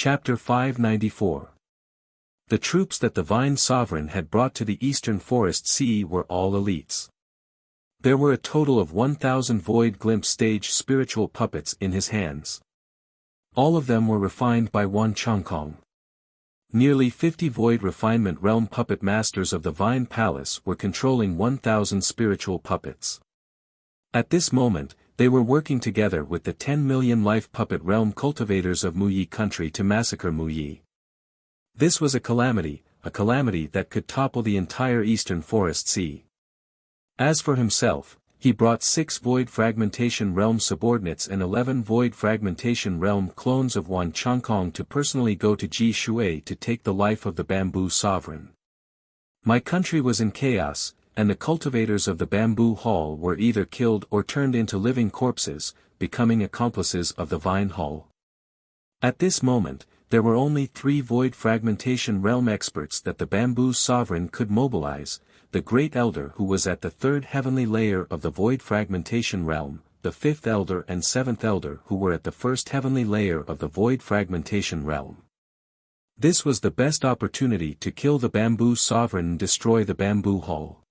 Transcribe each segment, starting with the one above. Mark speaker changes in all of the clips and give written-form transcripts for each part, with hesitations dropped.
Speaker 1: Chapter 594. The troops that the Vine Sovereign had brought to the Eastern Forest Sea were all elites. There were a total of 1,000 Void Glimpse stage spiritual puppets in his hands. All of them were refined by Wan Chongkong. Nearly 50 Void Refinement Realm puppet masters of the Vine Palace were controlling 1,000 spiritual puppets. At this moment, they were working together with the 10 million life puppet realm cultivators of Muyi country to massacre Muyi. This was a calamity that could topple the entire Eastern Forest Sea. As for himself, he brought 6 Void Fragmentation Realm subordinates and 11 Void Fragmentation Realm clones of Wan Chongkong to personally go to Ji Shui to take the life of the Bamboo Sovereign. My country was in chaos, and the cultivators of the Bamboo Hall were either killed or turned into living corpses, becoming accomplices of the Vine Hall. At this moment, there were only 3 Void Fragmentation Realm experts that the Bamboo Sovereign could mobilize: the Great Elder who was at the 3rd heavenly layer of the Void Fragmentation Realm, the 5th Elder and 7th Elder who were at the 1st heavenly layer of the Void Fragmentation Realm. This was the best opportunity to kill the Bamboo Sovereign and destroy the Bamboo Hall.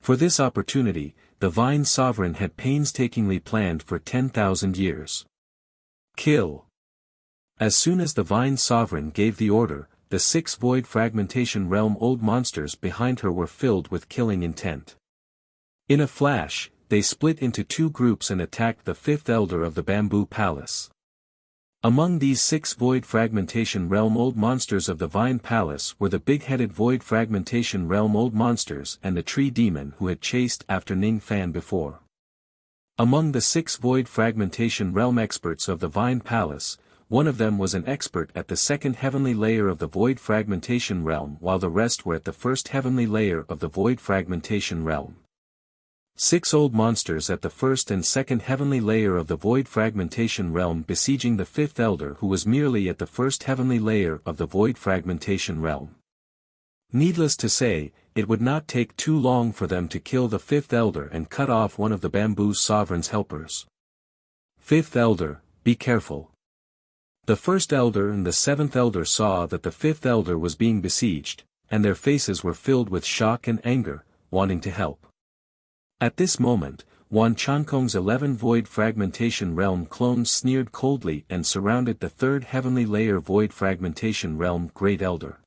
Speaker 1: For this opportunity, the Vine Sovereign had painstakingly planned for 10,000 years. Kill. As soon as the Vine Sovereign gave the order, the 6 Void Fragmentation Realm old monsters behind her were filled with killing intent. In a flash, they split into 2 groups and attacked the 5th Elder of the Bamboo Palace. Among these 6 Void Fragmentation Realm old monsters of the Vine Palace were the big-headed Void Fragmentation Realm old monsters and the Tree Demon who had chased after Ning Fan before. Among the 6 Void Fragmentation Realm experts of the Vine Palace, one of them was an expert at the 2nd heavenly layer of the Void Fragmentation Realm while the rest were at the 1st heavenly layer of the Void Fragmentation Realm. 6 old monsters at the 1st and 2nd heavenly layer of the Void Fragmentation Realm besieging the 5th Elder who was merely at the 1st heavenly layer of the Void Fragmentation Realm. Needless to say, it would not take too long for them to kill the 5th Elder and cut off one of the Bamboo Sovereign's helpers. 5th Elder, be careful. The 1st Elder and the 7th Elder saw that the 5th Elder was being besieged, and their faces were filled with shock and anger, wanting to help. At this moment, Wan Chongkong's 11 Void Fragmentation Realm clones sneered coldly and surrounded the 3rd heavenly layer Void Fragmentation Realm Great Elder.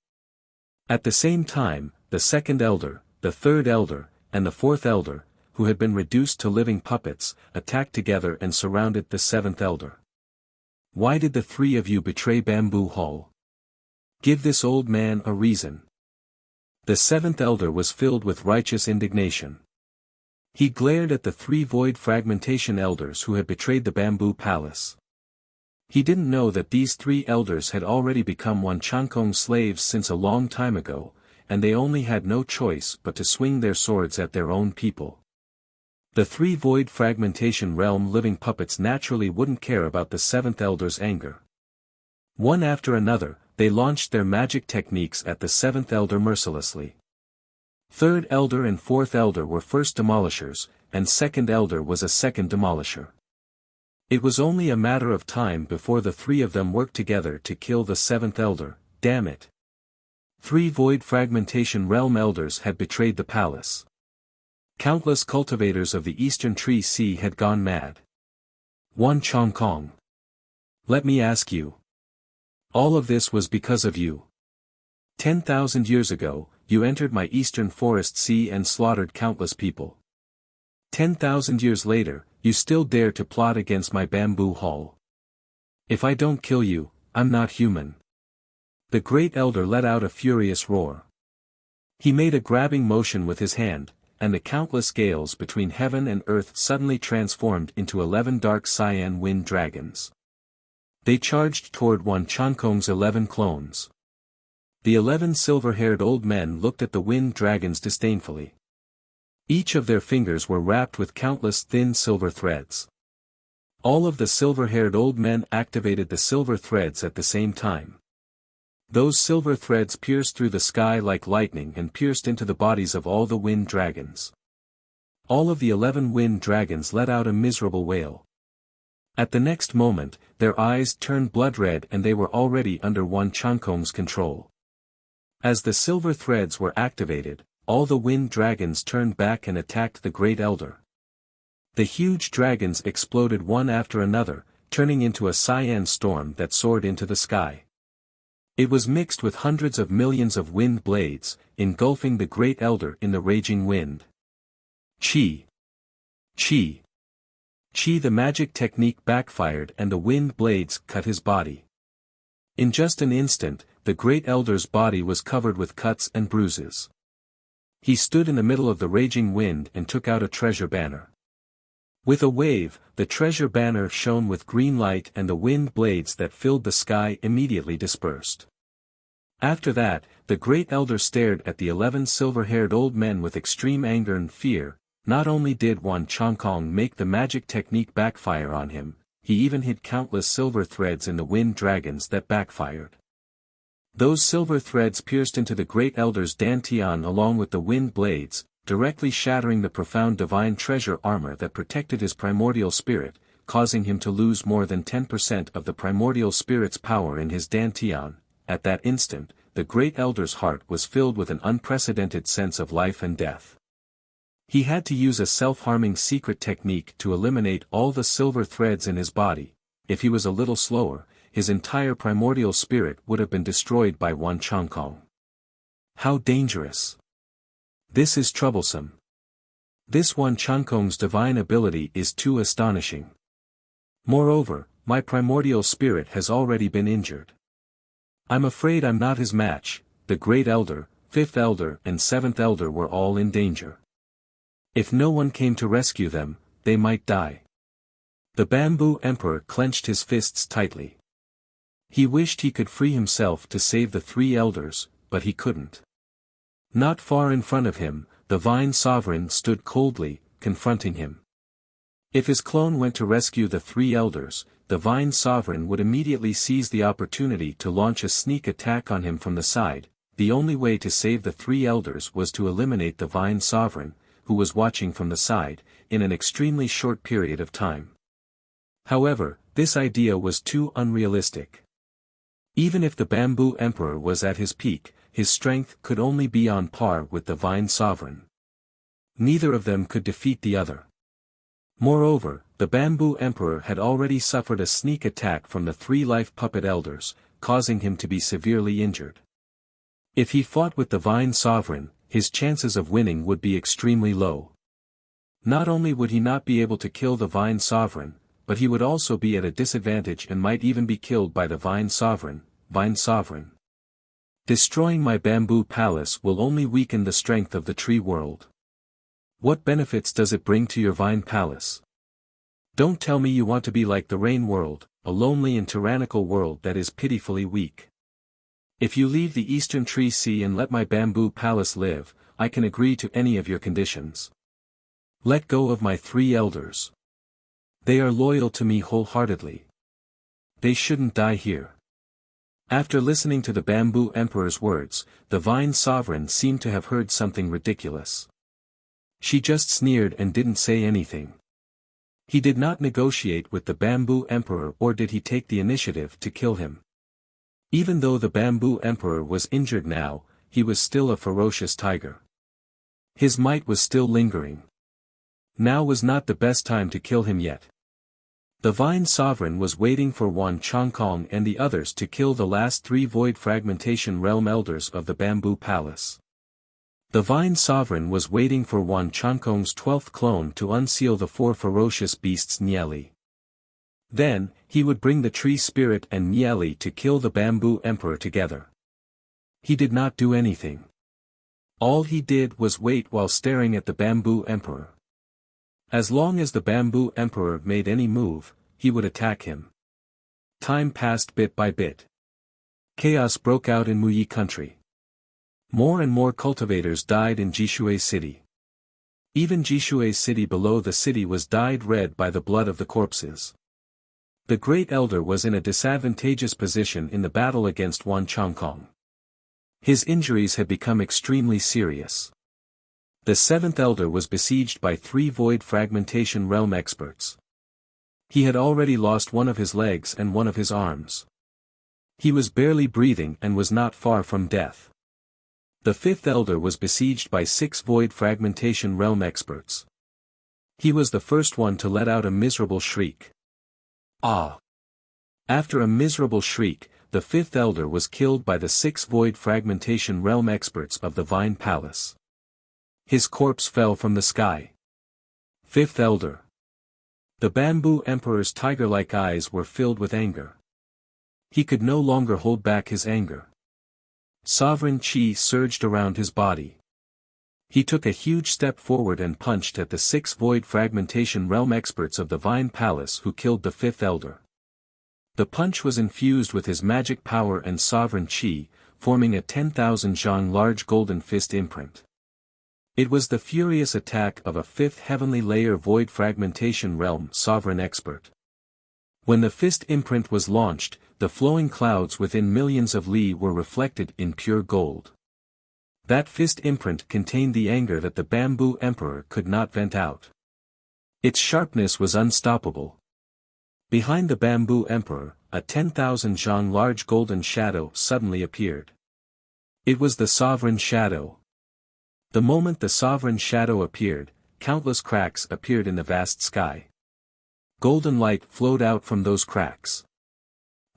Speaker 1: At the same time, the 2nd Elder, the 3rd Elder, and the 4th Elder, who had been reduced to living puppets, attacked together and surrounded the 7th Elder. Why did the 3 of you betray Bamboo Hall? Give this old man a reason. The 7th Elder was filled with righteous indignation. He glared at the 3 Void Fragmentation Elders who had betrayed the Bamboo Palace. He didn't know that these 3 elders had already become Wan Chongkong's slaves since a long time ago, and they only had no choice but to swing their swords at their own people. The 3 Void Fragmentation Realm living puppets naturally wouldn't care about the 7th Elder's anger. One after another, they launched their magic techniques at the 7th Elder mercilessly. 3rd Elder and 4th Elder were first demolishers, and 2nd Elder was a second demolisher. It was only a matter of time before the 3 of them worked together to kill the 7th Elder. Damn it. 3 Void Fragmentation Realm Elders had betrayed the palace. Countless cultivators of the Eastern Tree Sea had gone mad. Wan Chongkong. Let me ask you. All of this was because of you. 10,000 years ago, you entered my Eastern Forest Sea and slaughtered countless people. 10,000 years later, you still dare to plot against my Bamboo Hall. If I don't kill you, I'm not human. The Great Elder let out a furious roar. He made a grabbing motion with his hand, and the countless gales between heaven and earth suddenly transformed into 11 dark cyan wind dragons. They charged toward Wan Chongkong's 11 clones. The 11 silver-haired old men looked at the wind dragons disdainfully. Each of their fingers were wrapped with countless thin silver threads. All of the silver-haired old men activated the silver threads at the same time. Those silver threads pierced through the sky like lightning and pierced into the bodies of all the wind dragons. All of the 11 wind dragons let out a miserable wail. At the next moment, their eyes turned blood-red and they were already under Wan Changkong's control. As the silver threads were activated, all the wind dragons turned back and attacked the Great Elder. The huge dragons exploded one after another, turning into a cyan storm that soared into the sky. It was mixed with hundreds of millions of wind blades, engulfing the Great Elder in the raging wind. Chi! Chi! Chi! The magic technique backfired and the wind blades cut his body. In just an instant, the Great Elder's body was covered with cuts and bruises. He stood in the middle of the raging wind and took out a treasure banner. With a wave, the treasure banner shone with green light and the wind blades that filled the sky immediately dispersed. After that, the Great Elder stared at the 11 silver-haired old men with extreme anger and fear. Not only did Wan Changkong make the magic technique backfire on him, he even hid countless silver threads in the wind dragons that backfired. Those silver threads pierced into the Great Elder's dantian along with the wind blades, directly shattering the profound divine treasure armor that protected his primordial spirit, causing him to lose more than 10% of the primordial spirit's power in his dantian. At that instant, the Great Elder's heart was filled with an unprecedented sense of life and death. He had to use a self-harming secret technique to eliminate all the silver threads in his body. If he was a little slower, his entire primordial spirit would have been destroyed by Wan Changkong. How dangerous! This is troublesome. This Wan Changkong's divine ability is too astonishing. Moreover, my primordial spirit has already been injured. I'm afraid I'm not his match. The Great Elder, 5th Elder and 7th Elder were all in danger. If no one came to rescue them, they might die. The Bamboo Emperor clenched his fists tightly. He wished he could free himself to save the 3 elders, but he couldn't. Not far in front of him, the Vine Sovereign stood coldly, confronting him. If his clone went to rescue the 3 elders, the Vine Sovereign would immediately seize the opportunity to launch a sneak attack on him from the side. The only way to save the 3 elders was to eliminate the Vine Sovereign, who was watching from the side, in an extremely short period of time. However, this idea was too unrealistic. Even if the Bamboo Emperor was at his peak, his strength could only be on par with the Vine Sovereign. Neither of them could defeat the other. Moreover, the Bamboo Emperor had already suffered a sneak attack from the 3 life puppet elders, causing him to be severely injured. If he fought with the Vine Sovereign, his chances of winning would be extremely low. Not only would he not be able to kill the Vine Sovereign, but he would also be at a disadvantage and might even be killed by the Vine Sovereign. Vine Sovereign, destroying my bamboo palace will only weaken the strength of the tree world. What benefits does it bring to your vine palace? Don't tell me you want to be like the rain world, a lonely and tyrannical world that is pitifully weak. If you leave the eastern tree sea and let my bamboo palace live, I can agree to any of your conditions. Let go of my 3 elders. They are loyal to me wholeheartedly. They shouldn't die here. After listening to the Bamboo Emperor's words, the Vine Sovereign seemed to have heard something ridiculous. She just sneered and didn't say anything. He did not negotiate with the Bamboo Emperor, or did he take the initiative to kill him. Even though the Bamboo Emperor was injured now, he was still a ferocious tiger. His might was still lingering. Now was not the best time to kill him yet. The Vine Sovereign was waiting for Wan Changkong and the others to kill the last 3 Void Fragmentation Realm Elders of the Bamboo Palace. The Vine Sovereign was waiting for Wan Changkong's 12th clone to unseal the 4 ferocious beasts Nieli. Then, he would bring the Tree Spirit and Nieli to kill the Bamboo Emperor together. He did not do anything. All he did was wait while staring at the Bamboo Emperor. As long as the Bamboo Emperor made any move, he would attack him. Time passed bit by bit. Chaos broke out in Muyi country. More and more cultivators died in Jishui city. Even Jishui city below the city was dyed red by the blood of the corpses. The Great Elder was in a disadvantageous position in the battle against Wan Changkong. His injuries had become extremely serious. The 7th Elder was besieged by 3 Void Fragmentation Realm experts. He had already lost one of his legs and one of his arms. He was barely breathing and was not far from death. The fifth elder was besieged by 6 void fragmentation realm experts. He was the first one to let out a miserable shriek. Ah! After a miserable shriek, the fifth elder was killed by the 6 void fragmentation realm experts of the Vine Palace. His corpse fell from the sky. Fifth elder. The Bamboo Emperor's tiger-like eyes were filled with anger. He could no longer hold back his anger. Sovereign chi surged around his body. He took a huge step forward and punched at the 6 void fragmentation realm experts of the Vine Palace who killed the fifth elder. The punch was infused with his magic power and sovereign chi, forming a 10,000 zhang large golden fist imprint. It was the furious attack of a 5th heavenly layer void fragmentation realm sovereign expert. When the fist imprint was launched, the flowing clouds within millions of li were reflected in pure gold. That fist imprint contained the anger that the Bamboo Emperor could not vent out. Its sharpness was unstoppable. Behind the Bamboo Emperor, a 10,000 zhang large golden shadow suddenly appeared. It was the Sovereign Shadow. The moment the Sovereign Shadow appeared, countless cracks appeared in the vast sky. Golden light flowed out from those cracks.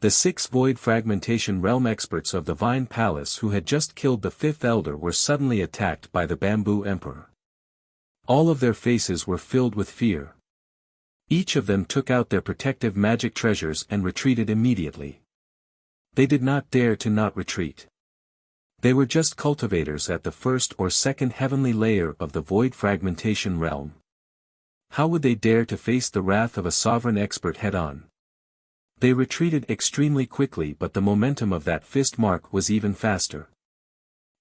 Speaker 1: The 6 void fragmentation realm experts of the Vine Palace who had just killed the fifth elder were suddenly attacked by the Bamboo Emperor. All of their faces were filled with fear. Each of them took out their protective magic treasures and retreated immediately. They did not dare to not retreat. They were just cultivators at the 1st or 2nd heavenly layer of the void fragmentation realm. How would they dare to face the wrath of a sovereign expert head-on? They retreated extremely quickly, but the momentum of that fist mark was even faster.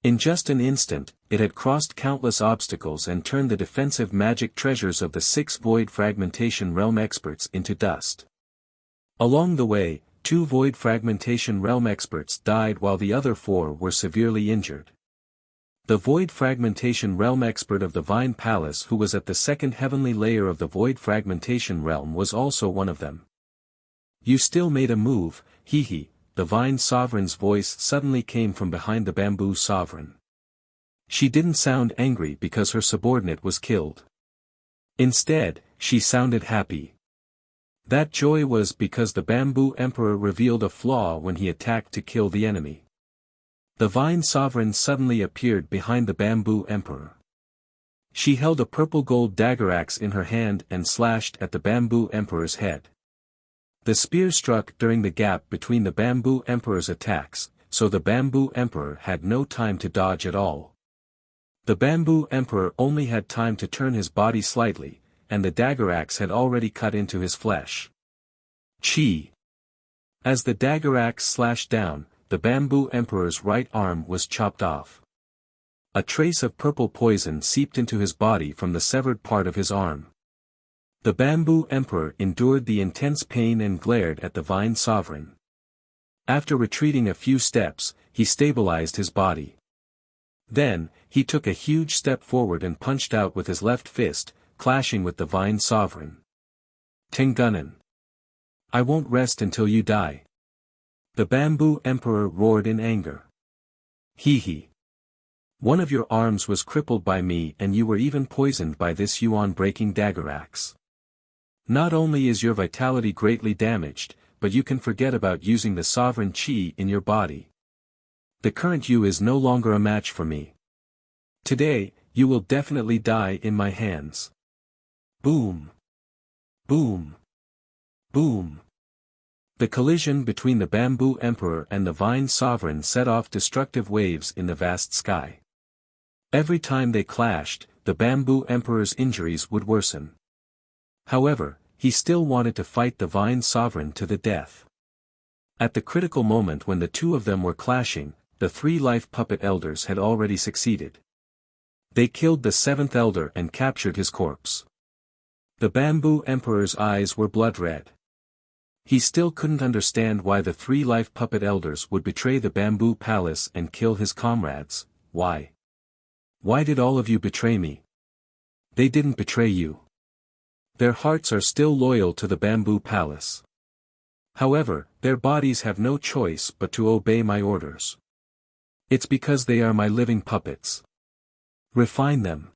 Speaker 1: In just an instant, it had crossed countless obstacles and turned the defensive magic treasures of the 6 void fragmentation realm experts into dust. Along the way, 2 void fragmentation realm experts died while the other 4 were severely injured. The void fragmentation realm expert of the Vine Palace who was at the 2nd heavenly layer of the void fragmentation realm was also one of them. You still made a move, hee. The Vine Sovereign's voice suddenly came from behind the Bamboo Sovereign. She didn't sound angry because her subordinate was killed. Instead, she sounded happy. That joy was because the Bamboo Emperor revealed a flaw when he attacked to kill the enemy. The Vine Sovereign suddenly appeared behind the Bamboo Emperor. She held a purple gold dagger axe in her hand and slashed at the Bamboo Emperor's head. The spear struck during the gap between the Bamboo Emperor's attacks, so the Bamboo Emperor had no time to dodge at all. The Bamboo Emperor only had time to turn his body slightly, and the dagger axe had already cut into his flesh. Chi! As the dagger axe slashed down, the Bamboo Emperor's right arm was chopped off. A trace of purple poison seeped into his body from the severed part of his arm. The Bamboo Emperor endured the intense pain and glared at the Vine Sovereign. After retreating a few steps, he stabilized his body. Then, he took a huge step forward and punched out with his left fist, clashing with the Vine Sovereign. Tengunnen! I won't rest until you die. The Bamboo Emperor roared in anger. Hee. One of your arms was crippled by me and you were even poisoned by this yuan-breaking dagger axe. Not only is your vitality greatly damaged, but you can forget about using the sovereign chi in your body. The current you is no longer a match for me. Today, you will definitely die in my hands. Boom! Boom! Boom! The collision between the Bamboo Emperor and the Vine Sovereign set off destructive waves in the vast sky. Every time they clashed, the Bamboo Emperor's injuries would worsen. However, he still wanted to fight the Vine Sovereign to the death. At the critical moment when the two of them were clashing, the 3 life puppet elders had already succeeded. They killed the 7th elder and captured his corpse. The Bamboo Emperor's eyes were blood-red. He still couldn't understand why the 3 life puppet elders would betray the Bamboo Palace and kill his comrades. Why? Why did all of you betray me? They didn't betray you. Their hearts are still loyal to the bamboo palace. However, their bodies have no choice but to obey my orders. It's because they are my living puppets. Refine them.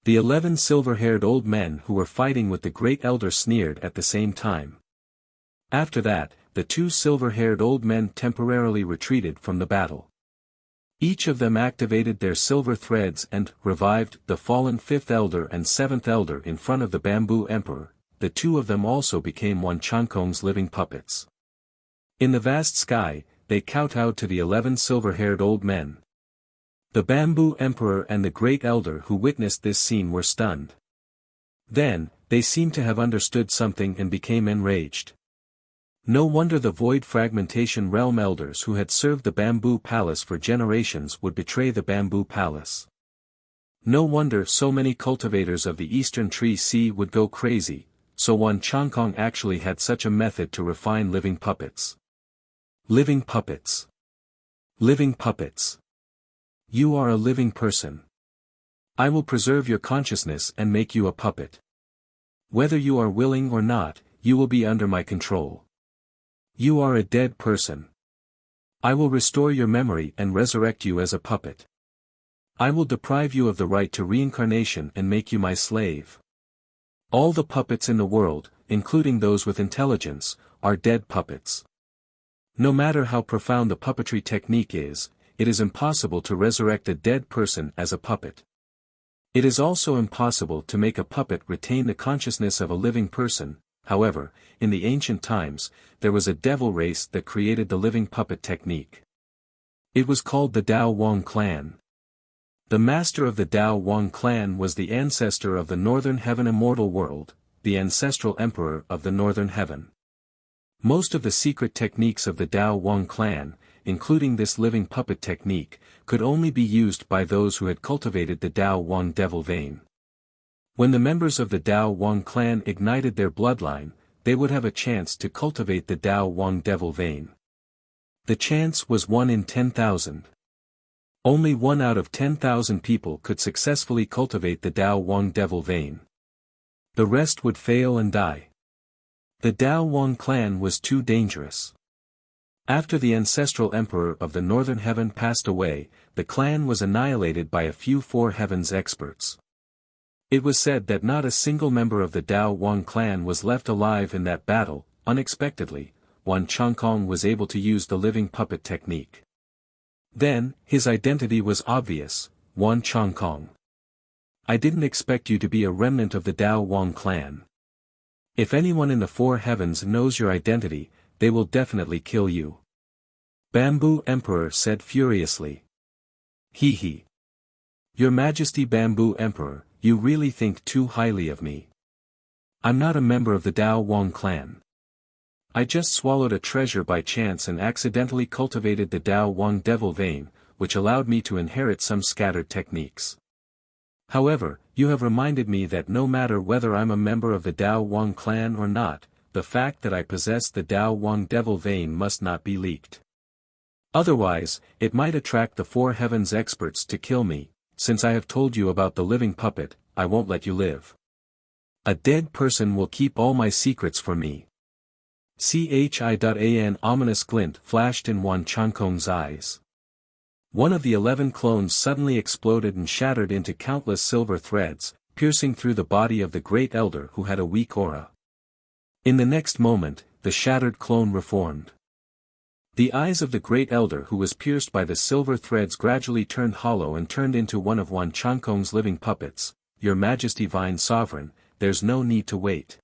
Speaker 1: The 11 silver-haired old men who were fighting with the great elder sneered at the same time. After that, the 2 silver-haired old men temporarily retreated from the battle. Each of them activated their silver threads and revived the fallen 5th elder and 7th elder in front of the bamboo emperor. The 2 of them also became Wan Chankong's living puppets. In the vast sky, they kowtowed to the 11 silver-haired old men. The bamboo emperor and the great elder who witnessed this scene were stunned. Then, they seemed to have understood something and became enraged. No wonder the void fragmentation realm elders who had served the bamboo palace for generations would betray the bamboo palace. No wonder so many cultivators of the eastern tree sea would go crazy, so Wan Chankong actually had such a method to refine living puppets. Living puppets. Living puppets. You are a living person. I will preserve your consciousness and make you a puppet. Whether you are willing or not, you will be under my control. You are a dead person. I will restore your memory and resurrect you as a puppet. I will deprive you of the right to reincarnation and make you my slave. All the puppets in the world, including those with intelligence, are dead puppets. No matter how profound the puppetry technique is, it is impossible to resurrect a dead person as a puppet. It is also impossible to make a puppet retain the consciousness of a living person. However, in the ancient times, there was a devil race that created the living puppet technique. It was called the Dao Wang clan. The master of the Dao Wang clan was the ancestor of the Northern Heaven immortal world, the ancestral emperor of the Northern Heaven. Most of the secret techniques of the Dao Wang clan, including this living puppet technique, could only be used by those who had cultivated the Dao Wang devil vein. When the members of the Dao Wang clan ignited their bloodline, they would have a chance to cultivate the Dao Wang devil vein. The chance was 1 in 10,000. Only 1 out of 10,000 people could successfully cultivate the Dao Wang devil vein. The rest would fail and die. The Dao Wang clan was too dangerous. After the ancestral emperor of the Northern Heaven passed away, the clan was annihilated by a few 4 heavens experts. It was said that not a single member of the Dao Wang clan was left alive in that battle. Unexpectedly, Wan Chankong was able to use the living puppet technique. Then, his identity was obvious: Wan Chankong. I didn't expect you to be a remnant of the Dao Wang clan. If anyone in the 4 heavens knows your identity, they will definitely kill you. Bamboo Emperor said furiously. Hee hee. Your Majesty Bamboo Emperor, you really think too highly of me. I'm not a member of the Dao Wang clan. I just swallowed a treasure by chance and accidentally cultivated the Dao Wang devil vein, which allowed me to inherit some scattered techniques. However, you have reminded me that no matter whether I'm a member of the Dao Wang clan or not, the fact that I possess the Dao Wang devil vein must not be leaked. Otherwise, it might attract the 4 heavens experts to kill me. Since I have told you about the living puppet, I won't let you live. A dead person will keep all my secrets from me. An ominous glint flashed in Wan Chankong's eyes. One of the 11 clones suddenly exploded and shattered into countless silver threads, piercing through the body of the great elder who had a weak aura. In the next moment, the shattered clone reformed. The eyes of the great elder who was pierced by the silver threads gradually turned hollow and turned into one of Wan Chankong's living puppets. Your Majesty Vine Sovereign, there's no need to wait.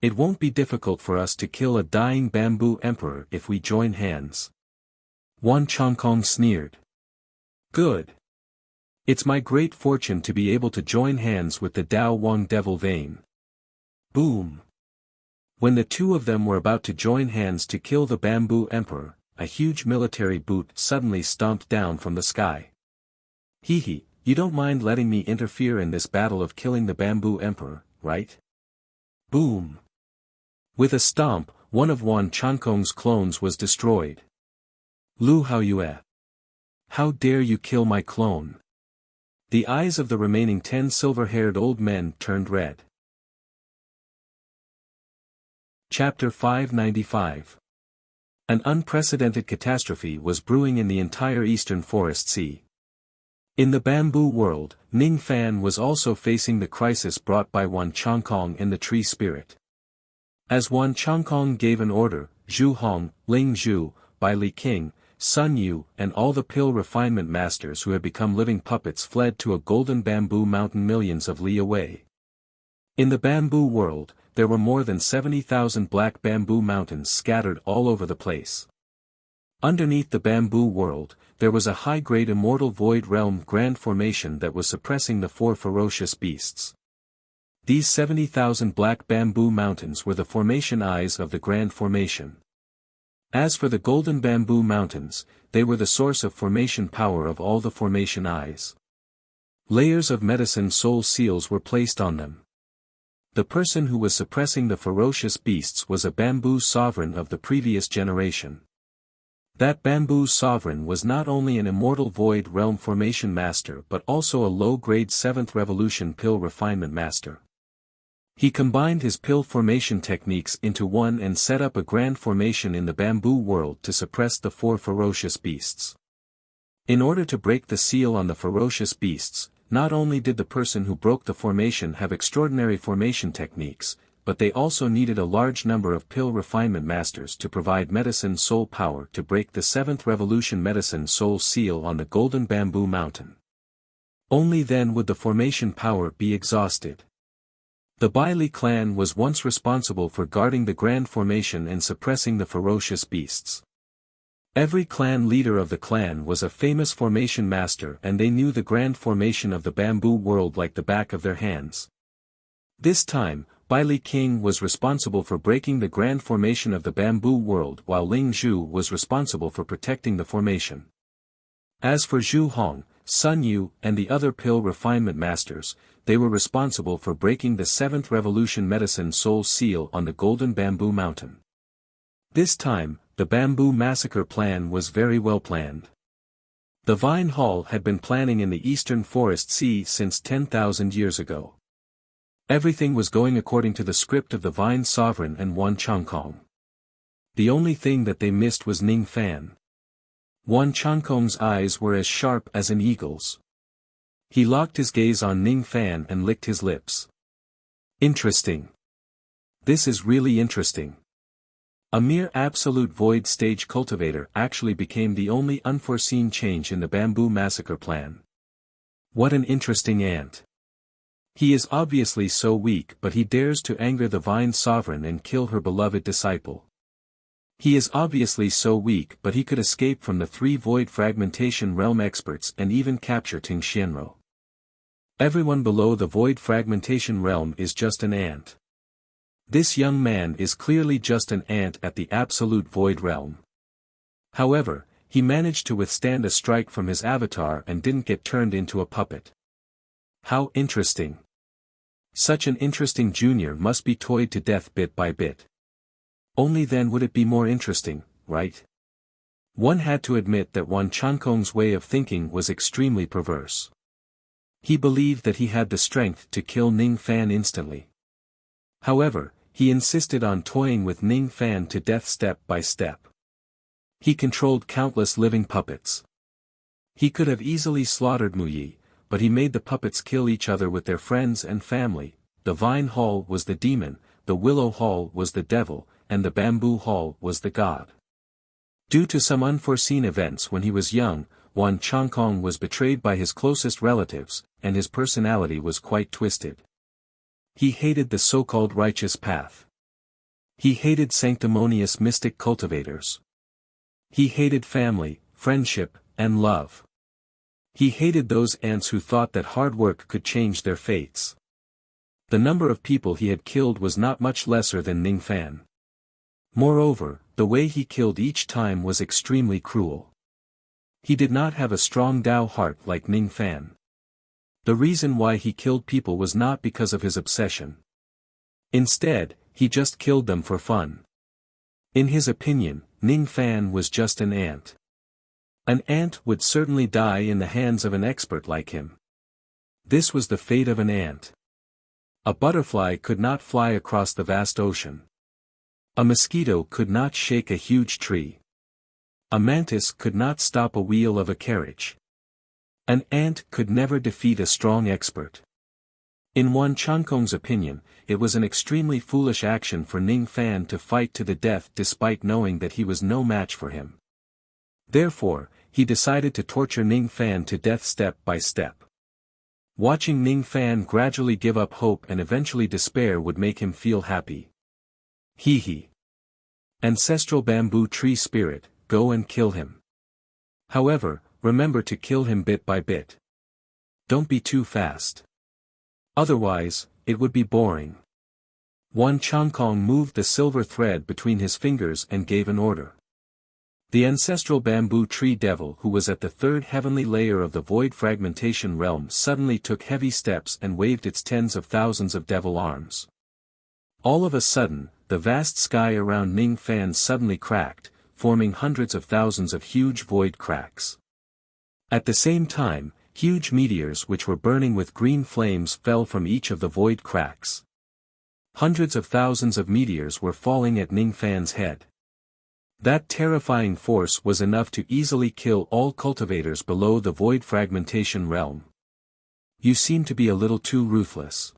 Speaker 1: It won't be difficult for us to kill a dying bamboo emperor if we join hands. Wan Chankong sneered. Good. It's my great fortune to be able to join hands with the Dao Wang devil vein. Boom. When the 2 of them were about to join hands to kill the bamboo emperor, a huge military boot suddenly stomped down from the sky. Hee hee, you don't mind letting me interfere in this battle of killing the bamboo emperor, right? Boom. With a stomp, one of Wan Chankong's clones was destroyed. Lu Haoyue. How dare you kill my clone? The eyes of the remaining 10 silver-haired old men turned red. Chapter 595. An unprecedented catastrophe was brewing in the entire eastern forest sea. In the bamboo world, Ning Fan was also facing the crisis brought by Wan Chongkong and the tree spirit. As Wan Chongkong gave an order, Zhu Hong, Ling Zhu, Bai Li King, Sun Yu and all the pill refinement masters who had become living puppets fled to a golden bamboo mountain millions of li away. In the bamboo world, there were more than 70,000 black bamboo mountains scattered all over the place. Underneath the bamboo world, there was a high-grade immortal void realm grand formation that was suppressing the four ferocious beasts. These 70,000 black bamboo mountains were the formation eyes of the grand formation. As for the golden bamboo mountains, they were the source of formation power of all the formation eyes. Layers of medicine soul seals were placed on them. The person who was suppressing the ferocious beasts was a bamboo sovereign of the previous generation. That bamboo sovereign was not only an immortal void realm formation master but also a low-grade 7th revolution pill refinement master. He combined his pill formation techniques into one and set up a grand formation in the bamboo world to suppress the four ferocious beasts. In order to break the seal on the ferocious beasts, not only did the person who broke the formation have extraordinary formation techniques, but they also needed a large number of pill refinement masters to provide medicine soul power to break the 7th revolution medicine soul seal on the golden bamboo mountain. Only then would the formation power be exhausted. The Bai Li clan was once responsible for guarding the grand formation and suppressing the ferocious beasts. Every clan leader of the clan was a famous formation master and they knew the grand formation of the bamboo world like the back of their hands. This time, Bai Li King was responsible for breaking the grand formation of the bamboo world while Ling Zhu was responsible for protecting the formation. As for Zhu Hong, Sun Yu and the other pill refinement masters, they were responsible for breaking the 7th revolution medicine soul seal on the golden bamboo mountain. This time, the bamboo massacre plan was very well planned. The Vine Hall had been planning in the eastern forest sea since 10,000 years ago. Everything was going according to the script of the Vine Sovereign and Wan Chongkong. The only thing that they missed was Ning Fan. Wan Chongkong's eyes were as sharp as an eagle's. He locked his gaze on Ning Fan and licked his lips. Interesting. This is really interesting. A mere absolute void stage cultivator actually became the only unforeseen change in the bamboo massacre plan. What an interesting ant. He is obviously so weak but he dares to anger the Vine Sovereign and kill her beloved disciple. He is obviously so weak but he could escape from the 3 void fragmentation realm experts and even capture Ting Xianro. Everyone below the void fragmentation realm is just an ant. This young man is clearly just an ant at the absolute void realm. However, he managed to withstand a strike from his avatar and didn't get turned into a puppet. How interesting. Such an interesting junior must be toyed to death bit by bit. Only then would it be more interesting, right? One had to admit that Wan Chongkong's way of thinking was extremely perverse. He believed that he had the strength to kill Ning Fan instantly. However, he insisted on toying with Ning Fan to death step by step. He controlled countless living puppets. He could have easily slaughtered Mu Yi, but he made the puppets kill each other with their friends and family. The Vine Hall was the demon, the Willow Hall was the devil, and the Bamboo Hall was the god. Due to some unforeseen events when he was young, Wan Chongkong was betrayed by his closest relatives, and his personality was quite twisted. He hated the so-called righteous path. He hated sanctimonious mystic cultivators. He hated family, friendship, and love. He hated those ants who thought that hard work could change their fates. The number of people he had killed was not much lesser than Ning Fan. Moreover, the way he killed each time was extremely cruel. He did not have a strong Dao heart like Ning Fan. The reason why he killed people was not because of his obsession. Instead, he just killed them for fun. In his opinion, Ning Fan was just an ant. An ant would certainly die in the hands of an expert like him. This was the fate of an ant. A butterfly could not fly across the vast ocean. A mosquito could not shake a huge tree. A mantis could not stop a wheel of a carriage. An ant could never defeat a strong expert. In Wan Changkong's opinion, it was an extremely foolish action for Ning Fan to fight to the death despite knowing that he was no match for him. Therefore, he decided to torture Ning Fan to death step by step. Watching Ning Fan gradually give up hope and eventually despair would make him feel happy. Hee. Ancestral bamboo tree spirit, go and kill him. However, remember to kill him bit by bit. Don't be too fast. Otherwise, it would be boring. Wan Changkong moved the silver thread between his fingers and gave an order. The ancestral bamboo tree devil who was at the third heavenly layer of the void fragmentation realm suddenly took heavy steps and waved its tens of thousands of devil arms. All of a sudden, the vast sky around Ning Fan suddenly cracked, forming hundreds of thousands of huge void cracks. At the same time, huge meteors which were burning with green flames fell from each of the void cracks. Hundreds of thousands of meteors were falling at Ning Fan's head. That terrifying force was enough to easily kill all cultivators below the void fragmentation realm. You seem to be a little too ruthless.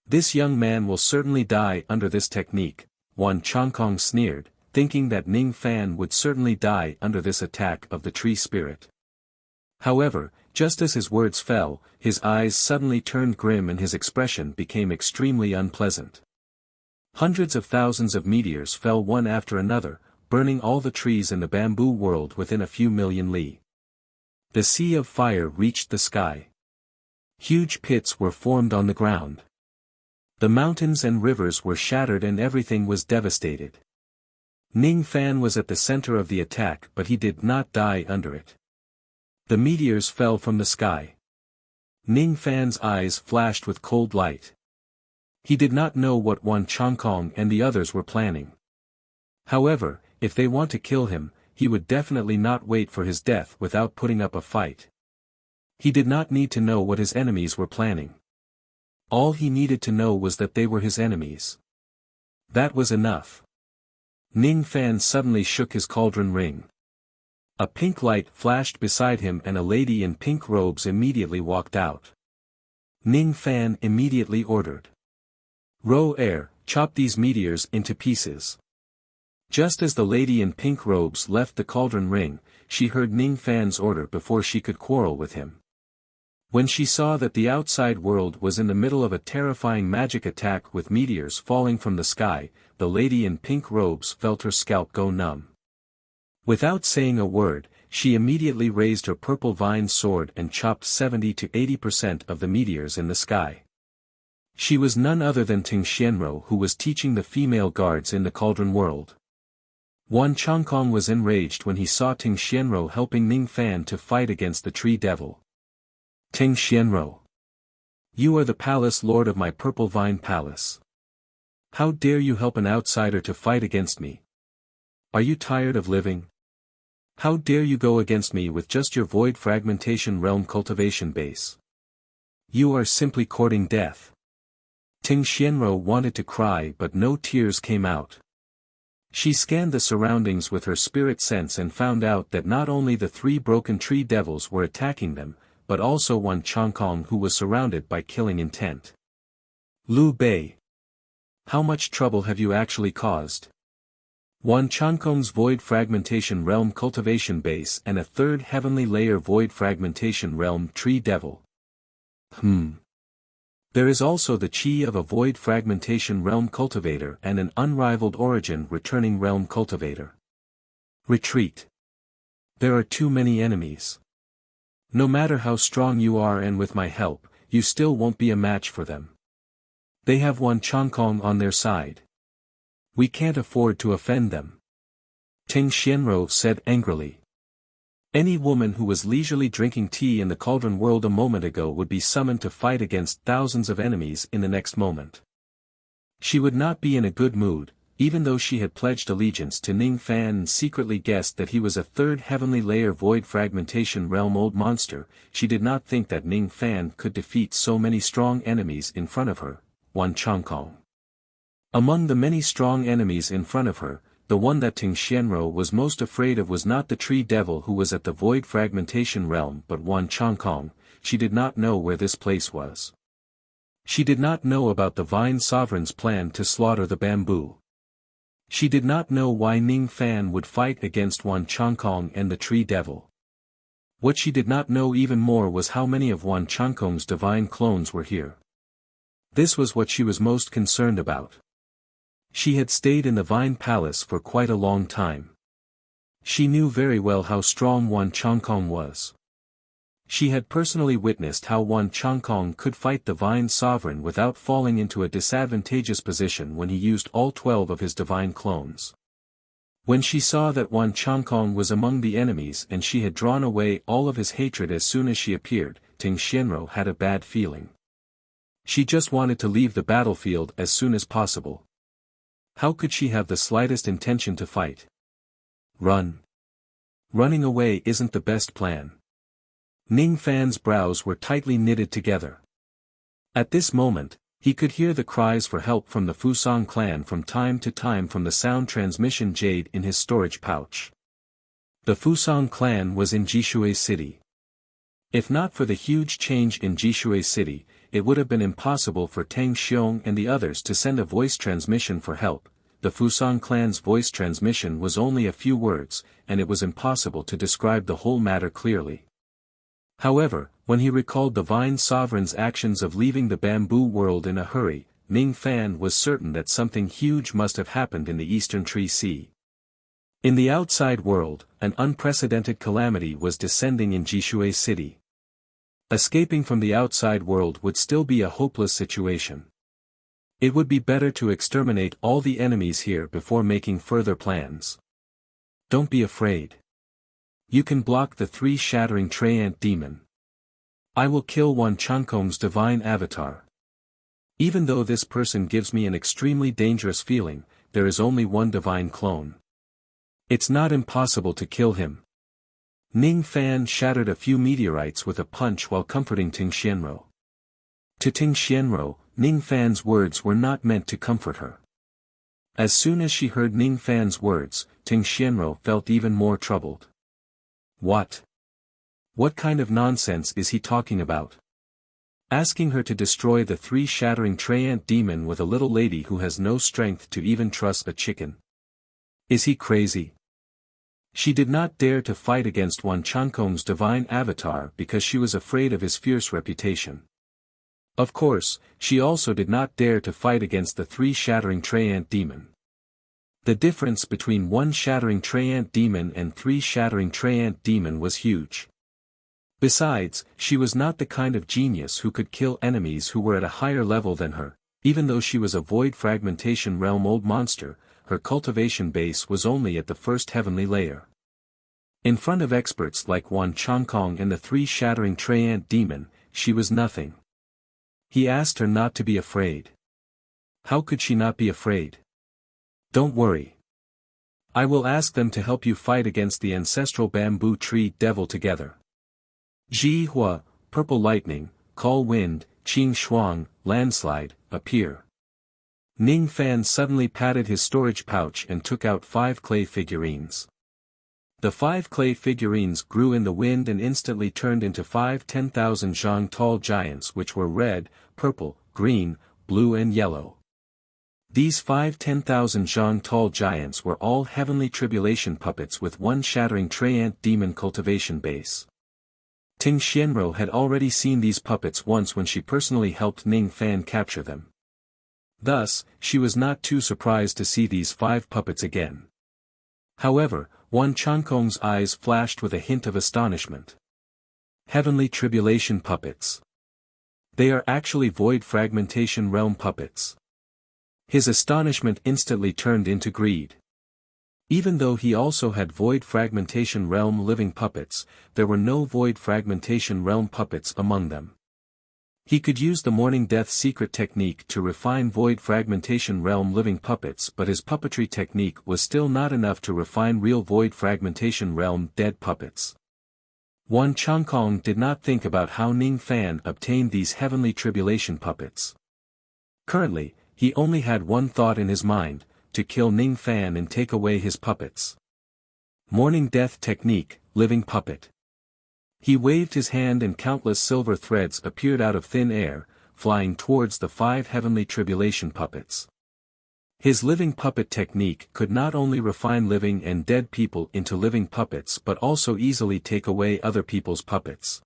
Speaker 1: This young man will certainly die under this technique, Wan Changkong sneered, thinking that Ning Fan would certainly die under this attack of the tree spirit. However, just as his words fell, his eyes suddenly turned grim and his expression became extremely unpleasant. Hundreds of thousands of meteors fell one after another, burning all the trees in the bamboo world within a few million li. The sea of fire reached the sky. Huge pits were formed on the ground. The mountains and rivers were shattered and everything was devastated. Ning Fan was at the center of the attack but he did not die under it. The meteors fell from the sky. Ning Fan's eyes flashed with cold light. He did not know what Wan Changkong and the others were planning. However, if they want to kill him, he would definitely not wait for his death without putting up a fight. He did not need to know what his enemies were planning. All he needed to know was that they were his enemies. That was enough. Ning Fan suddenly shook his cauldron ring. A pink light flashed beside him and a lady in pink robes immediately walked out. Ning Fan immediately ordered. Row air, chop these meteors into pieces. Just as the lady in pink robes left the cauldron ring, she heard Ning Fan's order before she could quarrel with him. When she saw that the outside world was in the middle of a terrifying magic attack with meteors falling from the sky, the lady in pink robes felt her scalp go numb. Without saying a word, she immediately raised her purple vine sword and chopped 70 to 80% of the meteors in the sky. She was none other than Ting Xianro who was teaching the female guards in the cauldron world. Wan Changkong was enraged when he saw Ting Xianro helping Ning Fan to fight against the tree devil. Ting Xianro. You are the palace lord of my purple vine palace. How dare you help an outsider to fight against me? Are you tired of living? How dare you go against me with just your void fragmentation realm cultivation base? You are simply courting death. Ting Xianro wanted to cry but no tears came out. She scanned the surroundings with her spirit sense and found out that not only the three broken tree devils were attacking them, but also Wan Changkong who was surrounded by killing intent. Liu Bei. How much trouble have you actually caused? Wan Changkong's void fragmentation realm cultivation base and a third heavenly layer void fragmentation realm tree devil. There is also the chi of a void fragmentation realm cultivator and an unrivaled origin returning realm cultivator. Retreat. There are too many enemies. No matter how strong you are and with my help, you still won't be a match for them. They have Wan Changkong on their side. We can't afford to offend them. Ting Xianro said angrily. Any woman who was leisurely drinking tea in the cauldron world a moment ago would be summoned to fight against thousands of enemies in the next moment. She would not be in a good mood, even though she had pledged allegiance to Ning Fan and secretly guessed that he was a third heavenly layer void fragmentation realm old monster. She did not think that Ning Fan could defeat so many strong enemies in front of her, Wan Changkong. Among the many strong enemies in front of her, the one that Ting Xianro was most afraid of was not the tree devil who was at the void fragmentation realm but Wan Changkong. She did not know where this place was. She did not know about the Vine Sovereign's plan to slaughter the bamboo. She did not know why Ning Fan would fight against Wan Changkong and the tree devil. What she did not know even more was how many of Wan Changkong's divine clones were here. This was what she was most concerned about. She had stayed in the Vine Palace for quite a long time. She knew very well how strong Wan Changkong was. She had personally witnessed how Wan Changkong could fight the Vine Sovereign without falling into a disadvantageous position when he used all 12 of his divine clones. When she saw that Wan Changkong was among the enemies and she had drawn away all of his hatred as soon as she appeared, Ting Xianro had a bad feeling. She just wanted to leave the battlefield as soon as possible. How could she have the slightest intention to fight? Run. Running away isn't the best plan. Ning Fan's brows were tightly knitted together. At this moment, he could hear the cries for help from the Fusang clan from time to time from the sound transmission jade in his storage pouch. The Fusang clan was in Jishui City. If not for the huge change in Jishui City, it would have been impossible for Tang Xiong and the others to send a voice transmission for help. The Fusang clan's voice transmission was only a few words, and it was impossible to describe the whole matter clearly. However, when he recalled the Vine Sovereign's actions of leaving the bamboo world in a hurry, Ning Fan was certain that something huge must have happened in the Eastern Tree Sea. In the outside world, an unprecedented calamity was descending in Jishui City. Escaping from the outside world would still be a hopeless situation. It would be better to exterminate all the enemies here before making further plans. Don't be afraid. You can block the 3 shattering Treant demon. I will kill Wan Changkong's divine avatar. Even though this person gives me an extremely dangerous feeling, there is only one divine clone. It's not impossible to kill him. Ning Fan shattered a few meteorites with a punch while comforting Ting Xianro. To Ting Xianro, Ning Fan's words were not meant to comfort her. As soon as she heard Ning Fan's words, Ting Xianro felt even more troubled. What? What kind of nonsense is he talking about? Asking her to destroy the 3 shattering Treant demon with a little lady who has no strength to even trust a chicken. Is he crazy? She did not dare to fight against Wan Changkong's divine avatar because she was afraid of his fierce reputation. Of course, she also did not dare to fight against the 3 shattering Treant demon. The difference between 1 shattering Treant demon and 3 shattering Treant demon was huge. Besides, she was not the kind of genius who could kill enemies who were at a higher level than her. Even though she was a void fragmentation realm old monster, her cultivation base was only at the first heavenly layer. In front of experts like Wan Changkong and the 3 shattering Treant demon, she was nothing. He asked her not to be afraid. How could she not be afraid? Don't worry. I will ask them to help you fight against the ancestral bamboo tree devil together. Ji Hua, purple lightning, call wind, Qing Shuang, landslide, appear. Ning Fan suddenly patted his storage pouch and took out 5 clay figurines. The 5 clay figurines grew in the wind and instantly turned into 5 10,000 zhang tall giants which were red, purple, green, blue and yellow. These 5 10,000 zhang tall giants were all heavenly tribulation puppets with 1 shattering Treant demon cultivation base. Ting Xianro had already seen these puppets once when she personally helped Ning Fan capture them. Thus, she was not too surprised to see these 5 puppets again. However, Wan Changkong's eyes flashed with a hint of astonishment. Heavenly tribulation puppets. They are actually void fragmentation realm puppets. His astonishment instantly turned into greed. Even though he also had void fragmentation realm living puppets, there were no void fragmentation realm puppets among them. He could use the Morning Death secret technique to refine void fragmentation realm living puppets, but his puppetry technique was still not enough to refine real void fragmentation realm dead puppets. Wan Changkong did not think about how Ning Fan obtained these heavenly tribulation puppets. Currently, he only had one thought in his mind: to kill Ning Fan and take away his puppets. Morning Death Technique, Living Puppet. He waved his hand and countless silver threads appeared out of thin air, flying towards the 5 heavenly tribulation puppets. His living puppet technique could not only refine living and dead people into living puppets but also easily take away other people's puppets.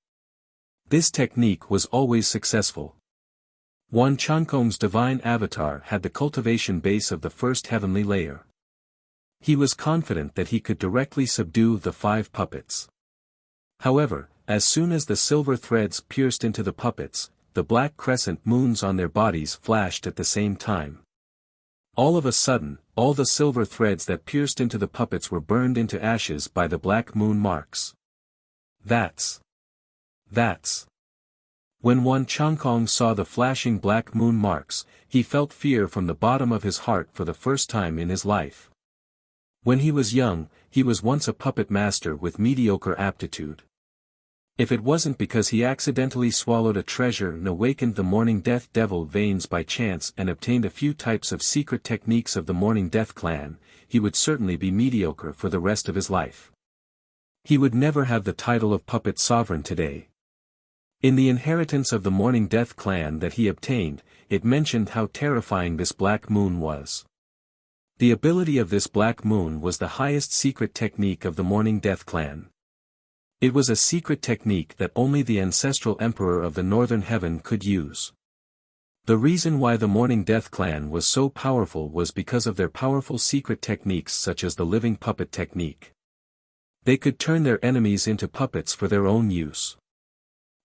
Speaker 1: This technique was always successful. Wan Chankong's divine avatar had the cultivation base of the first heavenly layer. He was confident that he could directly subdue the 5 puppets. However, as soon as the silver threads pierced into the puppets, the black crescent moons on their bodies flashed at the same time. All of a sudden, all the silver threads that pierced into the puppets were burned into ashes by the black moon marks. That's. When Wan Chankong saw the flashing black moon marks, he felt fear from the bottom of his heart for the first time in his life. When he was young, he was once a puppet master with mediocre aptitude. If it wasn't because he accidentally swallowed a treasure and awakened the Morning Death Devil veins by chance and obtained a few types of secret techniques of the Morning Death clan, he would certainly be mediocre for the rest of his life. He would never have the title of Puppet Sovereign today. In the inheritance of the Morning Death clan that he obtained, it mentioned how terrifying this black moon was. The ability of this black moon was the highest secret technique of the Morning Death clan. It was a secret technique that only the ancestral emperor of the Northern Heaven could use. The reason why the Morning Death clan was so powerful was because of their powerful secret techniques such as the living puppet technique. They could turn their enemies into puppets for their own use.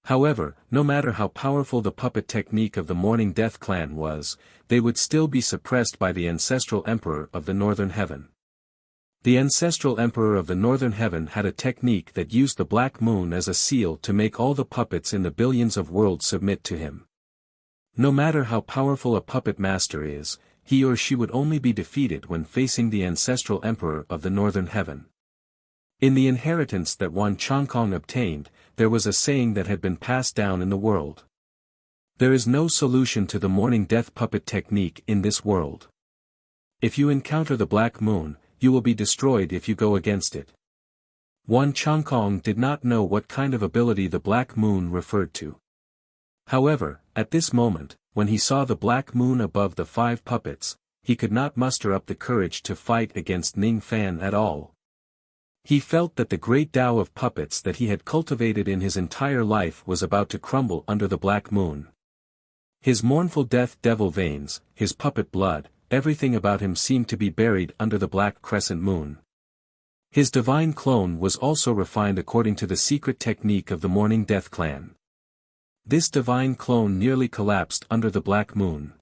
Speaker 1: However, no matter how powerful the puppet technique of the Morning Death clan was, they would still be suppressed by the ancestral emperor of the Northern Heaven. The ancestral emperor of the Northern Heaven had a technique that used the black moon as a seal to make all the puppets in the billions of worlds submit to him. No matter how powerful a puppet master is, he or she would only be defeated when facing the ancestral emperor of the Northern Heaven. In the inheritance that Wan Chankong obtained, there was a saying that had been passed down in the world. There is no solution to the Morning Death puppet technique in this world. If you encounter the black moon, you will be destroyed if you go against it. Wan Chankong did not know what kind of ability the black moon referred to. However, at this moment, when he saw the black moon above the 5 puppets, he could not muster up the courage to fight against Ning Fan at all. He felt that the great Tao of puppets that he had cultivated in his entire life was about to crumble under the black moon. His mournful death devil veins, his puppet blood, everything about him seemed to be buried under the black crescent moon. His divine clone was also refined according to the secret technique of the Morning Death clan. This divine clone nearly collapsed under the black moon.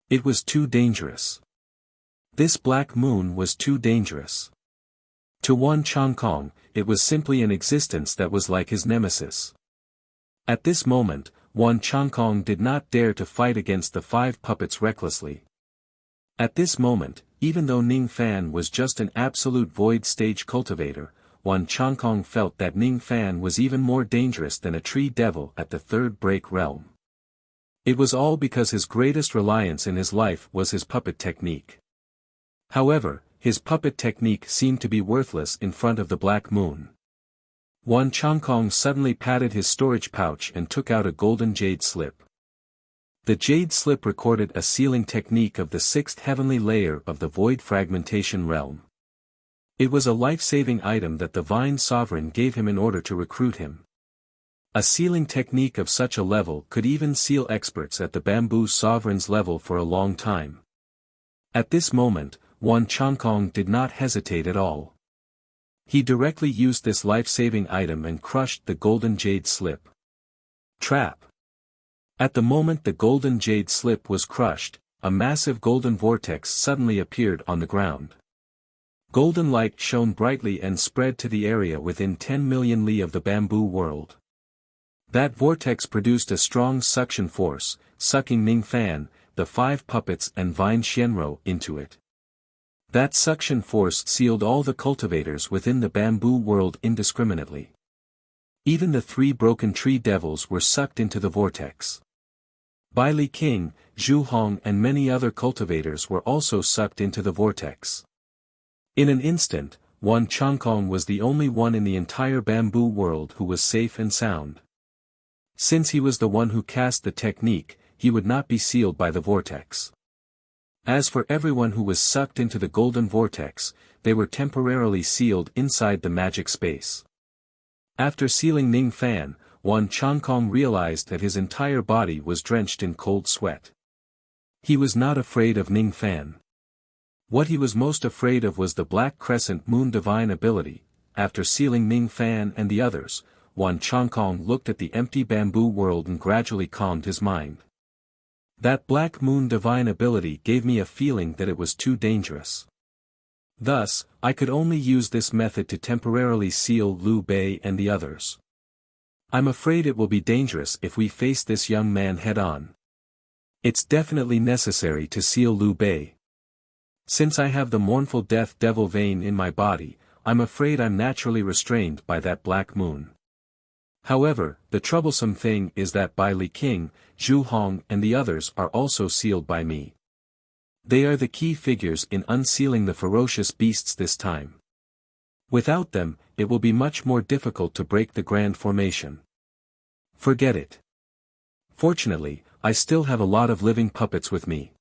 Speaker 1: It was too dangerous. This black moon was too dangerous. To Wan Chankong, it was simply an existence that was like his nemesis. At this moment, Wan Chankong did not dare to fight against the 5 puppets recklessly. At this moment, even though Ning Fan was just an absolute void stage cultivator, Wan Chankong felt that Ning Fan was even more dangerous than a tree devil at the 3rd break realm. It was all because his greatest reliance in his life was his puppet technique. However, his puppet technique seemed to be worthless in front of the black moon. Wan Chankong suddenly patted his storage pouch and took out a golden jade slip. The jade slip recorded a sealing technique of the 6th heavenly layer of the void fragmentation realm. It was a life-saving item that the Vine Sovereign gave him in order to recruit him. A sealing technique of such a level could even seal experts at the Bamboo Sovereign's level for a long time. At this moment, Wan Chankong did not hesitate at all. He directly used this life-saving item and crushed the golden jade slip. Trap. At the moment the golden jade slip was crushed, a massive golden vortex suddenly appeared on the ground. Golden light shone brightly and spread to the area within 10 million li of the bamboo world. That vortex produced a strong suction force, sucking Ning Fan, the 5 puppets and Vine Xianro into it. That suction force sealed all the cultivators within the bamboo world indiscriminately. Even the 3 broken tree devils were sucked into the vortex. Bai Li King, Zhu Hong and many other cultivators were also sucked into the vortex. In an instant, Wan Changkong was the only one in the entire bamboo world who was safe and sound. Since he was the one who cast the technique, he would not be sealed by the vortex. As for everyone who was sucked into the golden vortex, they were temporarily sealed inside the magic space. After sealing Ning Fan, Wan Changkong realized that his entire body was drenched in cold sweat. He was not afraid of Ning Fan. What he was most afraid of was the Black Crescent Moon divine ability. After sealing Ning Fan and the others, Wan Changkong looked at the empty bamboo world and gradually calmed his mind. That Black Moon divine ability gave me a feeling that it was too dangerous. Thus, I could only use this method to temporarily seal Liu Bei and the others. I'm afraid it will be dangerous if we face this young man head-on. It's definitely necessary to seal Liu Bei. Since I have the mournful death devil vein in my body, I'm afraid I'm naturally restrained by that black moon. However, the troublesome thing is that Bai Li King, Zhu Hong and the others are also sealed by me. They are the key figures in unsealing the ferocious beasts this time. Without them, it will be much more difficult to break the grand formation. Forget it. Fortunately, I still have a lot of living puppets with me.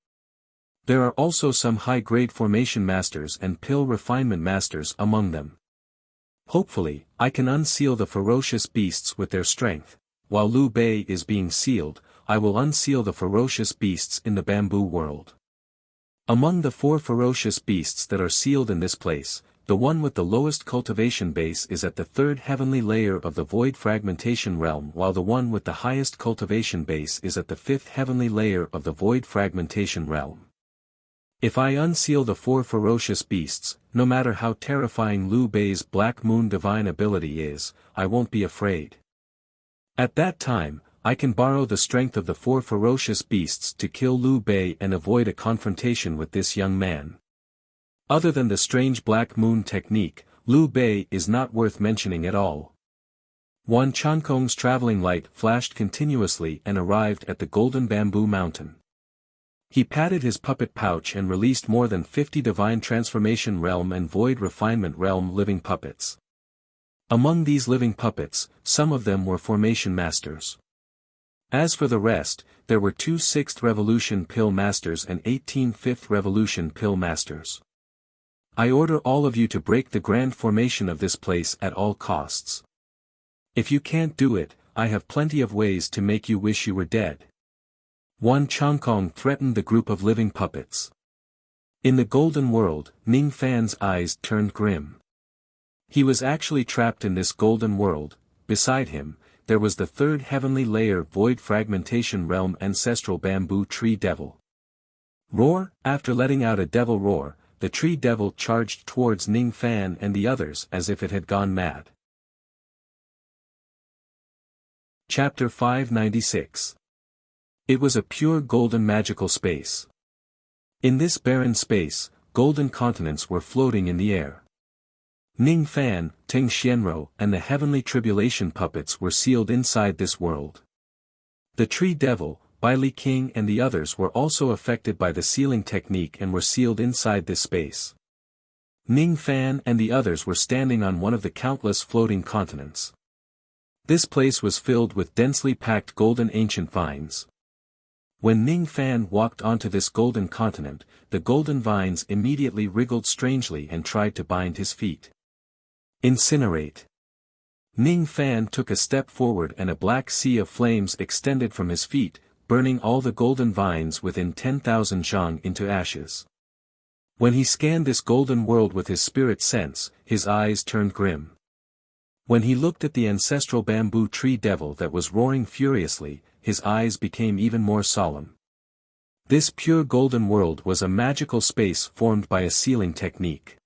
Speaker 1: There are also some high-grade formation masters and pill refinement masters among them. Hopefully, I can unseal the ferocious beasts with their strength. While Liu Bei is being sealed, I will unseal the ferocious beasts in the bamboo world. Among the 4 ferocious beasts that are sealed in this place, the one with the lowest cultivation base is at the 3rd heavenly layer of the void fragmentation realm, while the one with the highest cultivation base is at the 5th heavenly layer of the void fragmentation realm. If I unseal the 4 ferocious beasts, no matter how terrifying Liu Bei's Black Moon divine ability is, I won't be afraid. At that time, I can borrow the strength of the 4 ferocious beasts to kill Liu Bei and avoid a confrontation with this young man. Other than the strange Black Moon technique, Liu Bei is not worth mentioning at all. Wan Changkong's traveling light flashed continuously and arrived at the Golden Bamboo Mountain. He patted his puppet pouch and released more than 50 Divine Transformation Realm and Void Refinement Realm living puppets. Among these living puppets, some of them were Formation Masters. As for the rest, there were 2 6th Revolution Pill Masters and 18 5th Revolution Pill Masters. I order all of you to break the grand formation of this place at all costs. If you can't do it, I have plenty of ways to make you wish you were dead. Wan Changkong threatened the group of living puppets. In the golden world, Ning Fan's eyes turned grim. He was actually trapped in this golden world. Beside him, there was the 3rd heavenly layer void fragmentation realm ancestral bamboo tree devil. Roar! After letting out a devil roar, the tree devil charged towards Ning Fan and the others as if it had gone mad. Chapter 596. It was a pure golden magical space. In this barren space, golden continents were floating in the air. Ning Fan, Ting Xianro and the heavenly tribulation puppets were sealed inside this world. The tree devil, Bai Li King and the others were also affected by the sealing technique and were sealed inside this space. Ning Fan and the others were standing on one of the countless floating continents. This place was filled with densely packed golden ancient vines. When Ning Fan walked onto this golden continent, the golden vines immediately wriggled strangely and tried to bind his feet. Incinerate. Ning Fan took a step forward and a black sea of flames extended from his feet, burning all the golden vines within 10,000 zhang into ashes. When he scanned this golden world with his spirit sense, his eyes turned grim. When he looked at the ancestral bamboo tree devil that was roaring furiously, his eyes became even more solemn. This pure golden world was a magical space formed by a sealing technique.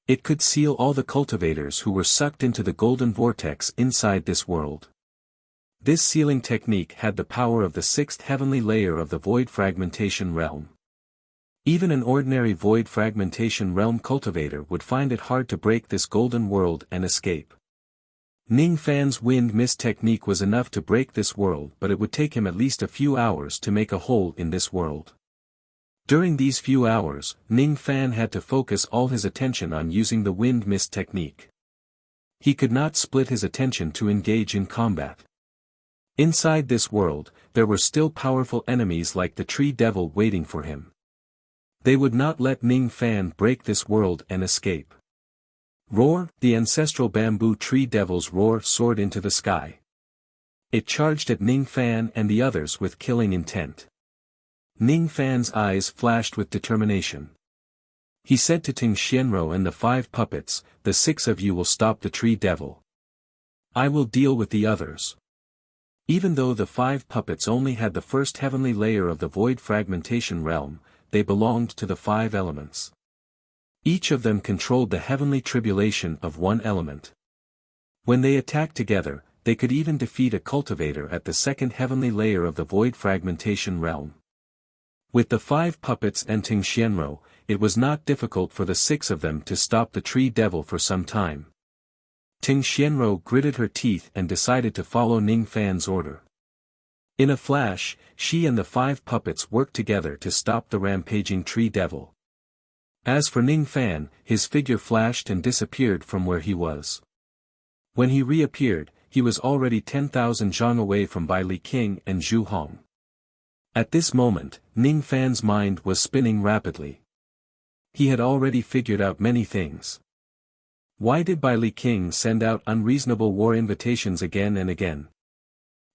Speaker 1: It could seal all the cultivators who were sucked into the golden vortex inside this world. This sealing technique had the power of the 6th heavenly layer of the void fragmentation realm. Even an ordinary void fragmentation realm cultivator would find it hard to break this golden world and escape. Ning Fan's wind mist technique was enough to break this world, but it would take him at least a few hours to make a hole in this world. During these few hours, Ning Fan had to focus all his attention on using the wind mist technique. He could not split his attention to engage in combat. Inside this world, there were still powerful enemies like the Tree Devil waiting for him. They would not let Ning Fan break this world and escape. Roar! The ancestral bamboo Tree Devil's roar soared into the sky. It charged at Ning Fan and the others with killing intent. Ning Fan's eyes flashed with determination. He said to Ting Xianrou and the 5 puppets, "The 6 of you will stop the Tree Devil. I will deal with the others." Even though the 5 puppets only had the first heavenly layer of the void fragmentation realm, they belonged to the 5 elements. Each of them controlled the heavenly tribulation of one element. When they attacked together, they could even defeat a cultivator at the second heavenly layer of the void fragmentation realm. With the 5 puppets and Ting Xianrou, it was not difficult for the 6 of them to stop the Tree Devil for some time. Ting Xianrou gritted her teeth and decided to follow Ning Fan's order. In a flash, she and the 5 puppets worked together to stop the rampaging Tree Devil. As for Ning Fan, his figure flashed and disappeared from where he was. When he reappeared, he was already 10,000 zhang away from Bai Li King and Zhu Hong. At this moment, Ning Fan's mind was spinning rapidly. He had already figured out many things. Why did Bai Li King send out unreasonable war invitations again and again?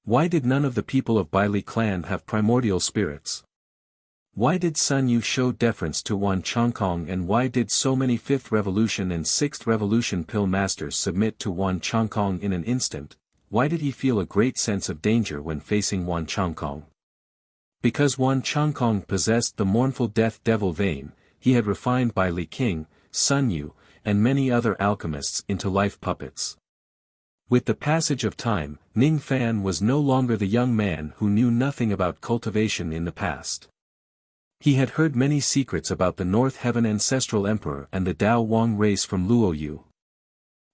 Speaker 1: Why did none of the people of Bai Li clan have primordial spirits? Why did Sun Yu show deference to Wan Chongkong, and why did so many 5th Revolution and 6th Revolution pill masters submit to Wan Chongkong in an instant? Why did he feel a great sense of danger when facing Wan Chongkong? Because Wan Chongkong possessed the mournful death devil vein, he had refined Bai Li King, Sun Yu, and many other alchemists into life puppets. With the passage of time, Ning Fan was no longer the young man who knew nothing about cultivation in the past. He had heard many secrets about the North Heaven Ancestral Emperor and the Dao Wang race from Luoyu.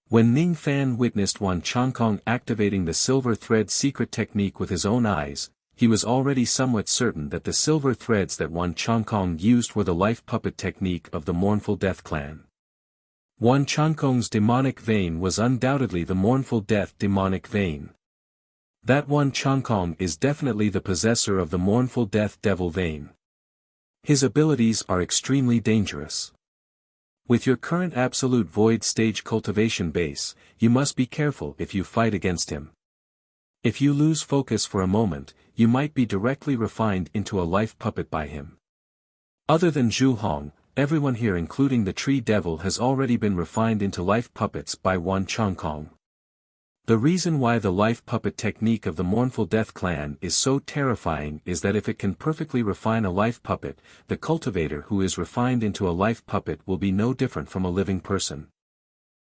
Speaker 1: When Ning Fan witnessed Wan Chongkong activating the silver thread secret technique with his own eyes, he was already somewhat certain that the silver threads that Wan Chongkong used were the life puppet technique of the mournful death clan. Wan Chongkong's demonic vein was undoubtedly the mournful death demonic vein. That Wan Chongkong is definitely the possessor of the mournful death devil vein. His abilities are extremely dangerous. With your current absolute void stage cultivation base, you must be careful if you fight against him. If you lose focus for a moment, you might be directly refined into a life puppet by him. Other than Zhu Hong, everyone here including the Tree Devil has already been refined into life puppets by Wan Chongkong. The reason why the life puppet technique of the Mournful Death clan is so terrifying is that if it can perfectly refine a life puppet, the cultivator who is refined into a life puppet will be no different from a living person.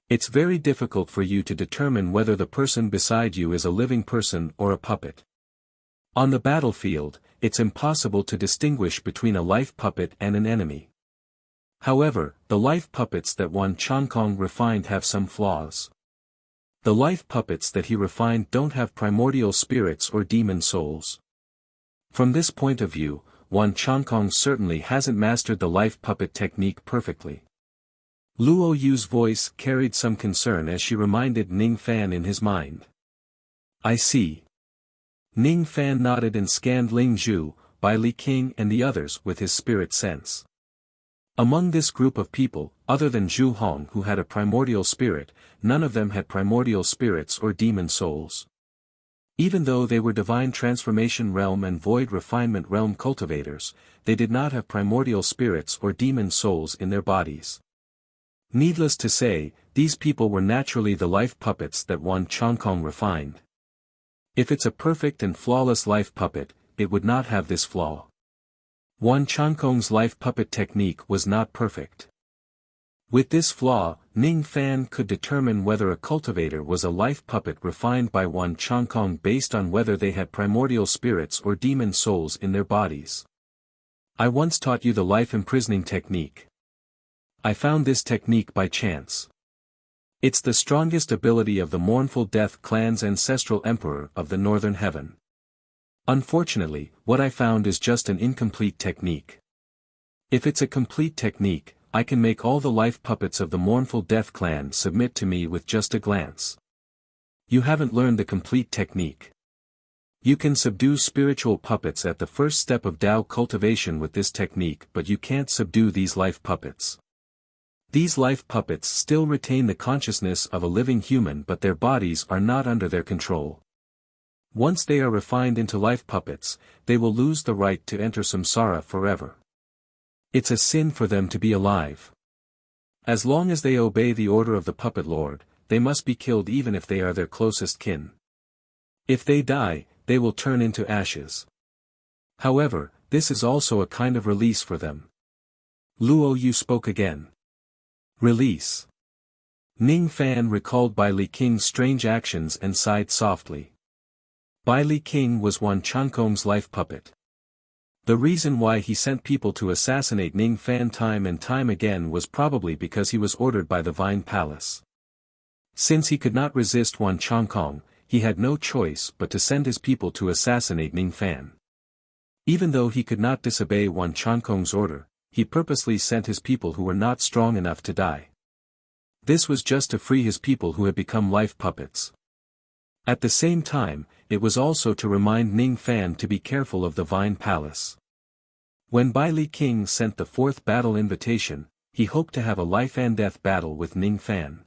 Speaker 1: It's very difficult for you to determine whether the person beside you is a living person or a puppet. On the battlefield, it's impossible to distinguish between a life puppet and an enemy. However, the life puppets that Wan Chongkong refined have some flaws. The life puppets that he refined don't have primordial spirits or demon souls. From this point of view, Wan Chongkong certainly hasn't mastered the life puppet technique perfectly. Luo Yu's voice carried some concern as she reminded Ning Fan in his mind. I see. Ning Fan nodded and scanned Ling Zhu, Bai Li King and the others with his spirit sense. Among this group of people, other than Zhu Hong who had a primordial spirit, none of them had primordial spirits or demon souls. Even though they were divine transformation realm and void refinement realm cultivators, they did not have primordial spirits or demon souls in their bodies. Needless to say, these people were naturally the life puppets that Wan Chongkong refined. If it's a perfect and flawless life puppet, it would not have this flaw. Wan Chongkong's life puppet technique was not perfect. With this flaw, Ning Fan could determine whether a cultivator was a life puppet refined by Wan Chongkong based on whether they had primordial spirits or demon souls in their bodies. I once taught you the life imprisoning technique. I found this technique by chance. It's the strongest ability of the mournful death clan's ancestral emperor of the northern heaven. Unfortunately, what I found is just an incomplete technique. If it's a complete technique, I can make all the life puppets of the mournful death clan submit to me with just a glance. You haven't learned the complete technique. You can subdue spiritual puppets at the first step of Tao cultivation with this technique, but you can't subdue these life puppets. These life puppets still retain the consciousness of a living human, but their bodies are not under their control. Once they are refined into life puppets, they will lose the right to enter samsara forever. It's a sin for them to be alive. As long as they obey the order of the puppet lord, they must be killed even if they are their closest kin. If they die, they will turn into ashes. However, this is also a kind of release for them. Luo Yu spoke again. Release. Ning Fan recalled Bai Li King's strange actions and sighed softly. Bai Li King was Wan Chankong's life puppet. The reason why he sent people to assassinate Ning Fan time and time again was probably because he was ordered by the Vine Palace. Since he could not resist Wan Chankong, he had no choice but to send his people to assassinate Ning Fan. Even though he could not disobey Wan Chankong's order, he purposely sent his people who were not strong enough to die. This was just to free his people who had become life puppets. At the same time, it was also to remind Ning Fan to be careful of the Vine Palace. When Bai Li King sent the fourth battle invitation, he hoped to have a life and death battle with Ning Fan.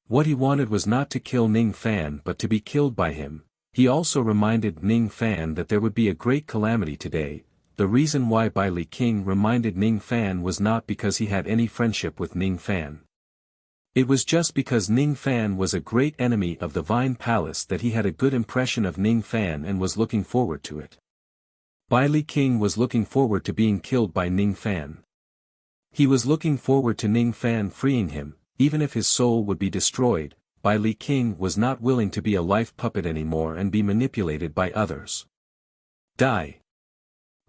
Speaker 1: What he wanted was not to kill Ning Fan but to be killed by him. He also reminded Ning Fan that there would be a great calamity today. The reason why Bai Li King reminded Ning Fan was not because he had any friendship with Ning Fan. It was just because Ning Fan was a great enemy of the Vine Palace that he had a good impression of Ning Fan and was looking forward to it. Bai Li King was looking forward to being killed by Ning Fan. He was looking forward to Ning Fan freeing him, even if his soul would be destroyed. Bai Li King was not willing to be a life puppet anymore and be manipulated by others. Die.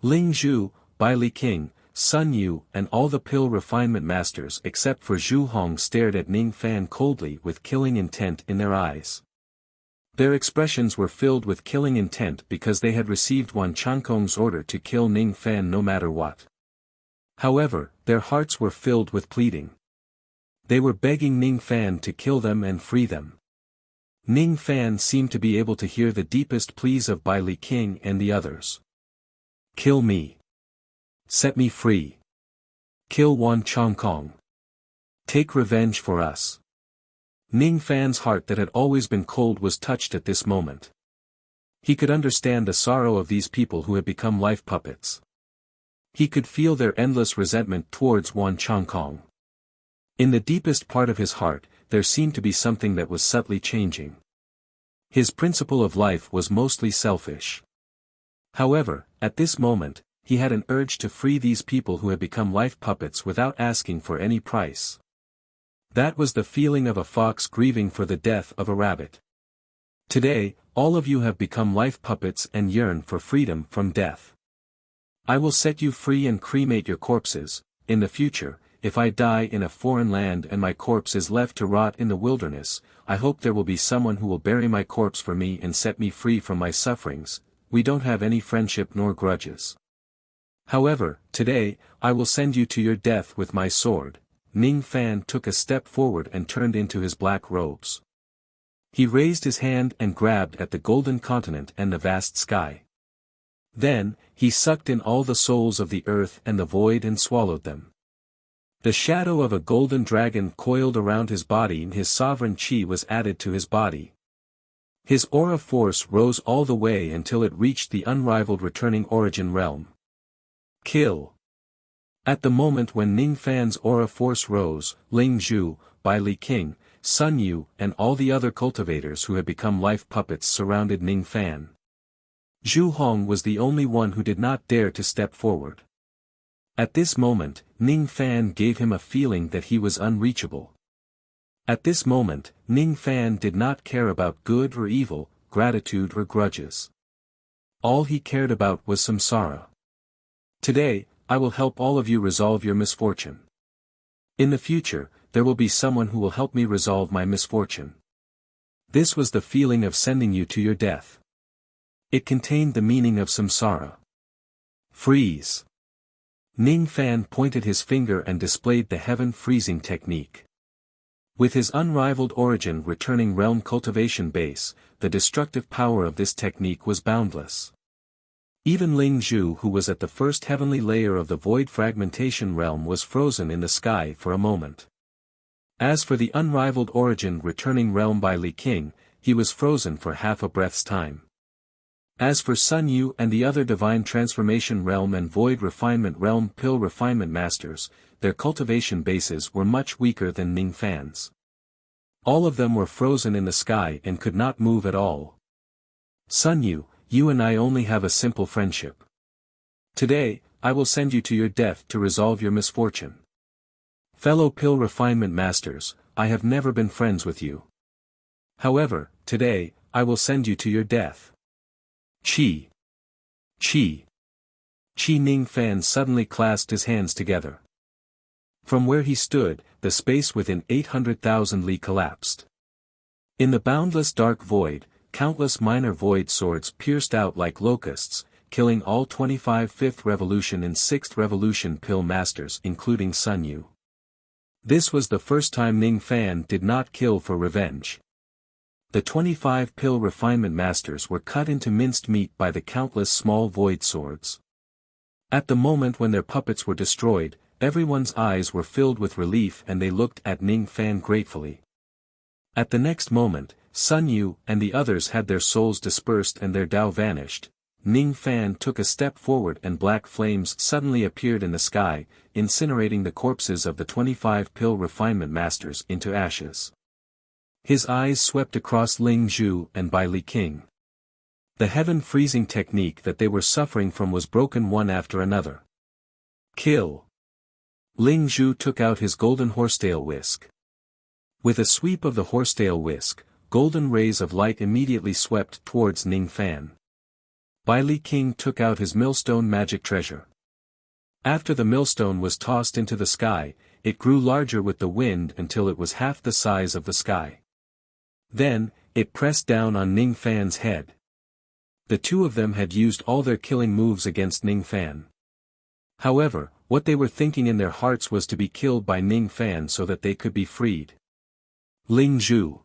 Speaker 1: Ling Zhu, Bai Li King, Sun Yu and all the pill refinement masters except for Zhu Hong stared at Ning Fan coldly with killing intent in their eyes. Their expressions were filled with killing intent because they had received Wan Chankong's order to kill Ning Fan no matter what. However, their hearts were filled with pleading. They were begging Ning Fan to kill them and free them. Ning Fan seemed to be able to hear the deepest pleas of Bai Li King and the others. Kill me. Set me free. Kill Wan Chankong. Take revenge for us. Ning Fan's heart that had always been cold was touched at this moment. He could understand the sorrow of these people who had become life puppets. He could feel their endless resentment towards Wan Chankong. In the deepest part of his heart, there seemed to be something that was subtly changing. His principle of life was mostly selfish. However, at this moment, he had an urge to free these people who had become life puppets without asking for any price. That was the feeling of a fox grieving for the death of a rabbit. Today, all of you have become life puppets and yearn for freedom from death. I will set you free and cremate your corpses. In the future, if I die in a foreign land and my corpse is left to rot in the wilderness, I hope there will be someone who will bury my corpse for me and set me free from my sufferings. We don't have any friendship nor grudges. However, today, I will send you to your death with my sword. Ning Fan took a step forward and turned into his black robes. He raised his hand and grabbed at the golden continent and the vast sky. Then, he sucked in all the souls of the earth and the void and swallowed them. The shadow of a golden dragon coiled around his body and his sovereign chi was added to his body. His aura force rose all the way until it reached the unrivaled returning origin realm. Kill. At the moment when Ning Fan's aura force rose, Ling Zhu, Bai Li King, Sun Yu and all the other cultivators who had become life puppets surrounded Ning Fan. Zhu Hong was the only one who did not dare to step forward. At this moment, Ning Fan gave him a feeling that he was unreachable. At this moment, Ning Fan did not care about good or evil, gratitude or grudges. All he cared about was samsara. Today, I will help all of you resolve your misfortune. In the future, there will be someone who will help me resolve my misfortune. This was the feeling of sending you to your death. It contained the meaning of samsara. Freeze. Ning Fan pointed his finger and displayed the heaven freezing technique. With his unrivaled origin returning realm cultivation base, the destructive power of this technique was boundless. Even Ling Zhu, who was at the first heavenly layer of the void fragmentation realm, was frozen in the sky for a moment. As for the unrivaled origin returning realm by Li King, he was frozen for half a breath's time. As for Sun Yu and the other divine transformation realm and void refinement realm pill refinement masters, their cultivation bases were much weaker than Ning Fan's. All of them were frozen in the sky and could not move at all. Sun Yu, you and I only have a simple friendship. Today, I will send you to your death to resolve your misfortune. Fellow pill refinement masters, I have never been friends with you. However, today, I will send you to your death. Chi. Chi. Chi. Ning Fan suddenly clasped his hands together. From where he stood, the space within 800,000 li collapsed. In the boundless dark void, countless minor void swords pierced out like locusts, killing all 25 5th Revolution and 6th Revolution pill masters including Sun Yu. This was the first time Ning Fan did not kill for revenge. The 25 pill refinement masters were cut into minced meat by the countless small void swords. At the moment when their puppets were destroyed, everyone's eyes were filled with relief and they looked at Ning Fan gratefully. At the next moment, Sun Yu and the others had their souls dispersed and their Tao vanished. Ning Fan took a step forward and black flames suddenly appeared in the sky, incinerating the corpses of the 25 pill refinement masters into ashes. His eyes swept across Ling Zhu and Bai Li King. The heaven freezing technique that they were suffering from was broken one after another. Kill. Ling Zhu took out his golden horsetail whisk. With a sweep of the horsetail whisk, golden rays of light immediately swept towards Ning Fan. Bai Li King took out his millstone magic treasure. After the millstone was tossed into the sky, it grew larger with the wind until it was half the size of the sky. Then, it pressed down on Ning Fan's head. The two of them had used all their killing moves against Ning Fan. However, what they were thinking in their hearts was to be killed by Ning Fan so that they could be freed. Ling Zhu.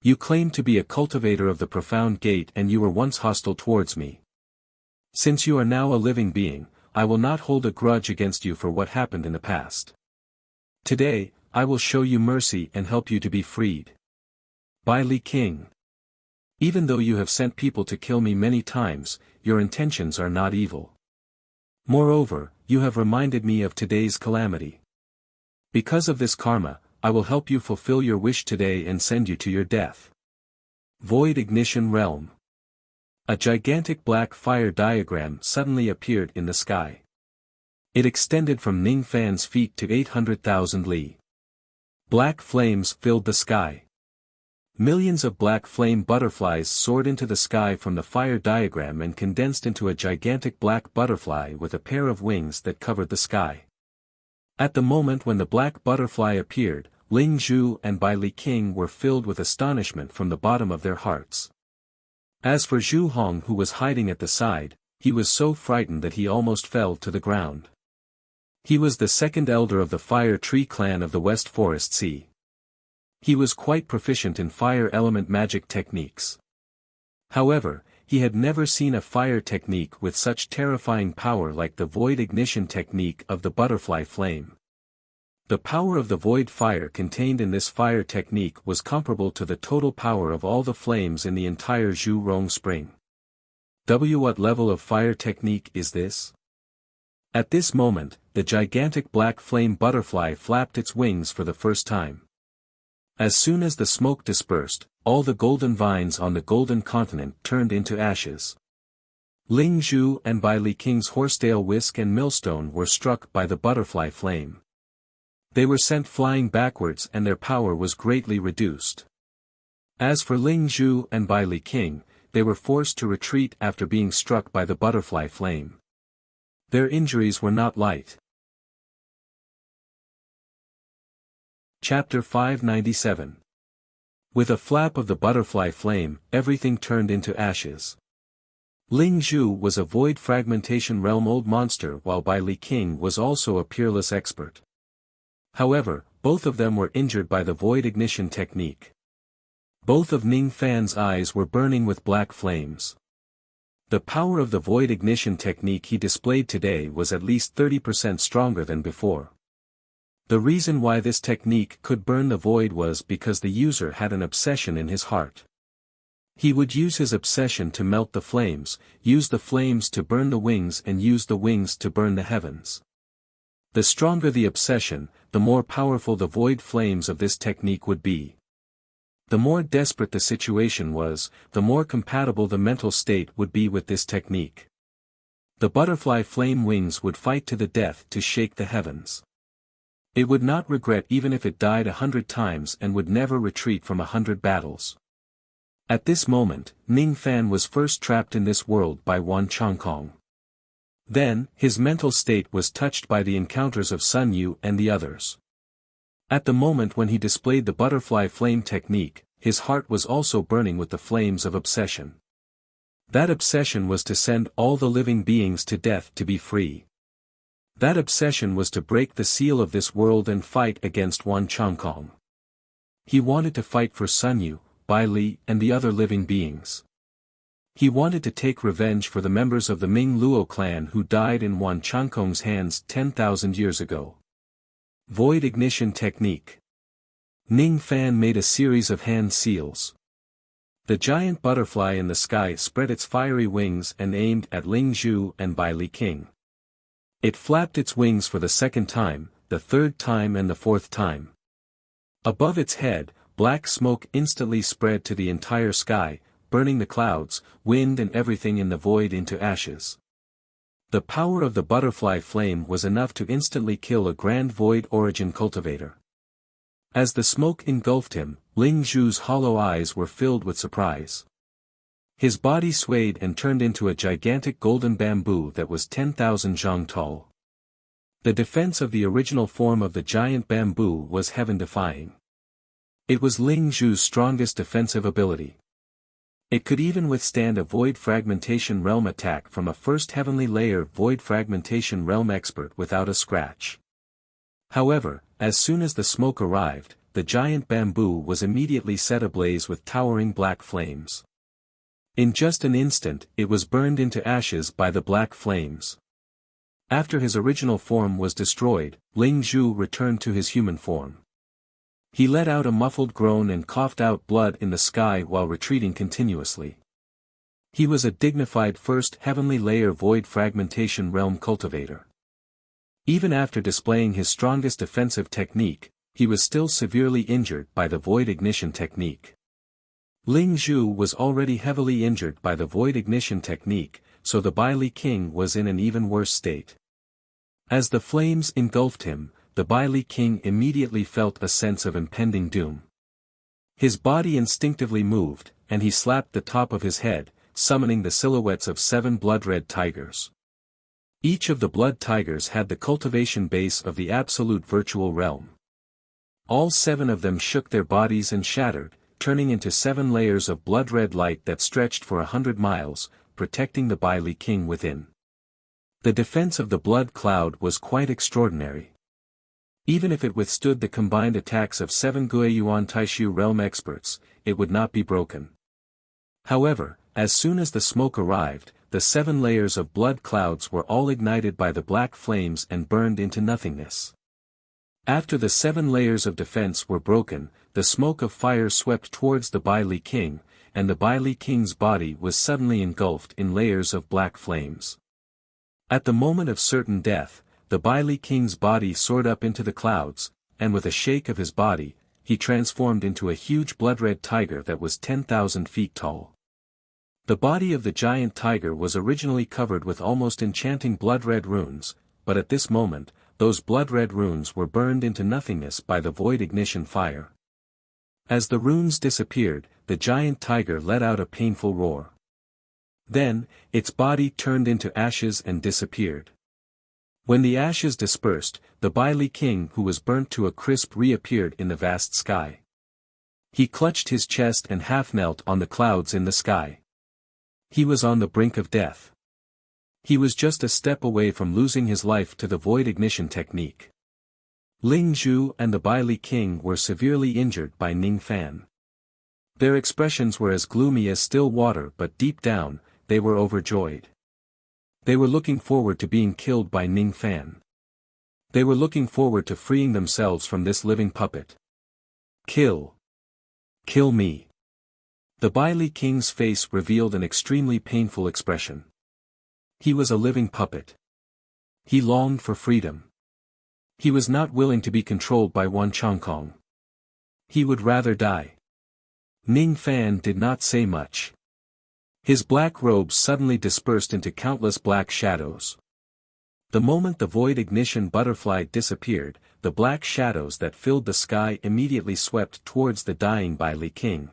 Speaker 1: You claim to be a cultivator of the profound gate and you were once hostile towards me. Since you are now a living being, I will not hold a grudge against you for what happened in the past. Today, I will show you mercy and help you to be freed. Bai Li King. Even though you have sent people to kill me many times, your intentions are not evil. Moreover, you have reminded me of today's calamity. Because of this karma, I will help you fulfill your wish today and send you to your death. Void Ignition Realm. A gigantic black fire diagram suddenly appeared in the sky. It extended from Ning Fan's feet to 800,000 li. Black flames filled the sky. Millions of black flame butterflies soared into the sky from the fire diagram and condensed into a gigantic black butterfly with a pair of wings that covered the sky. At the moment when the black butterfly appeared, Ling Zhu and Bai Li King were filled with astonishment from the bottom of their hearts. As for Zhu Hong, who was hiding at the side, he was so frightened that he almost fell to the ground. He was the second elder of the Fire Tree clan of the West Forest Sea. He was quite proficient in fire element magic techniques. However, he had never seen a fire technique with such terrifying power like the void ignition technique of the butterfly flame. The power of the void fire contained in this fire technique was comparable to the total power of all the flames in the entire Zhu Rong Spring. What level of fire technique is this? At this moment, the gigantic black flame butterfly flapped its wings for the first time. As soon as the smoke dispersed, all the golden vines on the golden continent turned into ashes. Ling Zhu and Bai Li King's horsetail whisk and millstone were struck by the butterfly flame. They were sent flying backwards and their power was greatly reduced. As for Ling Zhu and Bai Li King, they were forced to retreat after being struck by the butterfly flame. Their injuries were not light. Chapter 597. With a flap of the butterfly flame, everything turned into ashes. Ling Zhu was a void fragmentation realm old monster, while Bai Li King was also a peerless expert. However, both of them were injured by the void ignition technique. Both of Ning Fan's eyes were burning with black flames. The power of the void ignition technique he displayed today was at least 30% stronger than before. The reason why this technique could burn the void was because the user had an obsession in his heart. He would use his obsession to melt the flames, use the flames to burn the wings, and use the wings to burn the heavens. The stronger the obsession, the more powerful the void flames of this technique would be. The more desperate the situation was, the more compatible the mental state would be with this technique. The butterfly flame wings would fight to the death to shake the heavens. It would not regret even if it died 100 times and would never retreat from 100 battles. At this moment, Ning Fan was first trapped in this world by Wan Chongkong. Then, his mental state was touched by the encounters of Sun Yu and the others. At the moment when he displayed the butterfly flame technique, his heart was also burning with the flames of obsession. That obsession was to send all the living beings to death to be free. That obsession was to break the seal of this world and fight against Wan Chongkong. He wanted to fight for Sun Yu, Bai Li, and the other living beings. He wanted to take revenge for the members of the Ming Luo clan who died in Wan Chongkong's hands 10,000 years ago. Void ignition technique. Ning Fan made a series of hand seals. The giant butterfly in the sky spread its fiery wings and aimed at Ling Zhu and Bai Li King. It flapped its wings for the second time, the third time and the fourth time. Above its head, black smoke instantly spread to the entire sky, burning the clouds, wind and everything in the void into ashes. The power of the butterfly flame was enough to instantly kill a grand void origin cultivator. As the smoke engulfed him, Ling Zhu's hollow eyes were filled with surprise. His body swayed and turned into a gigantic golden bamboo that was 10,000 zhang tall. The defense of the original form of the giant bamboo was heaven-defying. It was Ling Zhu's strongest defensive ability. It could even withstand a void fragmentation realm attack from a first heavenly layer void fragmentation realm expert without a scratch. However, as soon as the smoke arrived, the giant bamboo was immediately set ablaze with towering black flames. In just an instant, it was burned into ashes by the black flames. After his original form was destroyed, Ling Zhu returned to his human form. He let out a muffled groan and coughed out blood in the sky while retreating continuously. He was a dignified first heavenly layer void fragmentation realm cultivator. Even after displaying his strongest defensive technique, he was still severely injured by the void ignition technique. Ling Zhu was already heavily injured by the void ignition technique, so the Bai Li King was in an even worse state. As the flames engulfed him, the Bai Li King immediately felt a sense of impending doom. His body instinctively moved, and he slapped the top of his head, summoning the silhouettes of 7 blood-red tigers. Each of the blood tigers had the cultivation base of the absolute virtual realm. All 7 of them shook their bodies and shattered, turning into 7 layers of blood-red light that stretched for 100 miles, protecting the Bai Li King within. The defense of the blood cloud was quite extraordinary. Even if it withstood the combined attacks of 7 Guiyuan Taishu realm experts, it would not be broken. However, as soon as the smoke arrived, the 7 layers of blood clouds were all ignited by the black flames and burned into nothingness. After the 7 layers of defense were broken, the smoke of fire swept towards the Bai Li King, and the Bai Li King's body was suddenly engulfed in layers of black flames. At the moment of certain death, the Bai Li King's body soared up into the clouds, and with a shake of his body, he transformed into a huge blood-red tiger that was 10,000 feet tall. The body of the giant tiger was originally covered with almost enchanting blood-red runes, but at this moment, those blood-red runes were burned into nothingness by the void ignition fire. As the runes disappeared, the giant tiger let out a painful roar. Then, its body turned into ashes and disappeared. When the ashes dispersed, the Bai Li king who was burnt to a crisp reappeared in the vast sky. He clutched his chest and half knelt on the clouds in the sky. He was on the brink of death. He was just a step away from losing his life to the void ignition technique. Ling Zhu and the Bai Li king were severely injured by Ning Fan. Their expressions were as gloomy as still water, but deep down, they were overjoyed. They were looking forward to being killed by Ning Fan. They were looking forward to freeing themselves from this living puppet. Kill. Kill me. The Bai Li king's face revealed an extremely painful expression. He was a living puppet. He longed for freedom. He was not willing to be controlled by Wan Chongkong. He would rather die. Ning Fan did not say much. His black robes suddenly dispersed into countless black shadows. The moment the void ignition butterfly disappeared, the black shadows that filled the sky immediately swept towards the dying Bai Li king.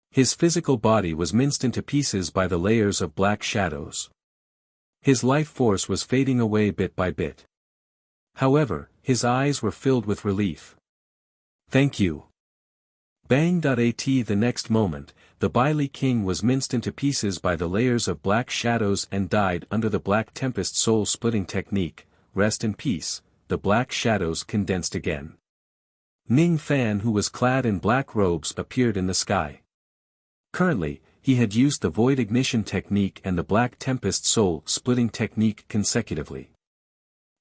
Speaker 1: His physical body was minced into pieces by the layers of black shadows. His life force was fading away bit by bit. However, his eyes were filled with relief. Thank you. Bang.at the next moment, the Bai Li king was minced into pieces by the layers of black shadows and died under the Black Tempest soul-splitting technique. Rest in peace. The black shadows condensed again. Ning Fan, who was clad in black robes, appeared in the sky. Currently, he had used the void ignition technique and the Black Tempest soul-splitting technique consecutively.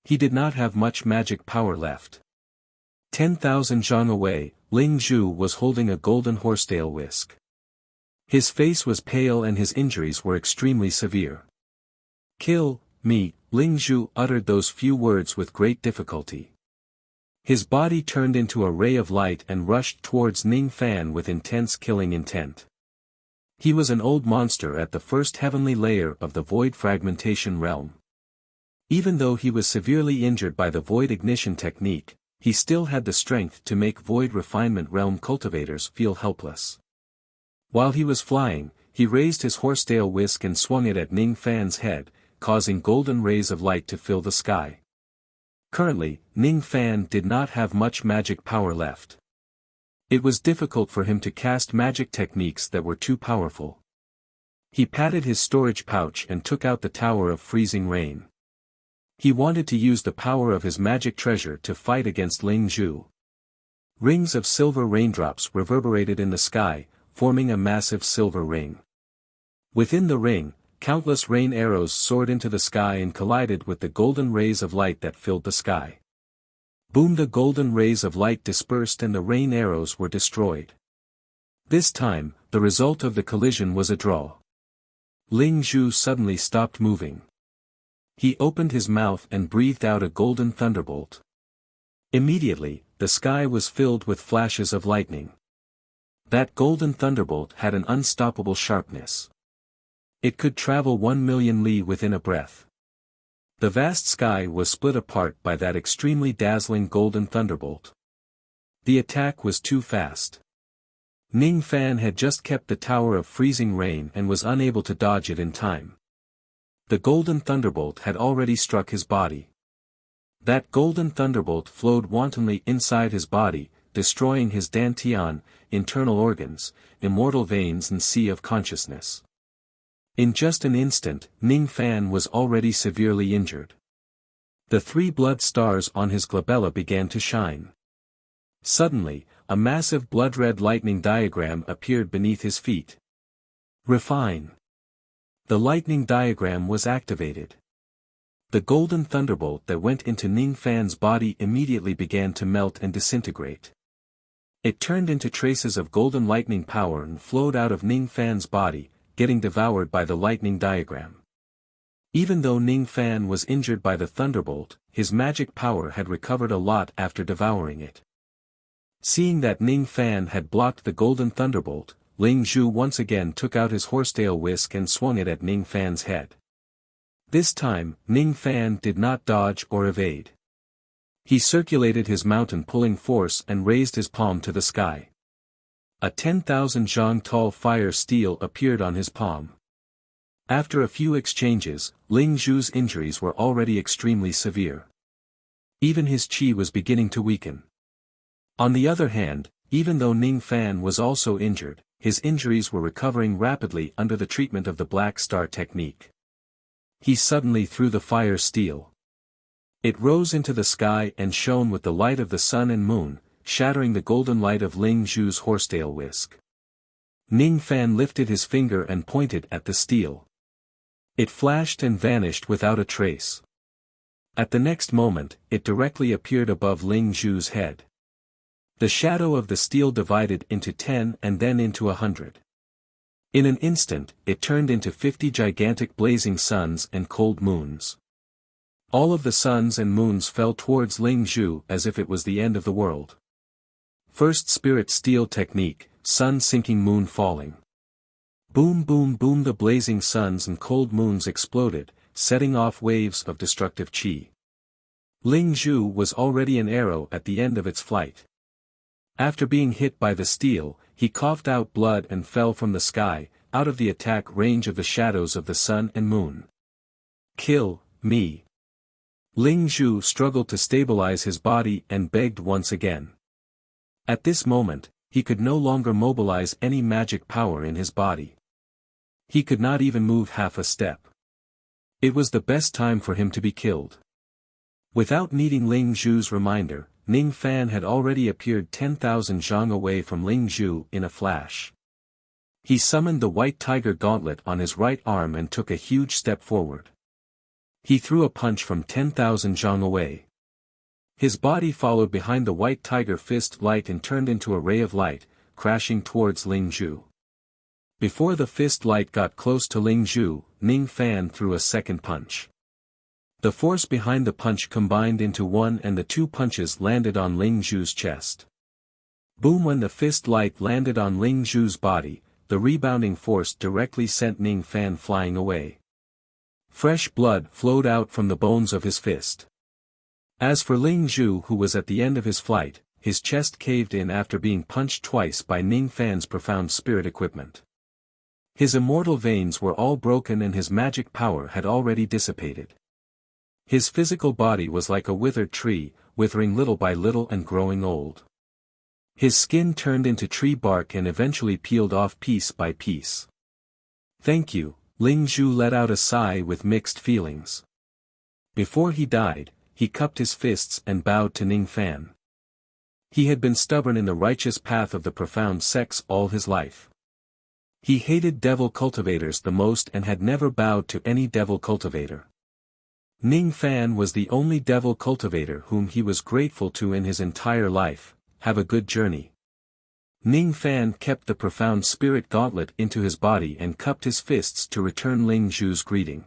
Speaker 1: He did not have much magic power left. 10,000 zhang away, Ling Zhu was holding a golden horsetail whisk. His face was pale and his injuries were extremely severe. Kill me, Ling Zhu uttered those few words with great difficulty. His body turned into a ray of light and rushed towards Ning Fan with intense killing intent. He was an old monster at the first heavenly layer of the void fragmentation realm. Even though he was severely injured by the void ignition technique, he still had the strength to make void refinement realm cultivators feel helpless. While he was flying, he raised his horsetail whisk and swung it at Ning Fan's head, causing golden rays of light to fill the sky. Currently, Ning Fan did not have much magic power left. It was difficult for him to cast magic techniques that were too powerful. He patted his storage pouch and took out the Tower of Freezing Rain. He wanted to use the power of his magic treasure to fight against Ling Zhu. Rings of silver raindrops reverberated in the sky, forming a massive silver ring. Within the ring, countless rain arrows soared into the sky and collided with the golden rays of light that filled the sky. Boom! The golden rays of light dispersed and the rain arrows were destroyed. This time, the result of the collision was a draw. Ling Zhu suddenly stopped moving. He opened his mouth and breathed out a golden thunderbolt. Immediately, the sky was filled with flashes of lightning. That golden thunderbolt had an unstoppable sharpness. It could travel 1,000,000 li within a breath. The vast sky was split apart by that extremely dazzling golden thunderbolt. The attack was too fast. Ning Fan had just kept the Tower of Freezing Rain and was unable to dodge it in time. The golden thunderbolt had already struck his body. That golden thunderbolt flowed wantonly inside his body, destroying his dantian, internal organs, immortal veins and sea of consciousness. In just an instant, Ning Fan was already severely injured. The 3 blood stars on his glabella began to shine. Suddenly, a massive blood-red lightning diagram appeared beneath his feet. Refine. The lightning diagram was activated. The golden thunderbolt that went into Ning Fan's body immediately began to melt and disintegrate. It turned into traces of golden lightning power and flowed out of Ning Fan's body, getting devoured by the lightning diagram. Even though Ning Fan was injured by the thunderbolt, his magic power had recovered a lot after devouring it. Seeing that Ning Fan had blocked the golden thunderbolt, Ling Zhu once again took out his horsetail whisk and swung it at Ning Fan's head. This time, Ning Fan did not dodge or evade. He circulated his mountain pulling force and raised his palm to the sky. A 10,000 zhang tall fire steel appeared on his palm. After a few exchanges, Ling Zhu's injuries were already extremely severe. Even his qi was beginning to weaken. On the other hand, even though Ning Fan was also injured, his injuries were recovering rapidly under the treatment of the Black Star technique. He suddenly threw the fire steel. It rose into the sky and shone with the light of the sun and moon, shattering the golden light of Ling Zhu's horsetail whisk. Ning Fan lifted his finger and pointed at the steel. It flashed and vanished without a trace. At the next moment, it directly appeared above Ling Zhu's head. The shadow of the steel divided into 10 and then into 100. In an instant, it turned into 50 gigantic blazing suns and cold moons. All of the suns and moons fell towards Ling Zhu as if it was the end of the world. First spirit steel technique, sun sinking moon falling. Boom boom boom, the blazing suns and cold moons exploded, setting off waves of destructive qi. Ling Zhu was already an arrow at the end of its flight. After being hit by the steel, he coughed out blood and fell from the sky, out of the attack range of the shadows of the sun and moon. Kill me. Ling Zhu struggled to stabilize his body and begged once again. At this moment, he could no longer mobilize any magic power in his body. He could not even move half a step. It was the best time for him to be killed. Without needing Ling Zhu's reminder, Ning Fan had already appeared 10,000 zhang away from Ling Zhu in a flash. He summoned the white tiger gauntlet on his right arm and took a huge step forward. He threw a punch from 10,000 zhang away. His body followed behind the white tiger fist light and turned into a ray of light, crashing towards Ling Zhu. Before the fist light got close to Ling Zhu, Ning Fan threw a second punch. The force behind the punch combined into one and the two punches landed on Ling Zhu's chest. Boom! When the fist light landed on Ling Zhu's body, the rebounding force directly sent Ning Fan flying away. Fresh blood flowed out from the bones of his fist. As for Ling Zhu, who was at the end of his flight, his chest caved in after being punched twice by Ning Fan's profound spirit equipment. His immortal veins were all broken and his magic power had already dissipated. His physical body was like a withered tree, withering little by little and growing old. His skin turned into tree bark and eventually peeled off piece by piece. Thank you, Ling Zhu let out a sigh with mixed feelings. Before he died, he cupped his fists and bowed to Ning Fan. He had been stubborn in the righteous path of the profound sects all his life. He hated devil cultivators the most and had never bowed to any devil cultivator. Ning Fan was the only devil cultivator whom he was grateful to in his entire life. Have a good journey. Ning Fan kept the profound spirit gauntlet into his body and cupped his fists to return Ling Zhu's greeting.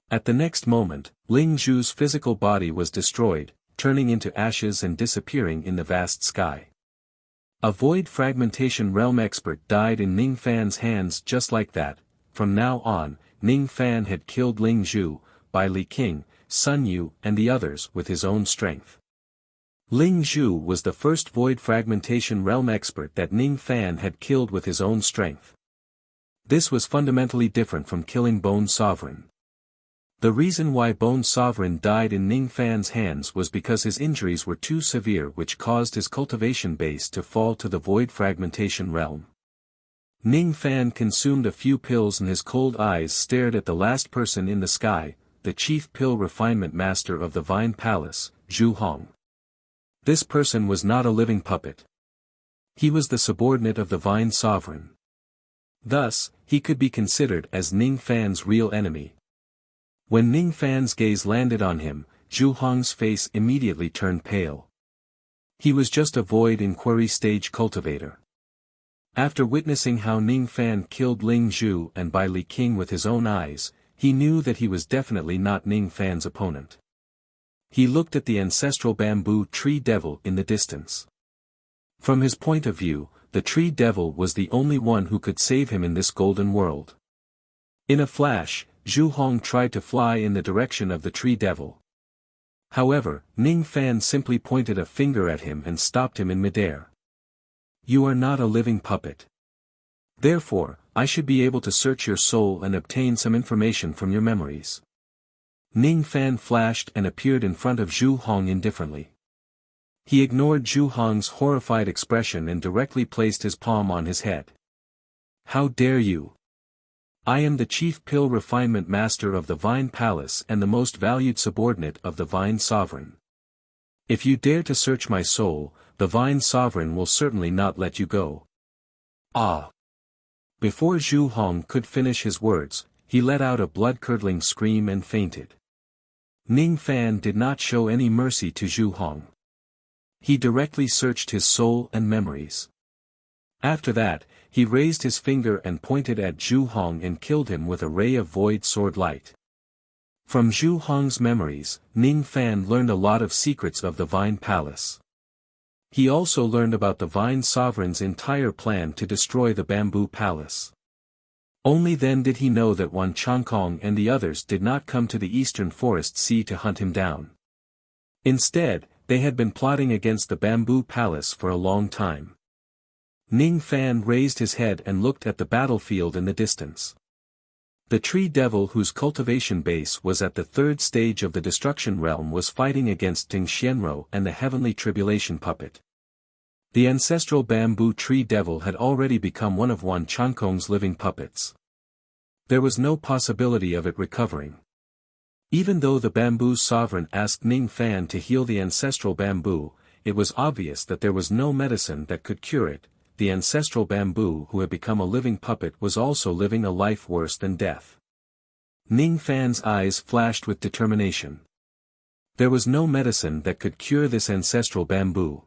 Speaker 1: At the next moment, Ling Zhu's physical body was destroyed, turning into ashes and disappearing in the vast sky. A void fragmentation realm expert died in Ning Fan's hands just like that. From now on, Ning Fan had killed Ling Zhu, Bai Li King, Sun Yu and the others with his own strength. Ling Zhu was the first void fragmentation realm expert that Ning Fan had killed with his own strength. This was fundamentally different from killing Bone Sovereign. The reason why Bone Sovereign died in Ning Fan's hands was because his injuries were too severe, which caused his cultivation base to fall to the void fragmentation realm. Ning Fan consumed a few pills and his cold eyes stared at the last person in the sky, the chief pill refinement master of the Vine Palace, Zhu Hong. This person was not a living puppet. He was the subordinate of the Vine Sovereign. Thus, he could be considered as Ning Fan's real enemy. When Ning Fan's gaze landed on him, Zhu Hong's face immediately turned pale. He was just a void inquiry stage cultivator. After witnessing how Ning Fan killed Ling Zhu and Bai Li King with his own eyes, he knew that he was definitely not Ning Fan's opponent. He looked at the ancestral bamboo tree devil in the distance. From his point of view, the tree devil was the only one who could save him in this golden world. In a flash, Zhu Hong tried to fly in the direction of the tree devil. However, Ning Fan simply pointed a finger at him and stopped him in midair. You are not a living puppet. Therefore, I should be able to search your soul and obtain some information from your memories. Ning Fan flashed and appeared in front of Zhu Hong indifferently. He ignored Zhu Hong's horrified expression and directly placed his palm on his head. How dare you? I am the chief pill refinement master of the Vine Palace and the most valued subordinate of the Vine Sovereign. If you dare to search my soul, the Vine Sovereign will certainly not let you go. Ah! Before Zhu Hong could finish his words, he let out a blood-curdling scream and fainted. Ning Fan did not show any mercy to Zhu Hong. He directly searched his soul and memories. After that, he raised his finger and pointed at Zhu Hong and killed him with a ray of void sword light. From Zhu Hong's memories, Ning Fan learned a lot of secrets of the Vine Palace. He also learned about the Vine Sovereign's entire plan to destroy the Bamboo Palace. Only then did he know that Wan Changkong and the others did not come to the Eastern Forest Sea to hunt him down. Instead, they had been plotting against the Bamboo Palace for a long time. Ning Fan raised his head and looked at the battlefield in the distance. The tree devil whose cultivation base was at the third stage of the destruction realm was fighting against Ting Xianro and the heavenly tribulation puppet. The ancestral bamboo tree devil had already become one of Wan Changkong's living puppets. There was no possibility of it recovering. Even though the bamboo sovereign asked Ning Fan to heal the ancestral bamboo, it was obvious that there was no medicine that could cure it. The ancestral bamboo who had become a living puppet was also living a life worse than death. Ning Fan's eyes flashed with determination. There was no medicine that could cure this ancestral bamboo.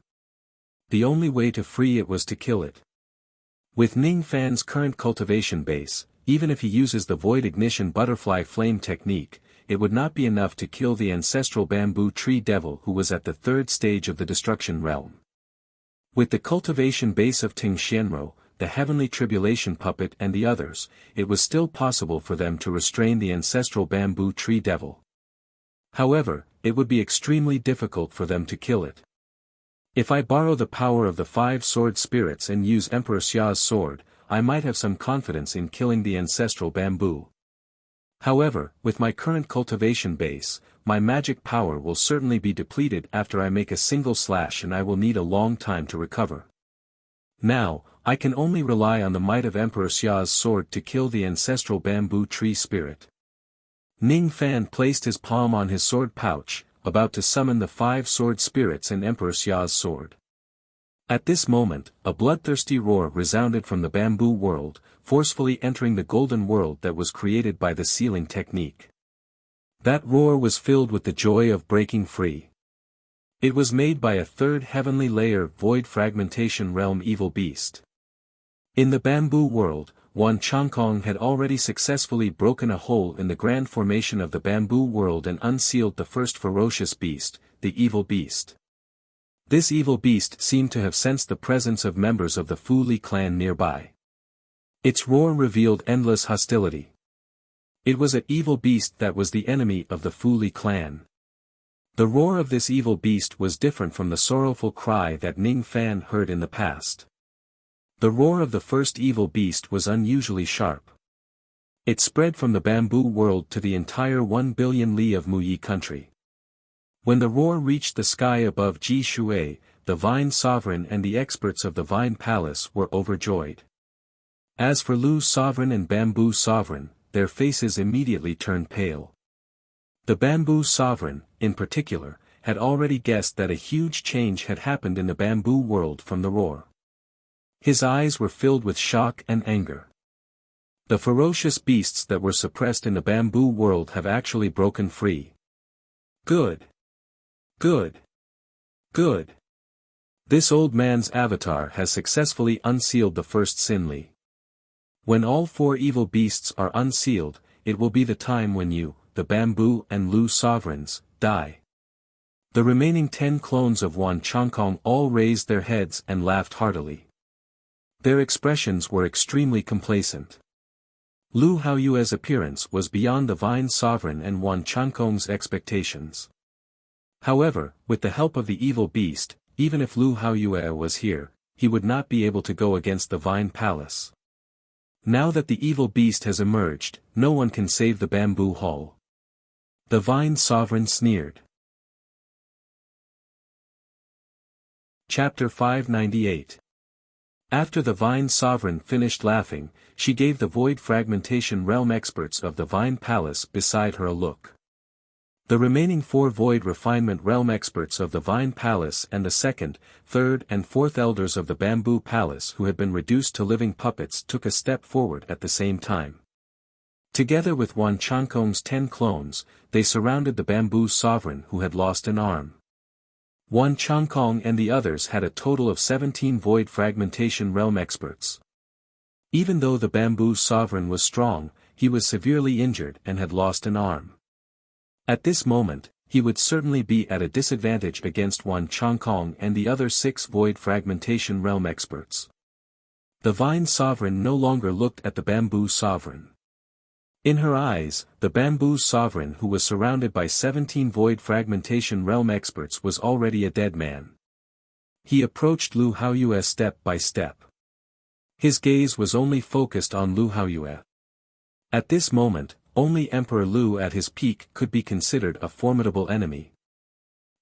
Speaker 1: The only way to free it was to kill it. With Ning Fan's current cultivation base, even if he uses the void ignition butterfly flame technique, it would not be enough to kill the ancestral bamboo tree devil who was at the third stage of the destruction realm. With the cultivation base of Ting Xianro, the heavenly tribulation puppet and the others, it was still possible for them to restrain the ancestral bamboo tree devil. However, it would be extremely difficult for them to kill it. If I borrow the power of the 5 sword spirits and use Emperor Xia's sword, I might have some confidence in killing the ancestral bamboo. However, with my current cultivation base, my magic power will certainly be depleted after I make a single slash and I will need a long time to recover. Now, I can only rely on the might of Emperor Xia's sword to kill the ancestral bamboo tree spirit. Ning Fan placed his palm on his sword pouch, about to summon the 5 sword spirits and Emperor Xia's sword. At this moment, a bloodthirsty roar resounded from the bamboo world, forcefully entering the golden world that was created by the sealing technique. That roar was filled with the joy of breaking free. It was made by a third heavenly layer void fragmentation realm evil beast. In the bamboo world, Wan Changkong had already successfully broken a hole in the grand formation of the bamboo world and unsealed the first ferocious beast, the evil beast. This evil beast seemed to have sensed the presence of members of the Fu Li clan nearby. Its roar revealed endless hostility. It was an evil beast that was the enemy of the Fu Li clan. The roar of this evil beast was different from the sorrowful cry that Ning Fan heard in the past. The roar of the first evil beast was unusually sharp. It spread from the bamboo world to the entire 1 billion li of Muyi country. When the roar reached the sky above Ji Shui, the Vine Sovereign and the experts of the Vine Palace were overjoyed. As for Lu Sovereign and Bamboo Sovereign, their faces immediately turned pale. The Bamboo Sovereign, in particular, had already guessed that a huge change had happened in the bamboo world from the roar. His eyes were filled with shock and anger. The ferocious beasts that were suppressed in the bamboo world have actually broken free. Good. Good. Good. This old man's avatar has successfully unsealed the first Sin Li. When all 4 evil beasts are unsealed, it will be the time when you, the Bamboo and Lu Sovereigns, die. The remaining 10 clones of Wan Changkong all raised their heads and laughed heartily. Their expressions were extremely complacent. Lu Haoyue's appearance was beyond the Vine Sovereign and Wan Changkong's expectations. However, with the help of the evil beast, even if Lu Haoyue was here, he would not be able to go against the Vine Palace. Now that the evil beast has emerged, no one can save the bamboo hall. The Vine Sovereign sneered. Chapter 598. After the Vine Sovereign finished laughing, she gave the Void Fragmentation Realm experts of the Vine Palace beside her a look. The remaining 4 Void Refinement Realm experts of the Vine Palace and the 2nd, 3rd and 4th elders of the Bamboo Palace who had been reduced to living puppets took a step forward at the same time. Together with Wan Chankong's 10 clones, they surrounded the Bamboo Sovereign who had lost an arm. Wan Chankong and the others had a total of 17 Void Fragmentation Realm experts. Even though the Bamboo Sovereign was strong, he was severely injured and had lost an arm. At this moment, he would certainly be at a disadvantage against Wan Chankong and the other 6 Void Fragmentation Realm experts. The Vine Sovereign no longer looked at the Bamboo Sovereign. In her eyes, the Bamboo Sovereign who was surrounded by 17 Void Fragmentation Realm experts was already a dead man. He approached Lu Haoyue step by step. His gaze was only focused on Lu Haoyue. At this moment, only Emperor Lu at his peak could be considered a formidable enemy.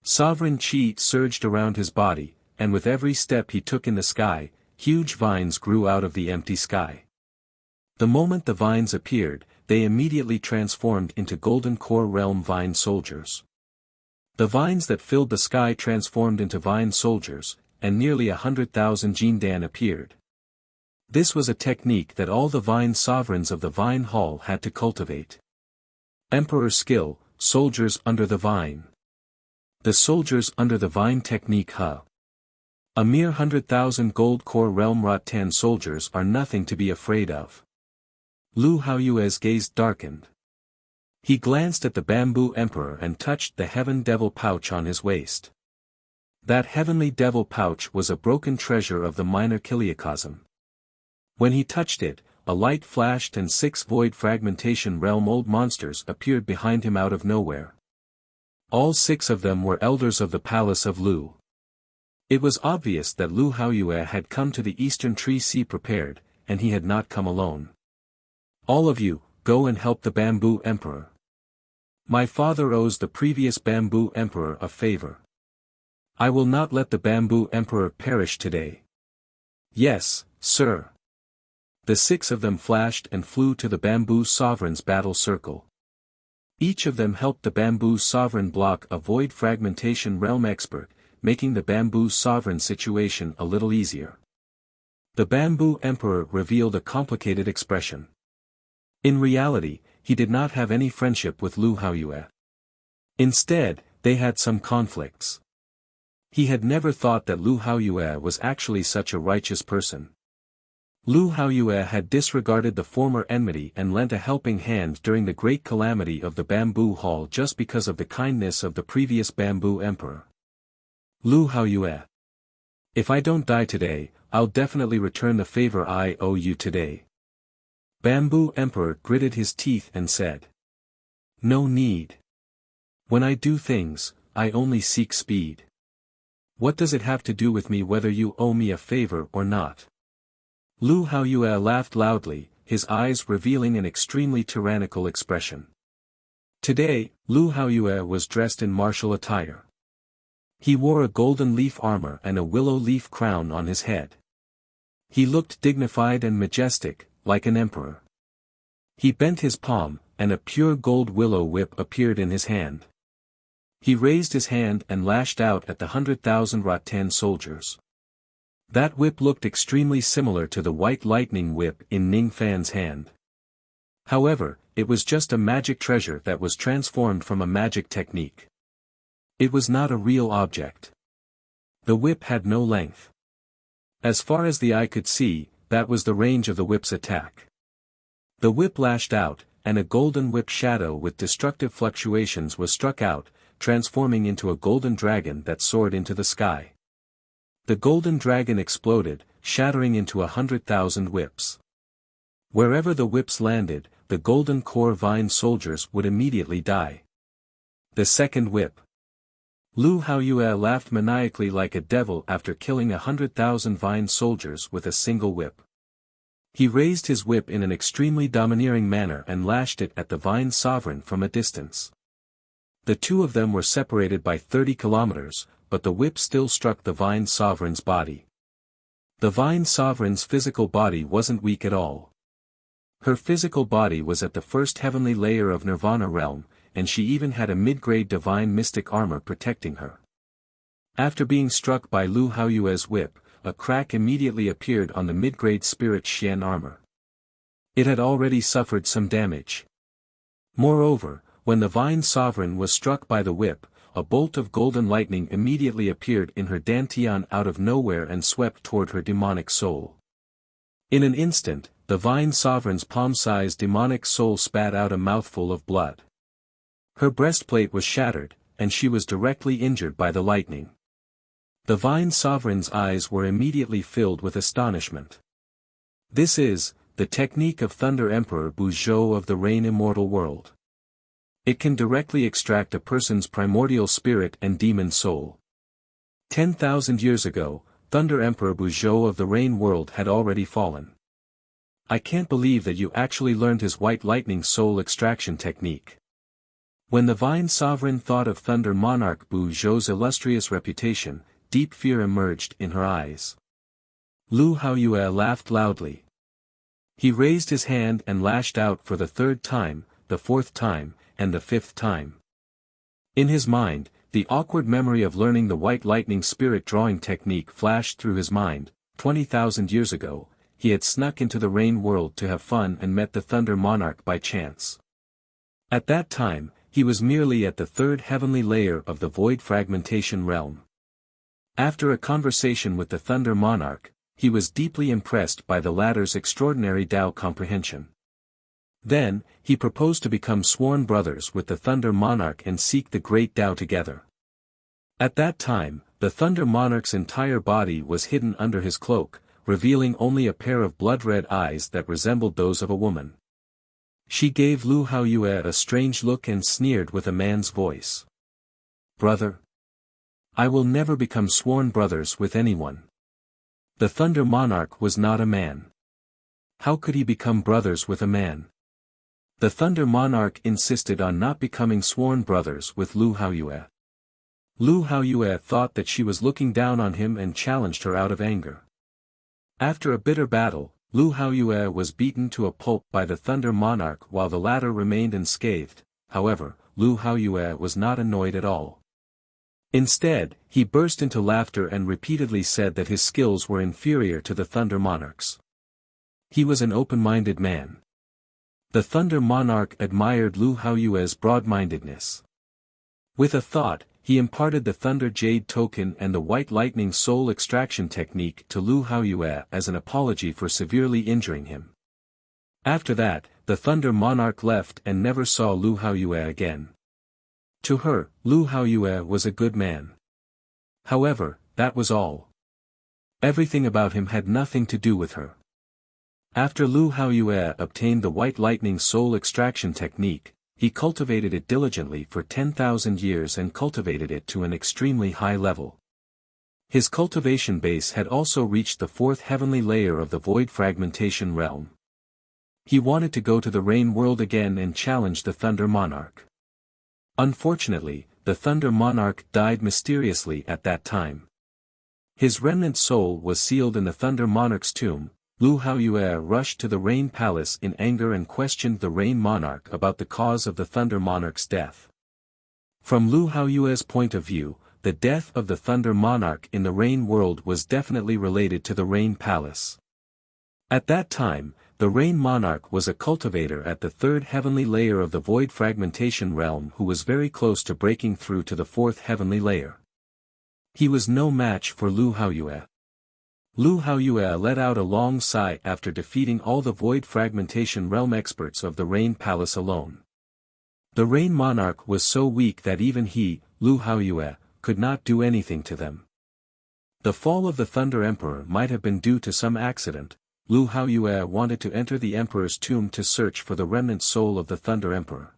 Speaker 1: Sovereign Qi surged around his body, and with every step he took in the sky, huge vines grew out of the empty sky. The moment the vines appeared, they immediately transformed into Golden Core Realm Vine Soldiers. The vines that filled the sky transformed into Vine Soldiers, and nearly 100,000 Jindan appeared. This was a technique that all the Vine Sovereigns of the Vine Hall had to cultivate. Emperor Skill, Soldiers under the Vine. The Soldiers under the Vine Technique A mere 100,000 Gold Core Realm Rattan soldiers are nothing to be afraid of. Lu Haoyue's gaze darkened. He glanced at the Bamboo Emperor and touched the Heaven Devil pouch on his waist. That Heavenly Devil pouch was a broken treasure of the minor Kiliacosm. When he touched it, a light flashed and 6 Void Fragmentation Realm old monsters appeared behind him out of nowhere. All 6 of them were elders of the Palace of Lu. It was obvious that Lu Haoyue had come to the Eastern Tree Sea prepared, and he had not come alone. All of you, go and help the Bamboo Emperor. My father owes the previous Bamboo Emperor a favor. I will not let the Bamboo Emperor perish today. Yes, sir. The 6 of them flashed and flew to the Bamboo Sovereign's battle circle. Each of them helped the Bamboo Sovereign block a Void Fragmentation Realm expert, making the Bamboo Sovereign situation a little easier. The Bamboo Emperor revealed a complicated expression. In reality, he did not have any friendship with Lu Haoyue. Instead, they had some conflicts. He had never thought that Lu Haoyue was actually such a righteous person. Lu Haoyue had disregarded the former enmity and lent a helping hand during the great calamity of the Bamboo Hall just because of the kindness of the previous Bamboo Emperor. Lu Haoyue. If I don't die today, I'll definitely return the favor I owe you today. Bamboo Emperor gritted his teeth and said. No need. When I do things, I only seek speed. What does it have to do with me whether you owe me a favor or not? Lu Haoyue laughed loudly, his eyes revealing an extremely tyrannical expression. Today, Lu Haoyue was dressed in martial attire. He wore a golden leaf armor and a willow leaf crown on his head. He looked dignified and majestic, like an emperor. He bent his palm, and a pure gold willow whip appeared in his hand. He raised his hand and lashed out at the 100,000 Rattan soldiers. That whip looked extremely similar to the white lightning whip in Ning Fan's hand. However, it was just a magic treasure that was transformed from a magic technique. It was not a real object. The whip had no length. As far as the eye could see, that was the range of the whip's attack. The whip lashed out, and a golden whip shadow with destructive fluctuations was struck out, transforming into a golden dragon that soared into the sky. The golden dragon exploded, shattering into 100,000 whips. Wherever the whips landed, the Golden Core Vine soldiers would immediately die. The second whip. Lu Haoyue laughed maniacally like a devil after killing 100,000 Vine soldiers with a single whip. He raised his whip in an extremely domineering manner and lashed it at the Vine Sovereign from a distance. The two of them were separated by 30 kilometers, but the whip still struck the Vine Sovereign's body. The Vine Sovereign's physical body wasn't weak at all. Her physical body was at the first heavenly layer of Nirvana realm, and she even had a mid-grade divine mystic armor protecting her. After being struck by Lu Haoyue's whip, a crack immediately appeared on the mid-grade spirit Xian armor. It had already suffered some damage. Moreover, when the Vine Sovereign was struck by the whip, a bolt of golden lightning immediately appeared in her dantian out of nowhere and swept toward her demonic soul. In an instant, the Vine Sovereign's palm-sized demonic soul spat out a mouthful of blood. Her breastplate was shattered, and she was directly injured by the lightning. The Vine Sovereign's eyes were immediately filled with astonishment. This is the technique of Thunder Emperor Buzhou of the Rain Immortal World. It can directly extract a person's primordial spirit and demon soul. 10,000 years ago, Thunder Emperor Buzhou of the Rain World had already fallen. I can't believe that you actually learned his white lightning soul extraction technique. When the Vine Sovereign thought of Thunder Monarch Buzhou's illustrious reputation, deep fear emerged in her eyes. Lu Haoyue laughed loudly. He raised his hand and lashed out for the third time, the fourth time, and the fifth time. In his mind, the awkward memory of learning the white lightning spirit drawing technique flashed through his mind. 20,000 years ago, he had snuck into the rain world to have fun and met the Thunder Monarch by chance. At that time, he was merely at the third heavenly layer of the void fragmentation realm. After a conversation with the Thunder Monarch, he was deeply impressed by the latter's extraordinary Tao comprehension. Then, he proposed to become sworn brothers with the Thunder Monarch and seek the great Tao together. At that time, the Thunder Monarch's entire body was hidden under his cloak, revealing only a pair of blood-red eyes that resembled those of a woman. She gave Lu Haoyue a strange look and sneered with a man's voice. "Brother? I will never become sworn brothers with anyone." The Thunder Monarch was not a man. How could he become brothers with a man? The Thunder Monarch insisted on not becoming sworn brothers with Lu Haoyue. Lu Haoyue thought that she was looking down on him and challenged her out of anger. After a bitter battle, Lu Haoyue was beaten to a pulp by the Thunder Monarch while the latter remained unscathed. However, Lu Haoyue was not annoyed at all. Instead, he burst into laughter and repeatedly said that his skills were inferior to the Thunder Monarch's. He was an open-minded man. The Thunder Monarch admired Lu Haoyue's broad-mindedness. With a thought, he imparted the Thunder Jade token and the White Lightning Soul extraction technique to Lu Haoyue as an apology for severely injuring him. After that, the Thunder Monarch left and never saw Lu Haoyue again. To her, Lu Haoyue was a good man. However, that was all. Everything about him had nothing to do with her. After Lu Haoyue obtained the White Lightning Soul extraction technique, he cultivated it diligently for 10,000 years and cultivated it to an extremely high level. His cultivation base had also reached the fourth heavenly layer of the void fragmentation realm. He wanted to go to the rain world again and challenge the Thunder Monarch. Unfortunately, the Thunder Monarch died mysteriously at that time. His remnant soul was sealed in the Thunder Monarch's tomb. Lu Haoyue rushed to the Rain Palace in anger and questioned the Rain Monarch about the cause of the Thunder Monarch's death. From Lu Haoyue's point of view, the death of the Thunder Monarch in the Rain world was definitely related to the Rain Palace. At that time, the Rain Monarch was a cultivator at the third heavenly layer of the void fragmentation realm who was very close to breaking through to the fourth heavenly layer. He was no match for Lu Haoyue. Lu Haoyue let out a long sigh after defeating all the void fragmentation realm experts of the Rain Palace alone. The Rain Monarch was so weak that even he, Lu Haoyue, could not do anything to them. The fall of the Thunder Emperor might have been due to some accident. Lu Haoyue wanted to enter the Emperor's tomb to search for the remnant soul of the Thunder Emperor.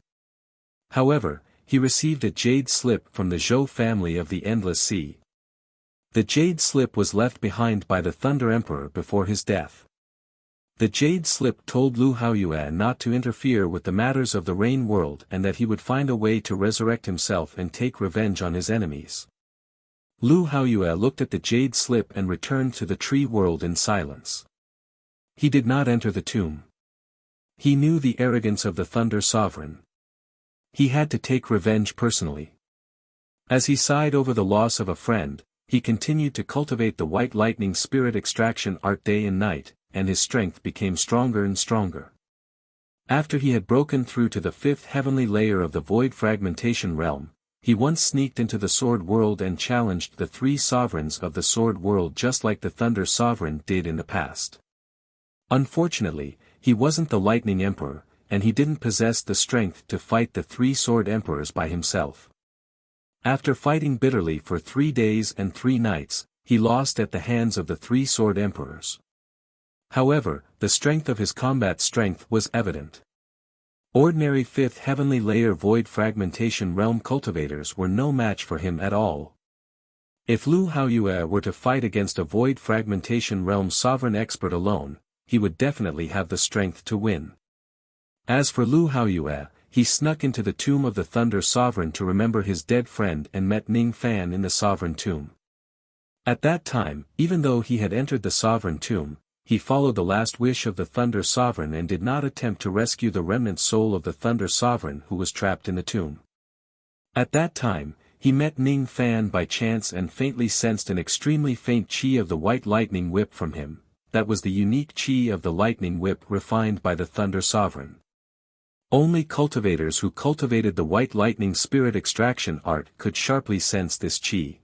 Speaker 1: However, he received a jade slip from the Zhou family of the Endless Sea. The jade slip was left behind by the Thunder Emperor before his death. The jade slip told Lu Haoyue not to interfere with the matters of the rain world and that he would find a way to resurrect himself and take revenge on his enemies. Lu Haoyue looked at the jade slip and returned to the tree world in silence. He did not enter the tomb. He knew the arrogance of the Thunder Sovereign. He had to take revenge personally. As he sighed over the loss of a friend, he continued to cultivate the white lightning spirit extraction art day and night, and his strength became stronger and stronger. After he had broken through to the fifth heavenly layer of the void fragmentation realm, he once sneaked into the sword world and challenged the three sovereigns of the sword world just like the Thunder Sovereign did in the past. Unfortunately, he wasn't the Lightning Emperor, and he didn't possess the strength to fight the three sword emperors by himself. After fighting bitterly for 3 days and 3 nights, he lost at the hands of the three sword emperors. However, the strength of his combat strength was evident. Ordinary fifth heavenly layer void fragmentation realm cultivators were no match for him at all. If Lu Haoyue were to fight against a void fragmentation realm sovereign expert alone, he would definitely have the strength to win. As for Lu Haoyue, he snuck into the tomb of the Thunder Sovereign to remember his dead friend and met Ning Fan in the sovereign tomb. At that time, even though he had entered the sovereign tomb, he followed the last wish of the Thunder Sovereign and did not attempt to rescue the remnant soul of the Thunder Sovereign who was trapped in the tomb. At that time, he met Ning Fan by chance and faintly sensed an extremely faint chi of the white lightning whip from him. That was the unique chi of the lightning whip refined by the Thunder Sovereign. Only cultivators who cultivated the white lightning spirit extraction art could sharply sense this chi.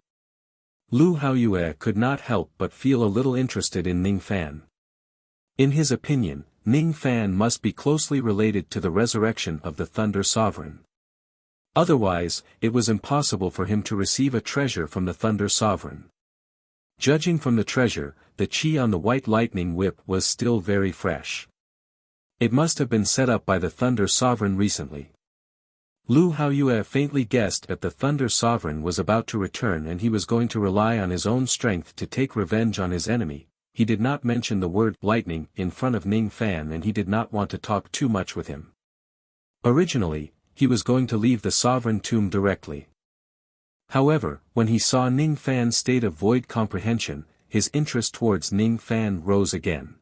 Speaker 1: Lu Haoyue could not help but feel a little interested in Ning Fan. In his opinion, Ning Fan must be closely related to the resurrection of the Thunder Sovereign. Otherwise, it was impossible for him to receive a treasure from the Thunder Sovereign. Judging from the treasure, the chi on the white lightning whip was still very fresh. It must have been set up by the Thunder Sovereign recently. Lu Haoyue faintly guessed that the Thunder Sovereign was about to return and he was going to rely on his own strength to take revenge on his enemy. He did not mention the word lightning in front of Ning Fan and he did not want to talk too much with him. Originally, he was going to leave the sovereign tomb directly. However, when he saw Ning Fan's state of void comprehension, his interest towards Ning Fan rose again.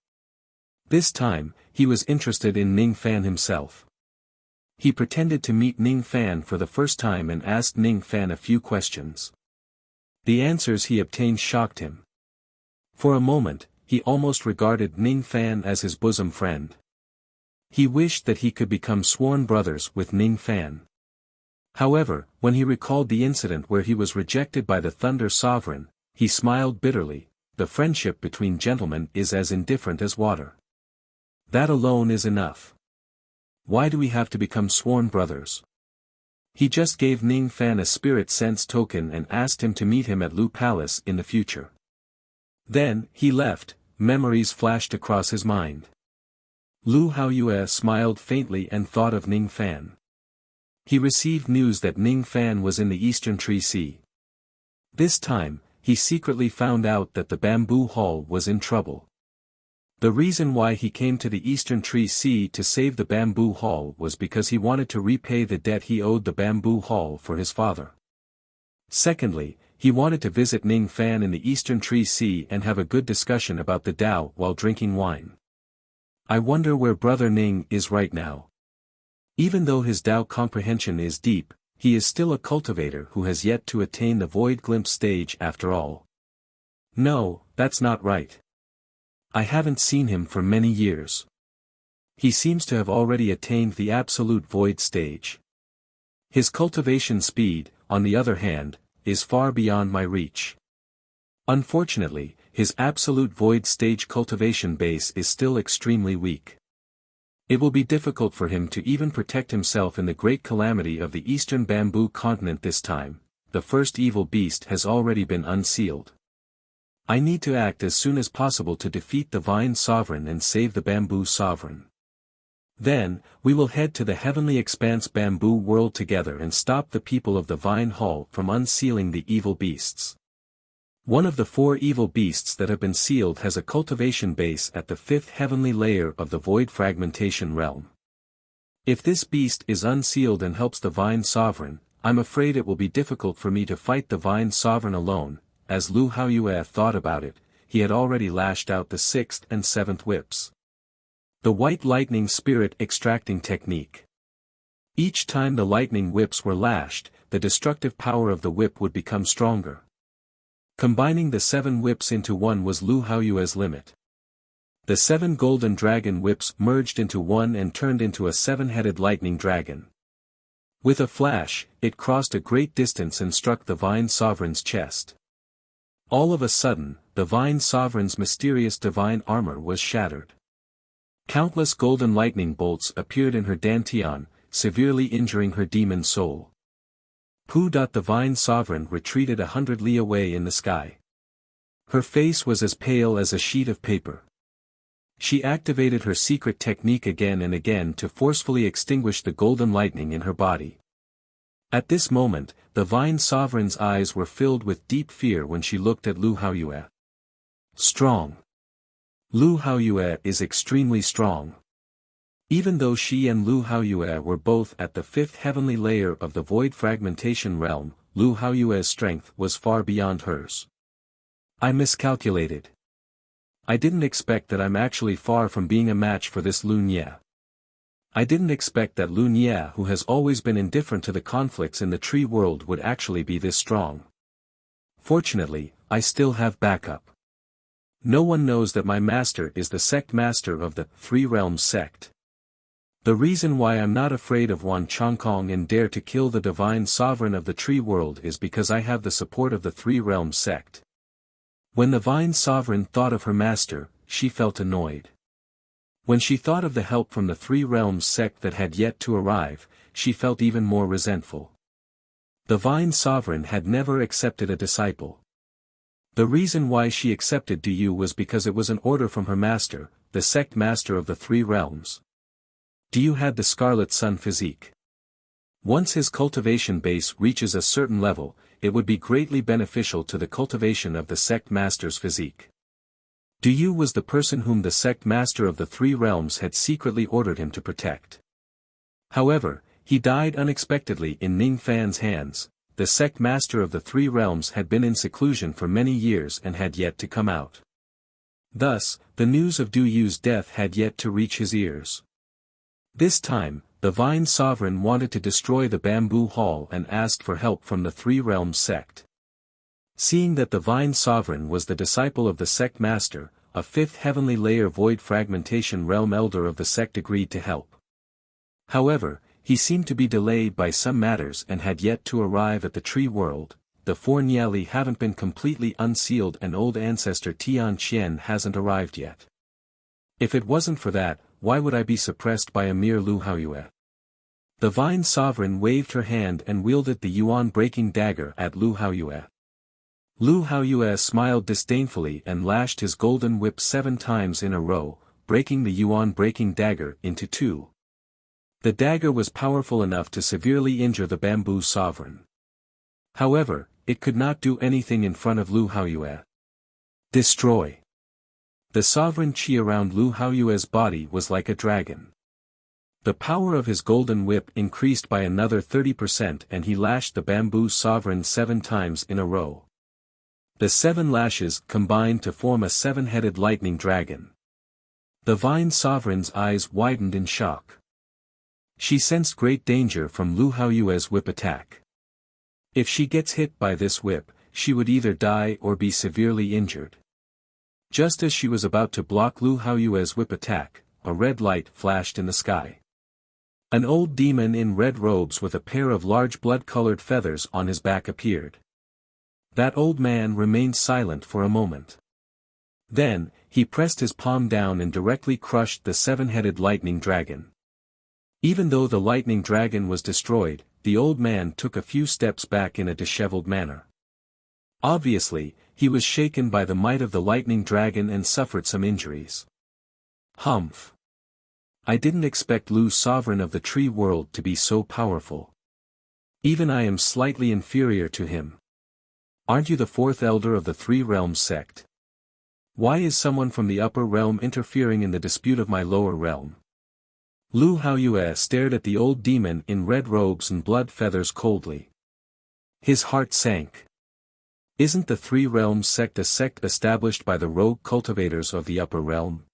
Speaker 1: This time, he was interested in Ning Fan himself. He pretended to meet Ning Fan for the first time and asked Ning Fan a few questions. The answers he obtained shocked him. For a moment, he almost regarded Ning Fan as his bosom friend. He wished that he could become sworn brothers with Ning Fan. However, when he recalled the incident where he was rejected by the Thunder Sovereign, he smiled bitterly. The friendship between gentlemen is as indifferent as water. That alone is enough. Why do we have to become sworn brothers? He just gave Ning Fan a spirit sense token and asked him to meet him at Lu Palace in the future. Then, he left. Memories flashed across his mind. Lu Haoyue smiled faintly and thought of Ning Fan. He received news that Ning Fan was in the Eastern Tree Sea. This time, he secretly found out that the Bamboo Hall was in trouble. The reason why he came to the Eastern Tree Sea to save the Bamboo Hall was because he wanted to repay the debt he owed the Bamboo Hall for his father. Secondly, he wanted to visit Ning Fan in the Eastern Tree Sea and have a good discussion about the Tao while drinking wine. I wonder where Brother Ning is right now. Even though his Tao comprehension is deep, he is still a cultivator who has yet to attain the void glimpse stage after all. No, that's not right. I haven't seen him for many years. He seems to have already attained the absolute void stage. His cultivation speed, on the other hand, is far beyond my reach. Unfortunately, his absolute void stage cultivation base is still extremely weak. It will be difficult for him to even protect himself in the great calamity of the Eastern Bamboo Continent this time. The first evil beast has already been unsealed. I need to act as soon as possible to defeat the Vine Sovereign and save the Bamboo Sovereign. Then, we will head to the Heavenly Expanse Bamboo World together and stop the people of the Vine Hall from unsealing the evil beasts. One of the four evil beasts that have been sealed has a cultivation base at the fifth heavenly layer of the void fragmentation realm. If this beast is unsealed and helps the Vine Sovereign, I'm afraid it will be difficult for me to fight the Vine Sovereign alone. As Lu Haoyue thought about it, he had already lashed out the sixth and seventh whips. The White Lightning Spirit Extracting Technique. Each time the lightning whips were lashed, the destructive power of the whip would become stronger. Combining the 7 whips into one was Lu Haoyue's limit. The 7 golden dragon whips merged into one and turned into a 7-headed lightning dragon. With a flash, it crossed a great distance and struck the Vine Sovereign's chest. All of a sudden, the Vine Sovereign's mysterious divine armor was shattered. Countless golden lightning bolts appeared in her dantian, severely injuring her demon soul. The Vine Sovereign retreated 100 li away in the sky. Her face was as pale as a sheet of paper. She activated her secret technique again and again to forcefully extinguish the golden lightning in her body. At this moment, the Vine Sovereign's eyes were filled with deep fear when she looked at Lu Haoyue. Strong. Lu Haoyue is extremely strong. Even though she and Lu Haoyue were both at the fifth heavenly layer of the void fragmentation realm, Lu Haoyue's strength was far beyond hers. I miscalculated. I didn't expect that I'm actually far from being a match for this Lu Nie. I didn't expect that Lu Nie, who has always been indifferent to the conflicts in the tree world, would actually be this strong. Fortunately, I still have backup. No one knows that my master is the sect master of the Three Realms sect. The reason why I'm not afraid of Wan Chongkong and dare to kill the divine sovereign of the tree world is because I have the support of the Three Realms sect. When the Vine Sovereign thought of her master, she felt annoyed. When she thought of the help from the Three Realms sect that had yet to arrive, she felt even more resentful. The Vine Sovereign had never accepted a disciple. The reason why she accepted Du Yu was because it was an order from her master, the sect master of the Three Realms. Du Yu had the Scarlet Sun physique. Once his cultivation base reaches a certain level, it would be greatly beneficial to the cultivation of the sect master's physique. Du Yu was the person whom the sect master of the Three Realms had secretly ordered him to protect. However, he died unexpectedly in Ning Fan's hands. The sect master of the Three Realms had been in seclusion for many years and had yet to come out. Thus, the news of Du Yu's death had yet to reach his ears. This time, the Vine Sovereign wanted to destroy the Bamboo Hall and asked for help from the Three Realms sect. Seeing that the Vine Sovereign was the disciple of the sect master, a fifth heavenly layer void fragmentation realm elder of the sect agreed to help. However, he seemed to be delayed by some matters and had yet to arrive at the tree world. The four Niali haven't been completely unsealed and old ancestor Tian Qian hasn't arrived yet. If it wasn't for that, why would I be suppressed by a mere Lu Haoyue? The Vine Sovereign waved her hand and wielded the yuan-breaking dagger at Lu Haoyue. Lu Haoyue smiled disdainfully and lashed his golden whip 7 times in a row, breaking the yuan-breaking dagger into 2. The dagger was powerful enough to severely injure the Bamboo Sovereign. However, it could not do anything in front of Lu Haoyue. Destroy. The sovereign qi around Lu Haoyue's body was like a dragon. The power of his golden whip increased by another 30% and he lashed the Bamboo Sovereign 7 times in a row. The 7 lashes combined to form a 7-headed lightning dragon. The Vine Sovereign's eyes widened in shock. She sensed great danger from Lu Haoyue's whip attack. If she gets hit by this whip, she would either die or be severely injured. Just as she was about to block Lu Haoyue's whip attack, a red light flashed in the sky. An old demon in red robes with a pair of large blood-colored feathers on his back appeared. That old man remained silent for a moment. Then, he pressed his palm down and directly crushed the 7-headed lightning dragon. Even though the lightning dragon was destroyed, the old man took a few steps back in a disheveled manner. Obviously, he was shaken by the might of the lightning dragon and suffered some injuries. Humph. I didn't expect Lu Sovereign of the tree world to be so powerful. Even I am slightly inferior to him. Aren't you the fourth elder of the Three Realms sect? Why is someone from the upper realm interfering in the dispute of my lower realm? Lu Haoyue stared at the old demon in red robes and blood feathers coldly. His heart sank. Isn't the Three Realms sect a sect established by the rogue cultivators of the upper realm?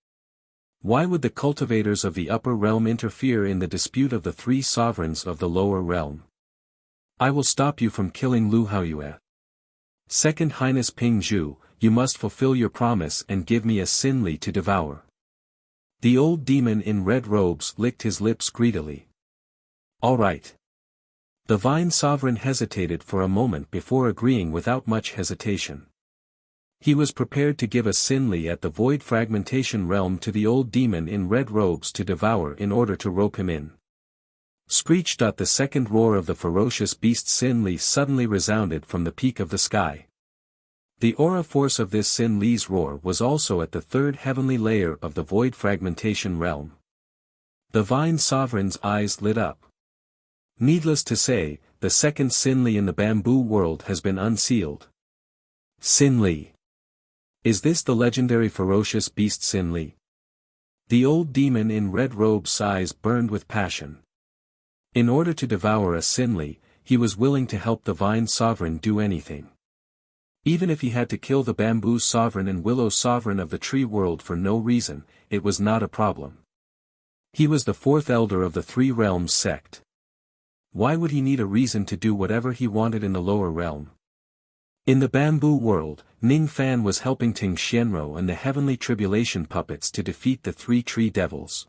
Speaker 1: Why would the cultivators of the upper realm interfere in the dispute of the three sovereigns of the lower realm? I will stop you from killing Lu Haoyue. Second Highness Ping Zhu, you must fulfill your promise and give me a Sinli to devour. The old demon in red robes licked his lips greedily. All right. The Vine Sovereign hesitated for a moment before agreeing without much hesitation. He was prepared to give a Sinli at the Void Fragmentation Realm to the old demon in red robes to devour in order to rope him in. Screech! The second roar of the ferocious beast Sinli suddenly resounded from the peak of the sky. The aura force of this Sinli's roar was also at the third heavenly layer of the Void Fragmentation Realm. The Vine Sovereign's eyes lit up. Needless to say, the second Sinli in the bamboo world has been unsealed. Sinli. Is this the legendary ferocious beast Sinli? The old demon in red robes' eyes burned with passion. In order to devour a Sinli, he was willing to help the Vine Sovereign do anything. Even if he had to kill the Bamboo Sovereign and Willow Sovereign of the Tree World for no reason, it was not a problem. He was the fourth elder of the Three Realms sect. Why would he need a reason to do whatever he wanted in the lower realm? In the bamboo world, Ning Fan was helping Ting Xianro and the heavenly tribulation puppets to defeat the three tree devils.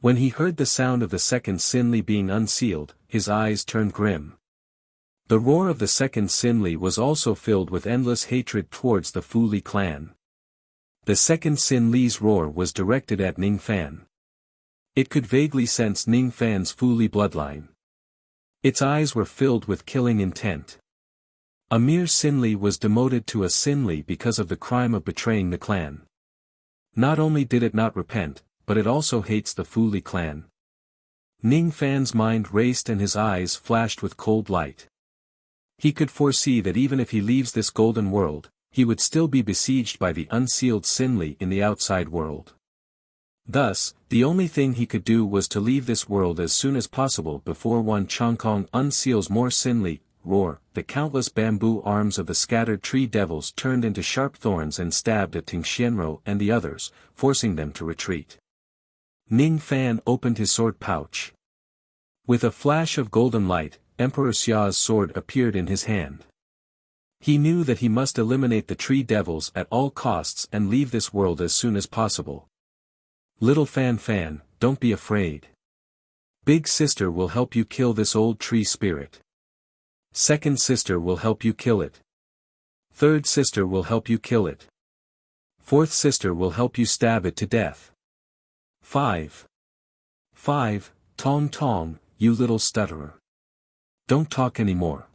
Speaker 1: When he heard the sound of the second Sinli being unsealed, his eyes turned grim. The roar of the second Sinli was also filled with endless hatred towards the Fu Li clan. The second Sinli's roar was directed at Ning Fan. It could vaguely sense Ning Fan's Fu Li bloodline. Its eyes were filled with killing intent. A mere Sinli was demoted to a Sinli because of the crime of betraying the clan. Not only did it not repent, but it also hates the Fu Li clan. Ning Fan's mind raced and his eyes flashed with cold light. He could foresee that even if he leaves this golden world, he would still be besieged by the unsealed Sinli in the outside world. Thus, the only thing he could do was to leave this world as soon as possible before one Chongkong unseals more Sinli. Roar! The countless bamboo arms of the scattered tree devils turned into sharp thorns and stabbed at Ting Xianro and the others, forcing them to retreat. Ning Fan opened his sword pouch. With a flash of golden light, Emperor Xia's sword appeared in his hand. He knew that he must eliminate the tree devils at all costs and leave this world as soon as possible. Little Fan, don't be afraid. Big sister will help you kill this old tree spirit. Second sister will help you kill it. Third sister will help you kill it. Fourth sister will help you stab it to death. 5. Tong, you little stutterer. Don't talk anymore.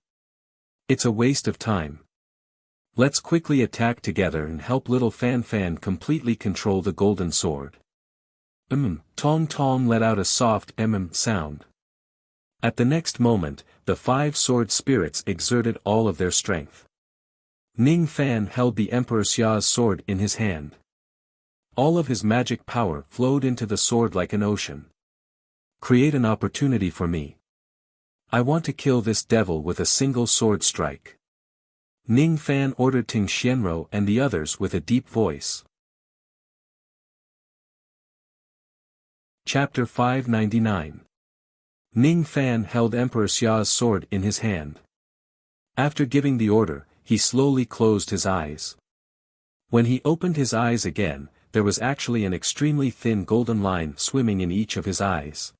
Speaker 1: It's a waste of time. Let's quickly attack together and help little Fan completely control the golden sword. Tong let out a soft sound. At the next moment, the 5 sword spirits exerted all of their strength. Ning Fan held the Emperor Xia's sword in his hand. All of his magic power flowed into the sword like an ocean. Create an opportunity for me. I want to kill this devil with a single sword strike. Ning Fan ordered Ting Xianro and the others with a deep voice. Chapter 599. Ning Fan held Emperor Xia's sword in his hand. After giving the order, he slowly closed his eyes. When he opened his eyes again, there was actually an extremely thin golden line swimming in each of his eyes.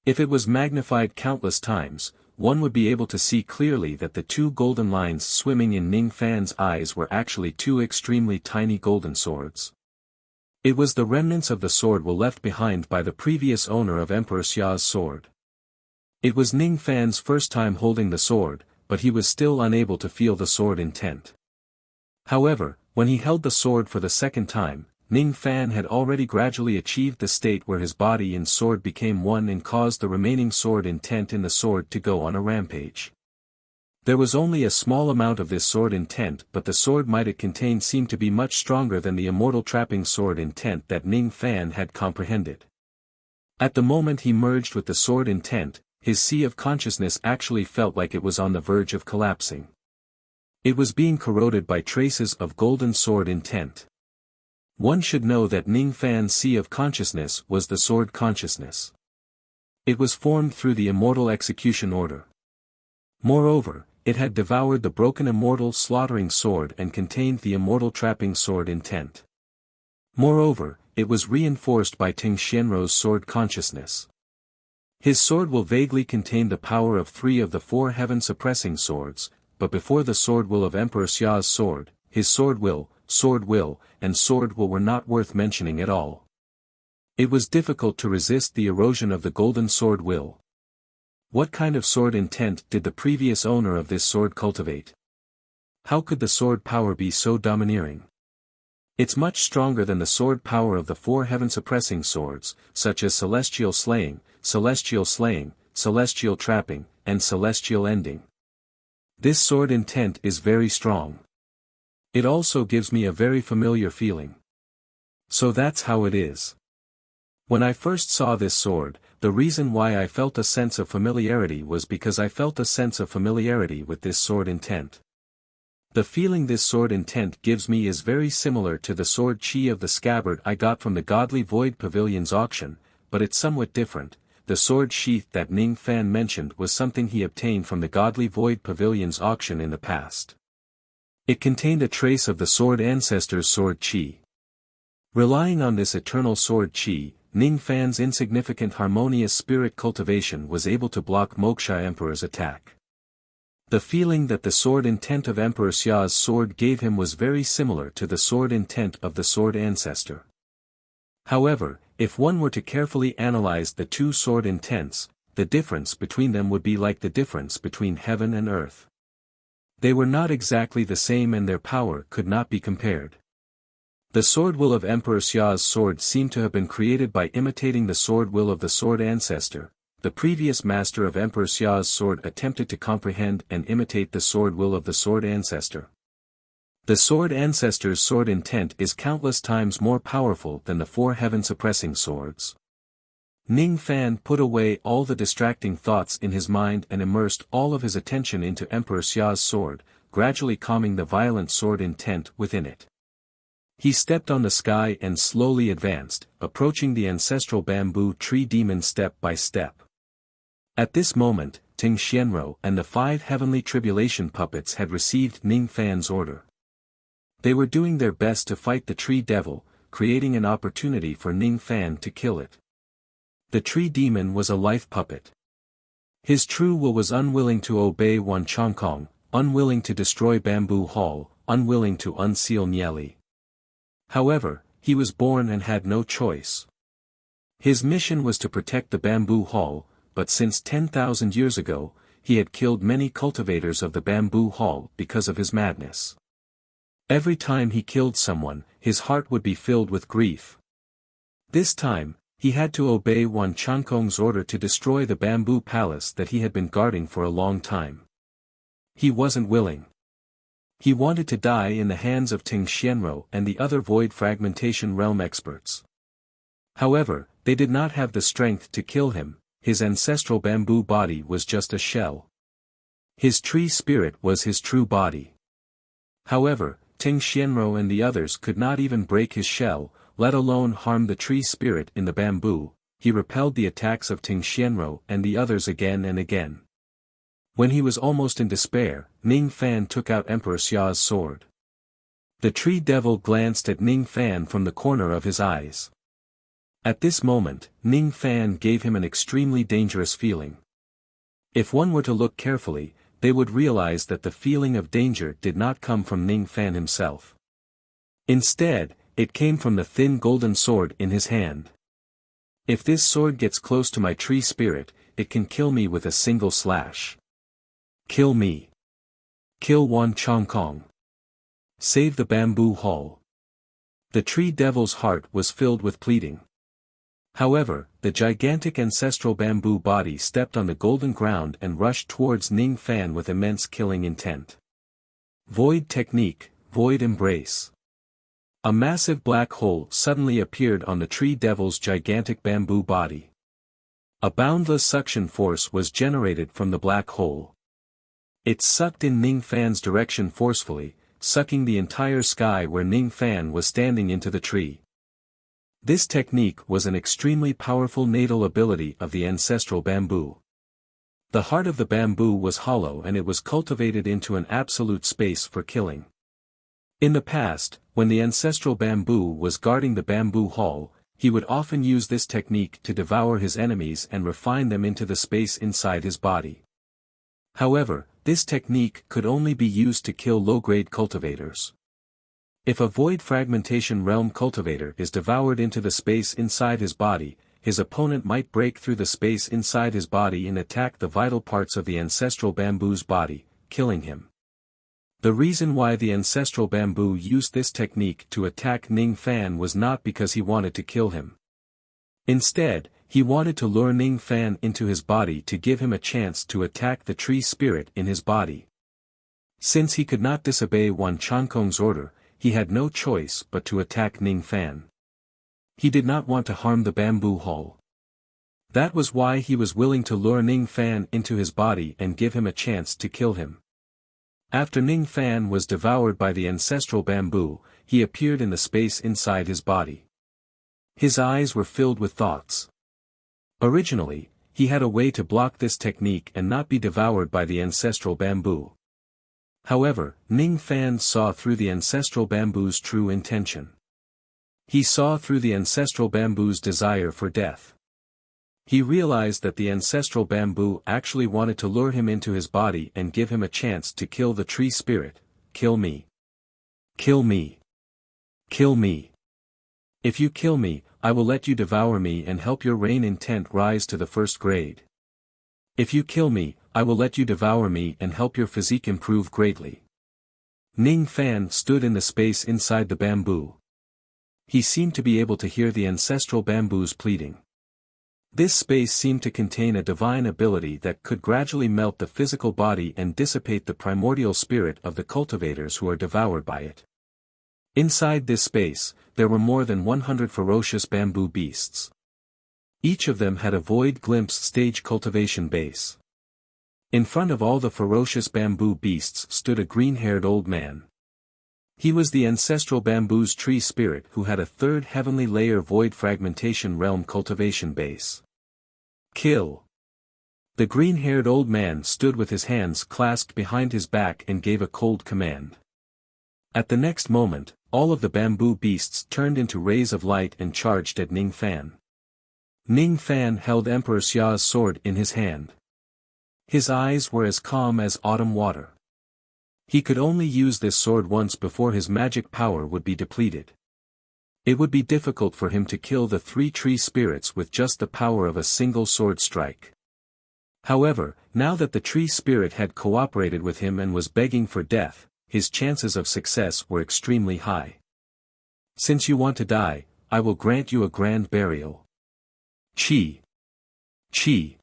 Speaker 1: If it was magnified countless times, one would be able to see clearly that the 2 golden lines swimming in Ning Fan's eyes were actually 2 extremely tiny golden swords. It was the remnants of the sword left behind by the previous owner of Emperor Xia's sword. It was Ning Fan's first time holding the sword, but he was still unable to feel the sword intent. However, when he held the sword for the second time, Ning Fan had already gradually achieved the state where his body and sword became one and caused the remaining sword intent in the sword to go on a rampage. There was only a small amount of this sword intent, but the sword might it contain seemed to be much stronger than the immortal trapping sword intent that Ning Fan had comprehended. At the moment he merged with the sword intent, his sea of consciousness actually felt like it was on the verge of collapsing. It was being corroded by traces of golden sword intent. One should know that Ning Fan's sea of consciousness was the sword consciousness. It was formed through the immortal execution order. Moreover, it had devoured the broken immortal slaughtering sword and contained the immortal trapping sword intent. Moreover, it was reinforced by Ting Xianrou's sword consciousness. His sword will vaguely contain the power of 3 of the 4 heaven-suppressing swords, but before the sword will of Emperor Xia's sword, his sword will, and sword will were not worth mentioning at all. It was difficult to resist the erosion of the golden sword will. What kind of sword intent did the previous owner of this sword cultivate? How could the sword power be so domineering? It's much stronger than the sword power of the 4 heaven-suppressing swords, such as celestial slaying, celestial trapping, and celestial ending. This sword intent is very strong. It also gives me a very familiar feeling. So that's how it is. When I first saw this sword, the reason why I felt a sense of familiarity was because I felt a sense of familiarity with this sword intent. The feeling this sword intent gives me is very similar to the sword chi of the scabbard I got from the Godly Void Pavilion's auction, but it's somewhat different. The sword sheath that Ning Fan mentioned was something he obtained from the Godly Void Pavilion's auction in the past. It contained a trace of the sword ancestor's sword chi. Relying on this eternal sword chi, Ning Fan's insignificant harmonious spirit cultivation was able to block Moksha Emperor's attack. The feeling that the sword intent of Emperor Xia's sword gave him was very similar to the sword intent of the sword ancestor. However, if one were to carefully analyze the 2 sword intents, the difference between them would be like the difference between heaven and earth. They were not exactly the same and their power could not be compared. The sword will of Emperor Xia's sword seemed to have been created by imitating the sword will of the sword ancestor. The previous master of Emperor Xia's sword attempted to comprehend and imitate the sword will of the sword ancestor. The sword ancestor's sword intent is countless times more powerful than the 4 heaven-suppressing swords. Ning Fan put away all the distracting thoughts in his mind and immersed all of his attention into Emperor Xia's sword, gradually calming the violent sword intent within it. He stepped on the sky and slowly advanced, approaching the ancestral bamboo tree demon step by step. At this moment, Ting Xianrou and the 5 heavenly tribulation puppets had received Ning Fan's order. They were doing their best to fight the tree devil, creating an opportunity for Ning Fan to kill it. The tree demon was a life puppet. His true will was unwilling to obey Wan Chongkong, unwilling to destroy Bamboo Hall, unwilling to unseal Nieli. However, he was born and had no choice. His mission was to protect the Bamboo Hall, but since 10,000 years ago, he had killed many cultivators of the Bamboo Hall because of his madness. Every time he killed someone, his heart would be filled with grief. This time, he had to obey Wan Chongkong's order to destroy the bamboo palace that he had been guarding for a long time. He wasn't willing. He wanted to die in the hands of Ting Xianrou and the other void fragmentation realm experts. However, they did not have the strength to kill him. His ancestral bamboo body was just a shell. His tree spirit was his true body. However, Ting Xianrou and the others could not even break his shell, let alone harm the tree spirit in the bamboo. He repelled the attacks of Ting Xianrou and the others again and again. When he was almost in despair, Ning Fan took out Emperor Xia's sword. The tree devil glanced at Ning Fan from the corner of his eyes. At this moment, Ning Fan gave him an extremely dangerous feeling. If one were to look carefully, they would realize that the feeling of danger did not come from Ning Fan himself. Instead, it came from the thin golden sword in his hand. If this sword gets close to my tree spirit, it can kill me with a single slash. Kill me. Kill Wan Chongkong. Save the bamboo hall. The tree devil's heart was filled with pleading. However, the gigantic ancestral bamboo body stepped on the golden ground and rushed towards Ning Fan with immense killing intent. Void technique, void embrace. A massive black hole suddenly appeared on the tree devil's gigantic bamboo body. A boundless suction force was generated from the black hole. It sucked in Ning Fan's direction forcefully, sucking the entire sky where Ning Fan was standing into the tree. This technique was an extremely powerful natal ability of the ancestral bamboo. The heart of the bamboo was hollow and it was cultivated into an absolute space for killing. In the past, when the ancestral bamboo was guarding the bamboo hall, he would often use this technique to devour his enemies and refine them into the space inside his body. However, this technique could only be used to kill low-grade cultivators. If a void fragmentation realm cultivator is devoured into the space inside his body, his opponent might break through the space inside his body and attack the vital parts of the ancestral bamboo's body, killing him. The reason why the ancestral bamboo used this technique to attack Ning Fan was not because he wanted to kill him. Instead, he wanted to lure Ning Fan into his body to give him a chance to attack the tree spirit in his body. Since he could not disobey Wan Chankong's order, he had no choice but to attack Ning Fan. He did not want to harm the bamboo hall. That was why he was willing to lure Ning Fan into his body and give him a chance to kill him. After Ning Fan was devoured by the ancestral bamboo, he appeared in the space inside his body. His eyes were filled with thoughts. Originally, he had a way to block this technique and not be devoured by the ancestral bamboo. However, Ning Fan saw through the ancestral bamboo's true intention. He saw through the ancestral bamboo's desire for death. He realized that the ancestral bamboo actually wanted to lure him into his body and give him a chance to kill the tree spirit. Kill me. Kill me. Kill me. If you kill me, I will let you devour me and help your reign intent rise to the first grade. If you kill me, I will let you devour me and help your physique improve greatly. Ning Fan stood in the space inside the bamboo. He seemed to be able to hear the ancestral bamboo's pleading. This space seemed to contain a divine ability that could gradually melt the physical body and dissipate the primordial spirit of the cultivators who are devoured by it. Inside this space, there were more than 100 ferocious bamboo beasts. Each of them had a void glimpse stage cultivation base. In front of all the ferocious bamboo beasts stood a green-haired old man. He was the ancestral bamboo's tree spirit who had a third heavenly layer void fragmentation realm cultivation base. Kill. The green-haired old man stood with his hands clasped behind his back and gave a cold command. At the next moment, all of the bamboo beasts turned into rays of light and charged at Ning Fan. Ning Fan held Emperor Xia's sword in his hand. His eyes were as calm as autumn water. He could only use this sword once before his magic power would be depleted. It would be difficult for him to kill the three tree spirits with just the power of a single sword strike. However, now that the tree spirit had cooperated with him and was begging for death, his chances of success were extremely high. Since you want to die, I will grant you a grand burial. Chi. Chi.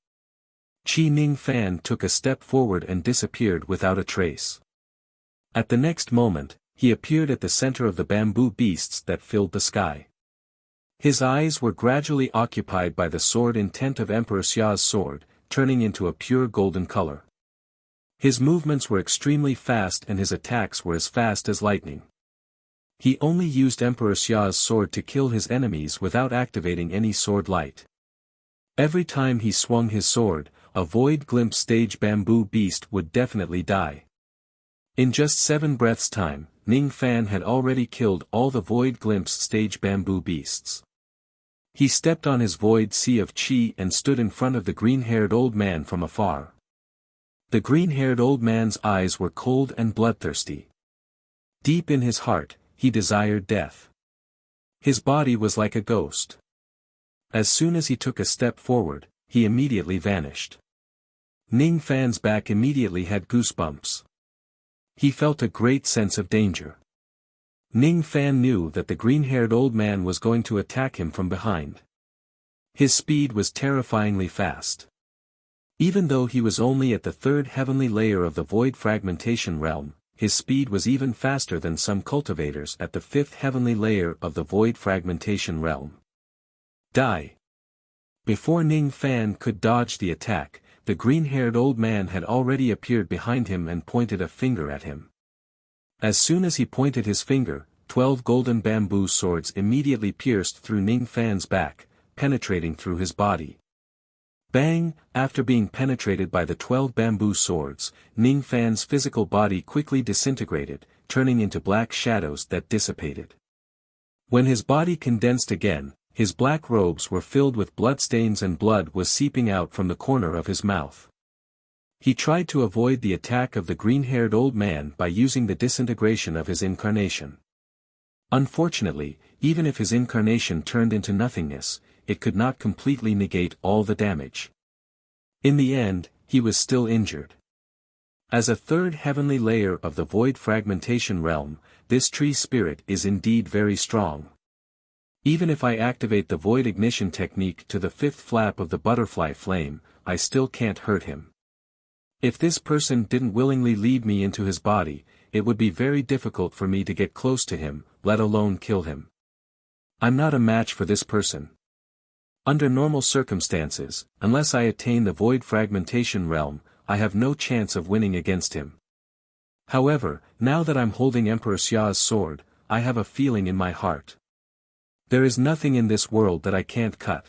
Speaker 1: Chi. Ning Fan took a step forward and disappeared without a trace. At the next moment, he appeared at the center of the bamboo beasts that filled the sky. His eyes were gradually occupied by the sword intent of Emperor Xia's sword, turning into a pure golden color. His movements were extremely fast and his attacks were as fast as lightning. He only used Emperor Xia's sword to kill his enemies without activating any sword light. Every time he swung his sword, a void glimpse stage bamboo beast would definitely die. In just 7 breaths' time, Ning Fan had already killed all the void glimpse stage bamboo beasts. He stepped on his void sea of chi and stood in front of the green-haired old man from afar. The green-haired old man's eyes were cold and bloodthirsty. Deep in his heart, he desired death. His body was like a ghost. As soon as he took a step forward, he immediately vanished. Ning Fan's back immediately had goosebumps. He felt a great sense of danger. Ning Fan knew that the green-haired old man was going to attack him from behind. His speed was terrifyingly fast. Even though he was only at the third heavenly layer of the void fragmentation realm, his speed was even faster than some cultivators at the fifth heavenly layer of the void fragmentation realm. Die. Before Ning Fan could dodge the attack, the green-haired old man had already appeared behind him and pointed a finger at him. As soon as he pointed his finger, 12 golden bamboo swords immediately pierced through Ning Fan's back, penetrating through his body. Bang! After being penetrated by the 12 bamboo swords, Ning Fan's physical body quickly disintegrated, turning into black shadows that dissipated. When his body condensed again, his black robes were filled with bloodstains and blood was seeping out from the corner of his mouth. He tried to avoid the attack of the green-haired old man by using the disintegration of his incarnation. Unfortunately, even if his incarnation turned into nothingness, it could not completely negate all the damage. In the end, he was still injured. As a third heavenly layer of the void fragmentation realm, this tree spirit is indeed very strong. Even if I activate the void ignition technique to the fifth flap of the butterfly flame, I still can't hurt him. If this person didn't willingly lead me into his body, it would be very difficult for me to get close to him, let alone kill him. I'm not a match for this person. Under normal circumstances, unless I attain the void fragmentation realm, I have no chance of winning against him. However, now that I'm holding Emperor Xia's sword, I have a feeling in my heart. There is nothing in this world that I can't cut.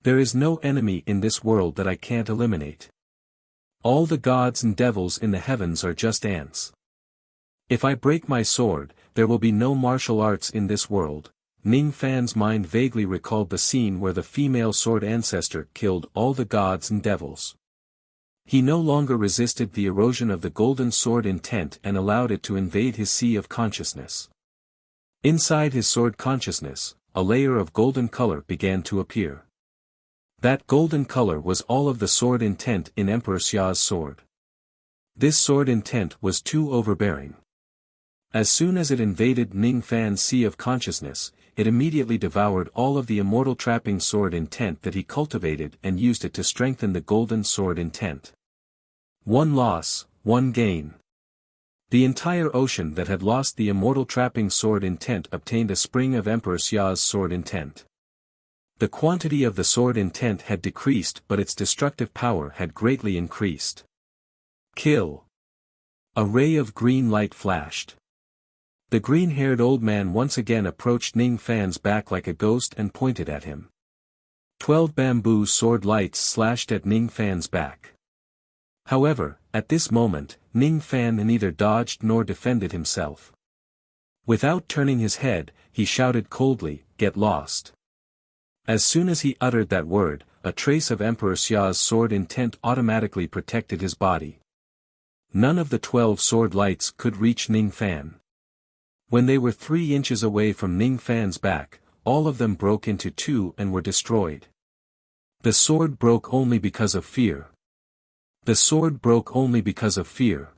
Speaker 1: There is no enemy in this world that I can't eliminate. All the gods and devils in the heavens are just ants. If I break my sword, there will be no martial arts in this world. Ning Fan's mind vaguely recalled the scene where the female sword ancestor killed all the gods and devils. He no longer resisted the erosion of the golden sword intent and allowed it to invade his sea of consciousness. Inside his sword consciousness, a layer of golden color began to appear. That golden color was all of the sword intent in Emperor Xia's sword. This sword intent was too overbearing. As soon as it invaded Ning Fan's sea of consciousness, it immediately devoured all of the immortal trapping sword intent that he cultivated and used it to strengthen the golden sword intent. One loss, one gain. The entire ocean that had lost the immortal trapping sword intent obtained a spring of Emperor Xia's sword intent. The quantity of the sword intent had decreased but its destructive power had greatly increased. Kill. A ray of green light flashed. The green-haired old man once again approached Ning Fan's back like a ghost and pointed at him. 12 bamboo sword lights slashed at Ning Fan's back. However, at this moment, Ning Fan neither dodged nor defended himself. Without turning his head, he shouted coldly, "Get lost." As soon as he uttered that word, a trace of Emperor Xia's sword intent automatically protected his body. None of the 12 sword lights could reach Ning Fan. When they were 3 inches away from Ning Fan's back, all of them broke into 2 and were destroyed. The sword broke only because of fear. The sword broke only because of fear.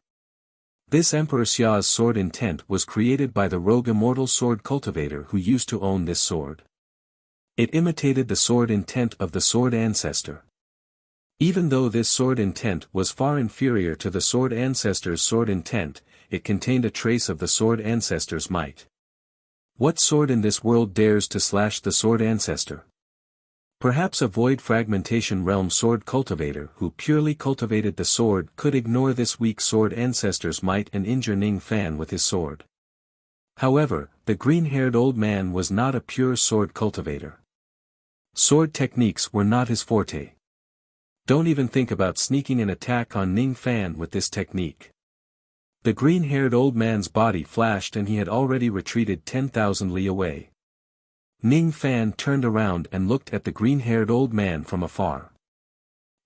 Speaker 1: This Emperor Xia's sword intent was created by the rogue immortal sword cultivator who used to own this sword. It imitated the sword intent of the sword ancestor. Even though this sword intent was far inferior to the sword ancestor's sword intent, it contained a trace of the sword ancestor's might. What sword in this world dares to slash the sword ancestor? Perhaps a void fragmentation realm sword cultivator who purely cultivated the sword could ignore this weak sword ancestor's might and injure Ning Fan with his sword. However, the green-haired old man was not a pure sword cultivator. Sword techniques were not his forte. Don't even think about sneaking an attack on Ning Fan with this technique. The green-haired old man's body flashed and he had already retreated 10,000 li away. Ning Fan turned around and looked at the green-haired old man from afar.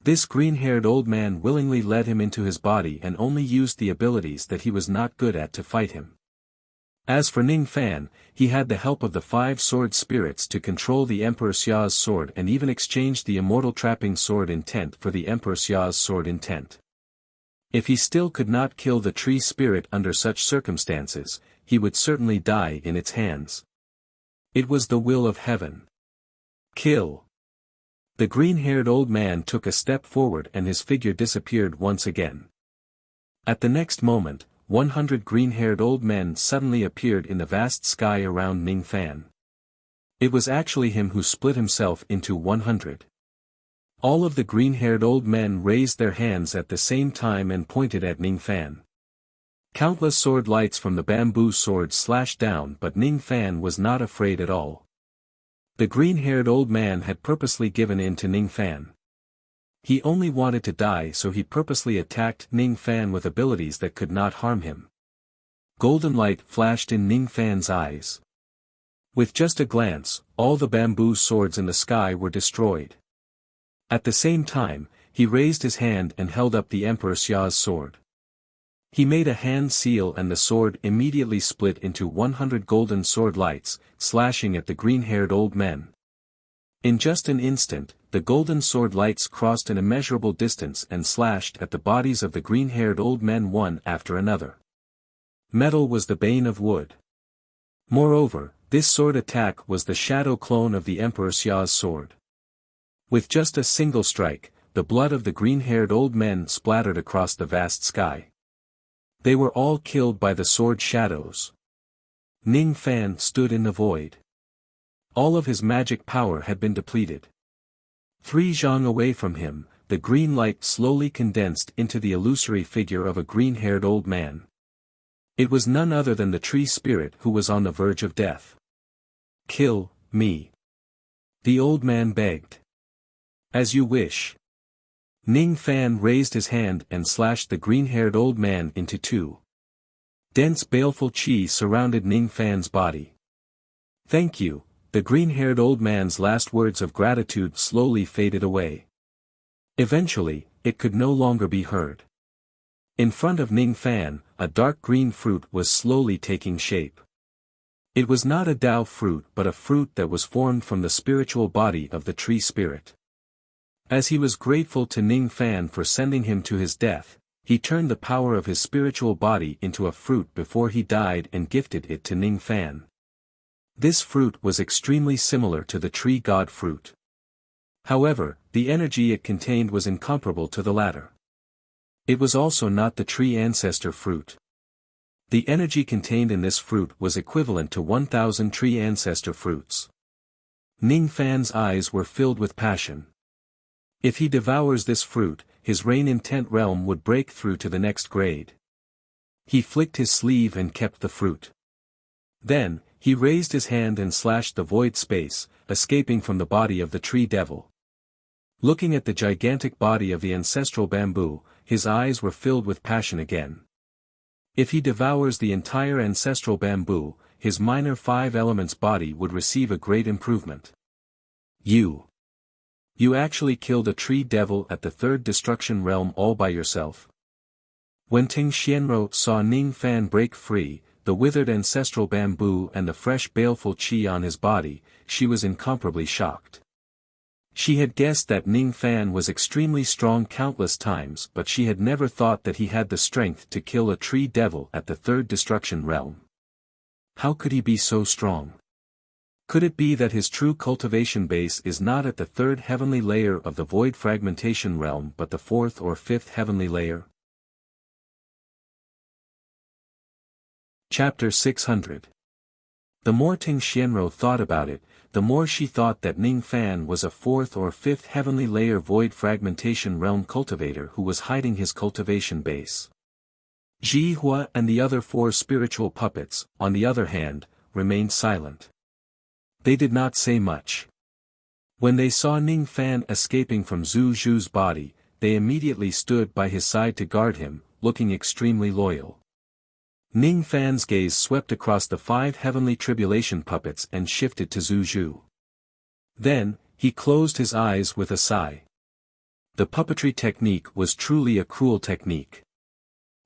Speaker 1: This green-haired old man willingly led him into his body and only used the abilities that he was not good at to fight him. As for Ning Fan, he had the help of the 5 sword spirits to control the Emperor Xia's sword and even exchanged the immortal trapping sword intent for the Emperor Xia's sword intent. If he still could not kill the tree spirit under such circumstances, he would certainly die in its hands. It was the will of heaven. Kill. The green-haired old man took a step forward and his figure disappeared once again. At the next moment, 100 green-haired old men suddenly appeared in the vast sky around Ning Fan. It was actually him who split himself into 100. All of the green-haired old men raised their hands at the same time and pointed at Ning Fan. Countless sword lights from the bamboo swords slashed down, but Ning Fan was not afraid at all. The green-haired old man had purposely given in to Ning Fan. He only wanted to die, so he purposely attacked Ning Fan with abilities that could not harm him. Golden light flashed in Ning Fan's eyes. With just a glance, all the bamboo swords in the sky were destroyed. At the same time, he raised his hand and held up the Emperor Xia's sword. He made a hand seal and the sword immediately split into 100 golden sword lights, slashing at the green-haired old men. In just an instant, the golden sword lights crossed an immeasurable distance and slashed at the bodies of the green-haired old men one after another. Metal was the bane of wood. Moreover, this sword attack was the shadow clone of the Emperor Xia's sword. With just a single strike, the blood of the green-haired old men splattered across the vast sky. They were all killed by the sword shadows. Ning Fan stood in the void. All of his magic power had been depleted. 3 zhang away from him, the green light slowly condensed into the illusory figure of a green-haired old man. It was none other than the tree spirit who was on the verge of death. "Kill me," the old man begged. "As you wish." Ning Fan raised his hand and slashed the green-haired old man into two. Dense baleful qi surrounded Ning Fan's body. "Thank you." The green-haired old man's last words of gratitude slowly faded away. Eventually, it could no longer be heard. In front of Ning Fan, a dark green fruit was slowly taking shape. It was not a Dao fruit but a fruit that was formed from the spiritual body of the tree spirit. As he was grateful to Ning Fan for sending him to his death, he turned the power of his spiritual body into a fruit before he died and gifted it to Ning Fan. This fruit was extremely similar to the tree god fruit. However, the energy it contained was incomparable to the latter. It was also not the tree ancestor fruit. The energy contained in this fruit was equivalent to 1,000 tree ancestor fruits. Ning Fan's eyes were filled with passion. If he devours this fruit, his reign in Tent Realm would break through to the next grade. He flicked his sleeve and kept the fruit. Then, he raised his hand and slashed the void space, escaping from the body of the tree devil. Looking at the gigantic body of the ancestral bamboo, his eyes were filled with passion again. If he devours the entire ancestral bamboo, his minor 5 elements body would receive a great improvement. You actually killed a tree devil at the 3rd destruction realm all by yourself. When Ting Xianro saw Ning Fan break free, the withered ancestral bamboo and the fresh baleful qi on his body, she was incomparably shocked. She had guessed that Ning Fan was extremely strong countless times, but she had never thought that he had the strength to kill a tree devil at the 3rd destruction realm. How could he be so strong? Could it be that his true cultivation base is not at the 3rd heavenly layer of the void fragmentation realm but the 4th or 5th heavenly layer? Chapter 600. The more Ting Xianro thought about it, the more she thought that Ning Fan was a 4th or 5th heavenly layer void fragmentation realm cultivator who was hiding his cultivation base. Ji Hua and the other 4 spiritual puppets, on the other hand, remained silent. They did not say much. When they saw Ning Fan escaping from Zhu Zhu's body, they immediately stood by his side to guard him, looking extremely loyal. Ning Fan's gaze swept across the 5 heavenly tribulation puppets and shifted to Zhu Zhu. Then, he closed his eyes with a sigh. The puppetry technique was truly a cruel technique.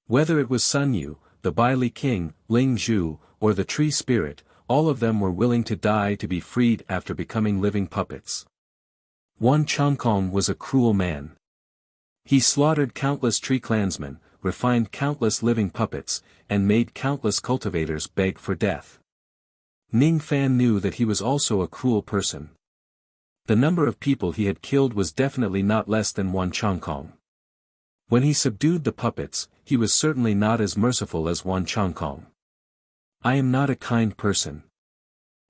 Speaker 1: Whether it was Sun Yu, the Bai Li King, Ling Zhu, or the tree spirit, all of them were willing to die to be freed after becoming living puppets. Wan Changkong was a cruel man. He slaughtered countless tree clansmen, refined countless living puppets, and made countless cultivators beg for death. Ning Fan knew that he was also a cruel person. The number of people he had killed was definitely not less than Wan Chongkong. When he subdued the puppets, he was certainly not as merciful as Wan Chongkong. I am not a kind person.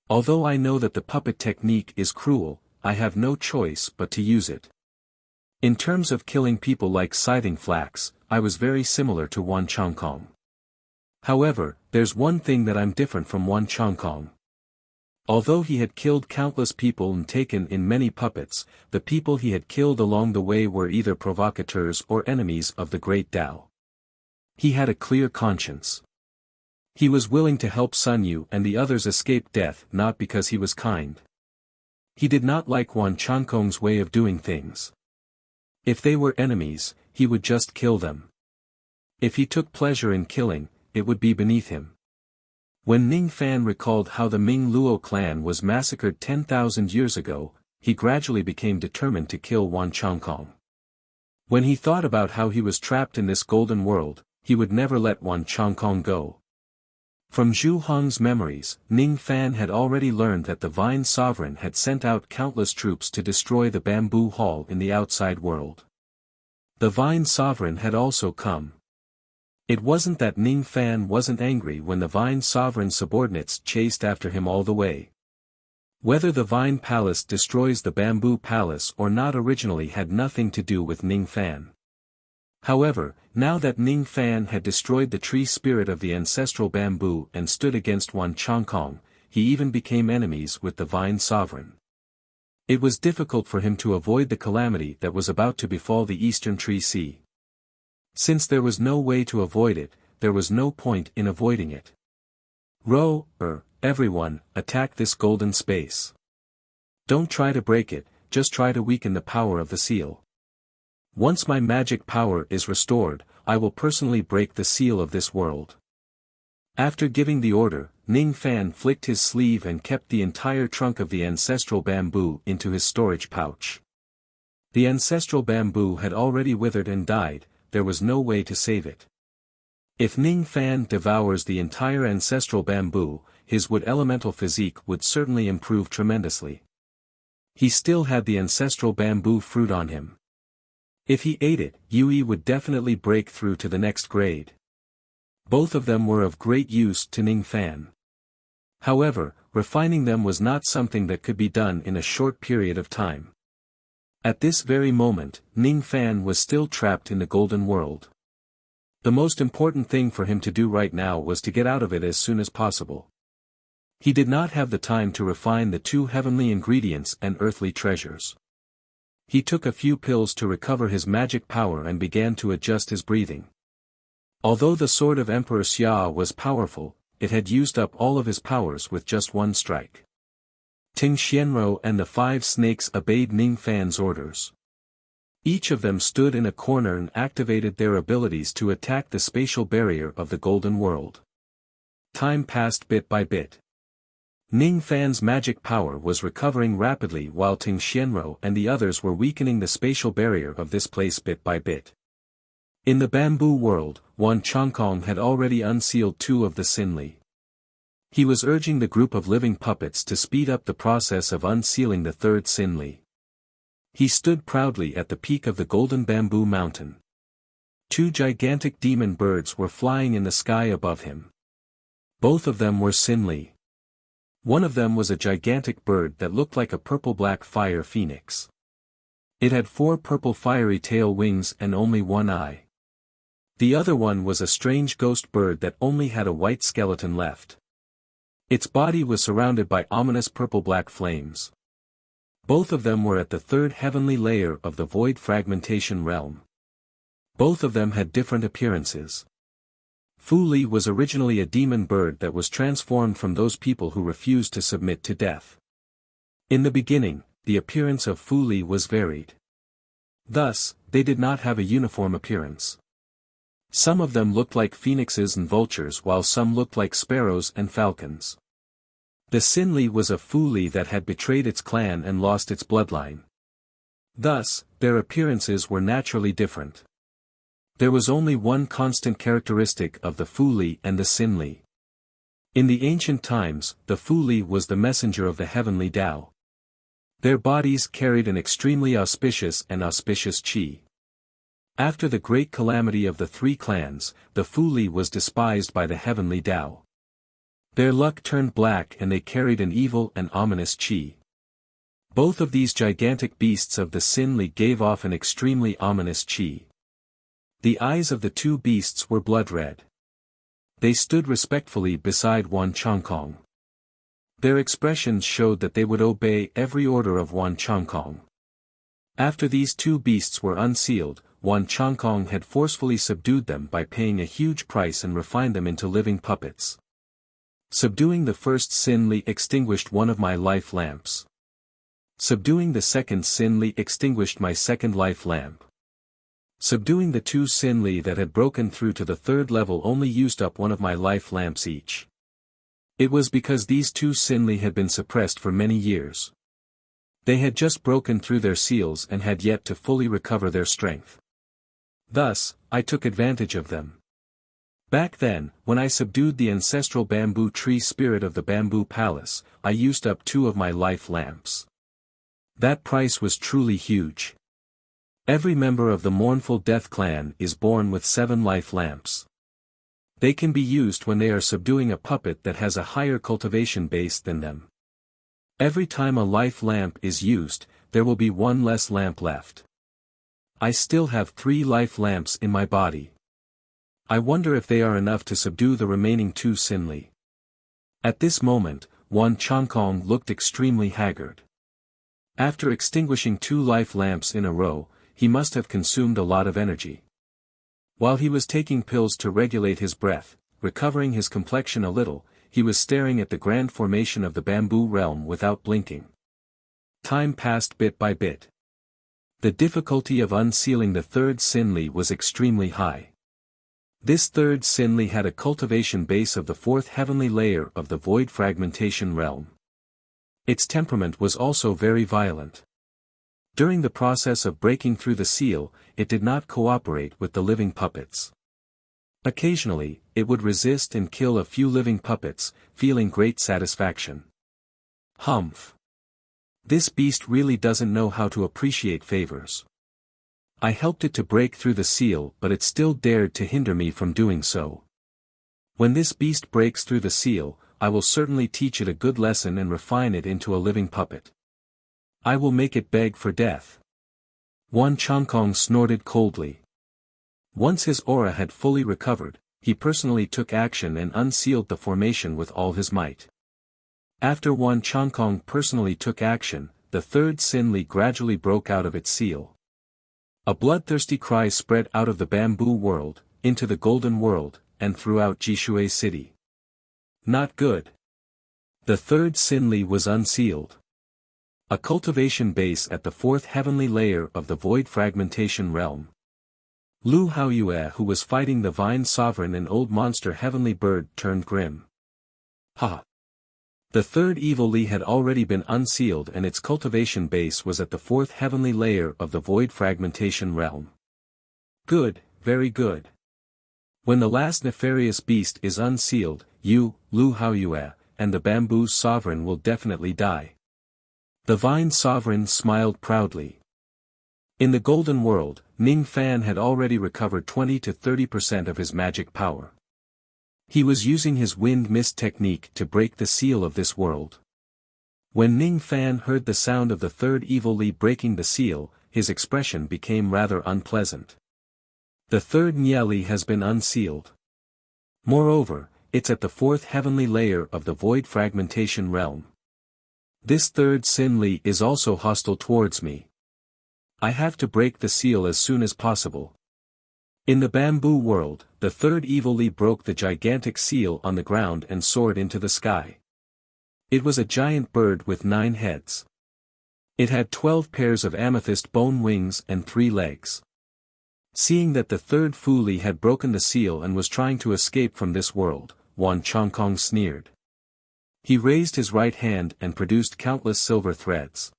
Speaker 1: Although I know that the puppet technique is cruel, I have no choice but to use it. In terms of killing people like scything flax, I was very similar to Wan Chongkong. However, there's one thing that I'm different from Wan Chongkong. Although he had killed countless people and taken in many puppets, the people he had killed along the way were either provocateurs or enemies of the great Tao. He had a clear conscience. He was willing to help Sun Yu and the others escape death not because he was kind. He did not like Wan Chongkong's way of doing things. If they were enemies, he would just kill them. If he took pleasure in killing, it would be beneath him. When Ning Fan recalled how the Ming Luo clan was massacred 10,000 years ago, he gradually became determined to kill Wan Chongkong. When he thought about how he was trapped in this golden world, he would never let Wan Chongkong go. From Zhu Hong's memories, Ning Fan had already learned that the Vine Sovereign had sent out countless troops to destroy the bamboo hall in the outside world. The Vine Sovereign had also come. It wasn't that Ning Fan wasn't angry when the Vine Sovereign's subordinates chased after him all the way. Whether the Vine Palace destroys the Bamboo Palace or not originally had nothing to do with Ning Fan. However, now that Ning Fan had destroyed the tree spirit of the ancestral bamboo and stood against Wan Chongkong, he even became enemies with the Vine Sovereign. It was difficult for him to avoid the calamity that was about to befall the Eastern Tree Sea. Since there was no way to avoid it, there was no point in avoiding it. Everyone, attack this golden space. Don't try to break it, just try to weaken the power of the seal. Once my magic power is restored, I will personally break the seal of this world. After giving the order, Ning Fan flicked his sleeve and kept the entire trunk of the ancestral bamboo into his storage pouch. The ancestral bamboo had already withered and died. There was no way to save it. If Ning Fan devours the entire ancestral bamboo, his wood elemental physique would certainly improve tremendously. He still had the ancestral bamboo fruit on him. If he ate it, Yui would definitely break through to the next grade. Both of them were of great use to Ning Fan. However, refining them was not something that could be done in a short period of time. At this very moment, Ning Fan was still trapped in the golden world. The most important thing for him to do right now was to get out of it as soon as possible. He did not have the time to refine the two heavenly ingredients and earthly treasures. He took a few pills to recover his magic power and began to adjust his breathing. Although the sword of Emperor Xia was powerful, it had used up all of his powers with just one strike. Ting Xianro and the 5 snakes obeyed Ning Fan's orders. Each of them stood in a corner and activated their abilities to attack the spatial barrier of the golden world. Time passed bit by bit. Ning Fan's magic power was recovering rapidly while Ting Xianro and the others were weakening the spatial barrier of this place bit by bit. In the bamboo world, Wan Chongkong had already unsealed 2 of the Sinli. He was urging the group of living puppets to speed up the process of unsealing the 3rd Sinli. He stood proudly at the peak of the golden bamboo mountain. 2 gigantic demon birds were flying in the sky above him. Both of them were Sinli. One of them was a gigantic bird that looked like a purple-black fire phoenix. It had 4 purple fiery tail wings and only 1 eye. The other one was a strange ghost bird that only had a white skeleton left. Its body was surrounded by ominous purple-black flames. Both of them were at the 3rd heavenly layer of the void fragmentation realm. Both of them had different appearances. Fu Li was originally a demon bird that was transformed from those people who refused to submit to death. In the beginning, the appearance of Fu Li was varied. Thus, they did not have a uniform appearance. Some of them looked like phoenixes and vultures while some looked like sparrows and falcons. The Sinli was a Fu Li that had betrayed its clan and lost its bloodline. Thus, their appearances were naturally different. There was only one constant characteristic of the Fu Li and the Sinli. In the ancient times, the Fu Li was the messenger of the heavenly Tao. Their bodies carried an extremely auspicious qi. After the great calamity of the three clans, the Fu Li was despised by the heavenly Tao. Their luck turned black and they carried an evil and ominous qi. Both of these gigantic beasts of the Sin Li gave off an extremely ominous qi. The eyes of the two beasts were blood red. They stood respectfully beside Wan Chongkong. Their expressions showed that they would obey every order of Wan Chongkong. After these two beasts were unsealed, Wan Chongkong had forcefully subdued them by paying a huge price and refined them into living puppets. Subduing the first Sin Li extinguished one of my life lamps. Subduing the second Sin Li extinguished my second life lamp. Subduing the two Sin Li that had broken through to the third level only used up one of my life lamps each. It was because these two Sin Li had been suppressed for many years. They had just broken through their seals and had yet to fully recover their strength. Thus, I took advantage of them. Back then, when I subdued the ancestral bamboo tree spirit of the bamboo palace, I used up 2 of my life lamps. That price was truly huge. Every member of the mournful death clan is born with 7 life lamps. They can be used when they are subduing a puppet that has a higher cultivation base than them. Every time a life lamp is used, there will be 1 less lamp left. I still have 3 life lamps in my body. I wonder if they are enough to subdue the remaining 2 Sin Li. At this moment, Wan Chongkong looked extremely haggard. After extinguishing 2 life lamps in a row, he must have consumed a lot of energy. While he was taking pills to regulate his breath, recovering his complexion a little, he was staring at the grand formation of the bamboo realm without blinking. Time passed bit by bit. The difficulty of unsealing the 3rd Sin Li was extremely high. This 3rd Sin Li had a cultivation base of the 4th heavenly layer of the void fragmentation realm. Its temperament was also very violent. During the process of breaking through the seal, it did not cooperate with the living puppets. Occasionally, it would resist and kill a few living puppets, feeling great satisfaction. Humph. This beast really doesn't know how to appreciate favors. I helped it to break through the seal, but it still dared to hinder me from doing so. When this beast breaks through the seal, I will certainly teach it a good lesson and refine it into a living puppet. I will make it beg for death. Wan Chongkong snorted coldly. Once his aura had fully recovered, he personally took action and unsealed the formation with all his might. After Wan Chongkong personally took action, the 3rd Sin Li gradually broke out of its seal. A bloodthirsty cry spread out of the bamboo world, into the golden world, and throughout Jishui city. Not good. The 3rd Sin Li was unsealed. A cultivation base at the 4th heavenly layer of the void fragmentation realm. Lu Haoyue, who was fighting the vine sovereign and old monster heavenly bird, turned grim. Ha! The 3rd evil Li had already been unsealed and its cultivation base was at the 4th heavenly layer of the void fragmentation realm. Good, very good. When the last nefarious beast is unsealed, you, Lu Haoyue, and the bamboo sovereign will definitely die. The vine sovereign smiled proudly. In the golden world, Ning Fan had already recovered 20 to 30% of his magic power. He was using his wind mist technique to break the seal of this world. When Ning Fan heard the sound of the 3rd evil Li breaking the seal, his expression became rather unpleasant. The 3rd Nye Li has been unsealed. Moreover, it's at the 4th heavenly layer of the void fragmentation realm. This 3rd Sin Li is also hostile towards me. I have to break the seal as soon as possible. In the bamboo world, the 3rd evil Li broke the gigantic seal on the ground and soared into the sky. It was a giant bird with 9 heads. It had 12 pairs of amethyst bone wings and 3 legs. Seeing that the 3rd Fu Li had broken the seal and was trying to escape from this world, Wan Chongkong sneered. He raised his right hand and produced countless silver threads.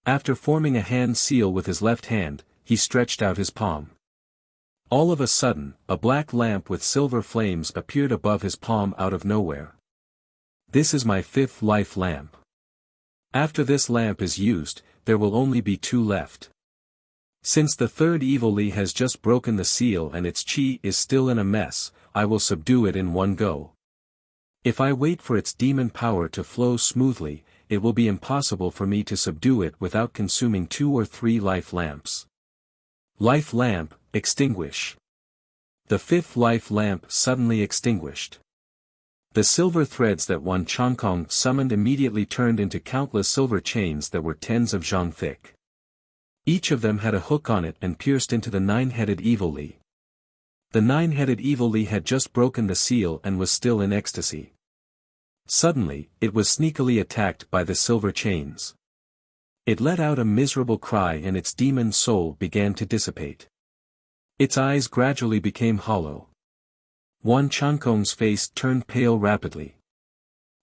Speaker 1: After forming a hand seal with his left hand, he stretched out his palm. All of a sudden, a black lamp with silver flames appeared above his palm out of nowhere. This is my 5th life lamp. After this lamp is used, there will only be 2 left. Since the third evil Li has just broken the seal and its chi is still in a mess, I will subdue it in one go. If I wait for its demon power to flow smoothly, it will be impossible for me to subdue it without consuming 2 or 3 life lamps. Life lamp, extinguish. The 5th life lamp suddenly extinguished. The silver threads that Wan Changkong summoned immediately turned into countless silver chains that were tens of zhang thick. Each of them had a hook on it and pierced into the 9-headed evil Li. The 9-headed evil Li had just broken the seal and was still in ecstasy. Suddenly, it was sneakily attacked by the silver chains. It let out a miserable cry and its demon soul began to dissipate. Its eyes gradually became hollow. Wan Changkong's face turned pale rapidly.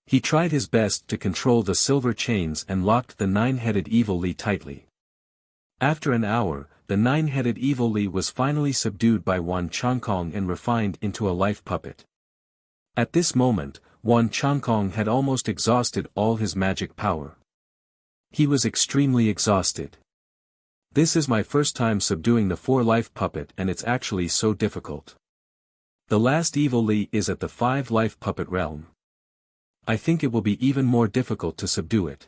Speaker 1: He tried his best to control the silver chains and locked the 9-headed evil Li tightly. After an hour, the 9-headed evil Li was finally subdued by Wan Changkong and refined into a life puppet. At this moment, Wan Changkong had almost exhausted all his magic power. He was extremely exhausted. This is my first time subduing the 4-life puppet and it's actually so difficult. The last evil Li is at the 5-life puppet realm. I think it will be even more difficult to subdue it.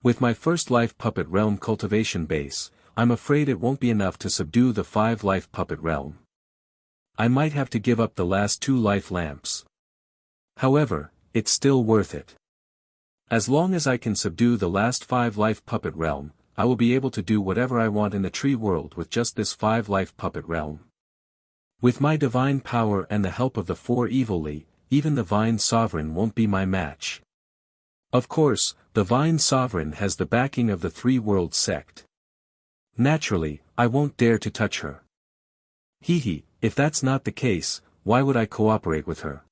Speaker 1: With my first life puppet realm cultivation base, I'm afraid it won't be enough to subdue the 5-life puppet realm. I might have to give up the last 2 life lamps. However, it's still worth it. As long as I can subdue the last 5-life puppet realm, I will be able to do whatever I want in the tree world with just this 5-life puppet realm. With my divine power and the help of the 4 evil Li, even the Vine Sovereign won't be my match. Of course, the Vine Sovereign has the backing of the 3-world sect. Naturally, I won't dare to touch her. If that's not the case, why would I cooperate with her?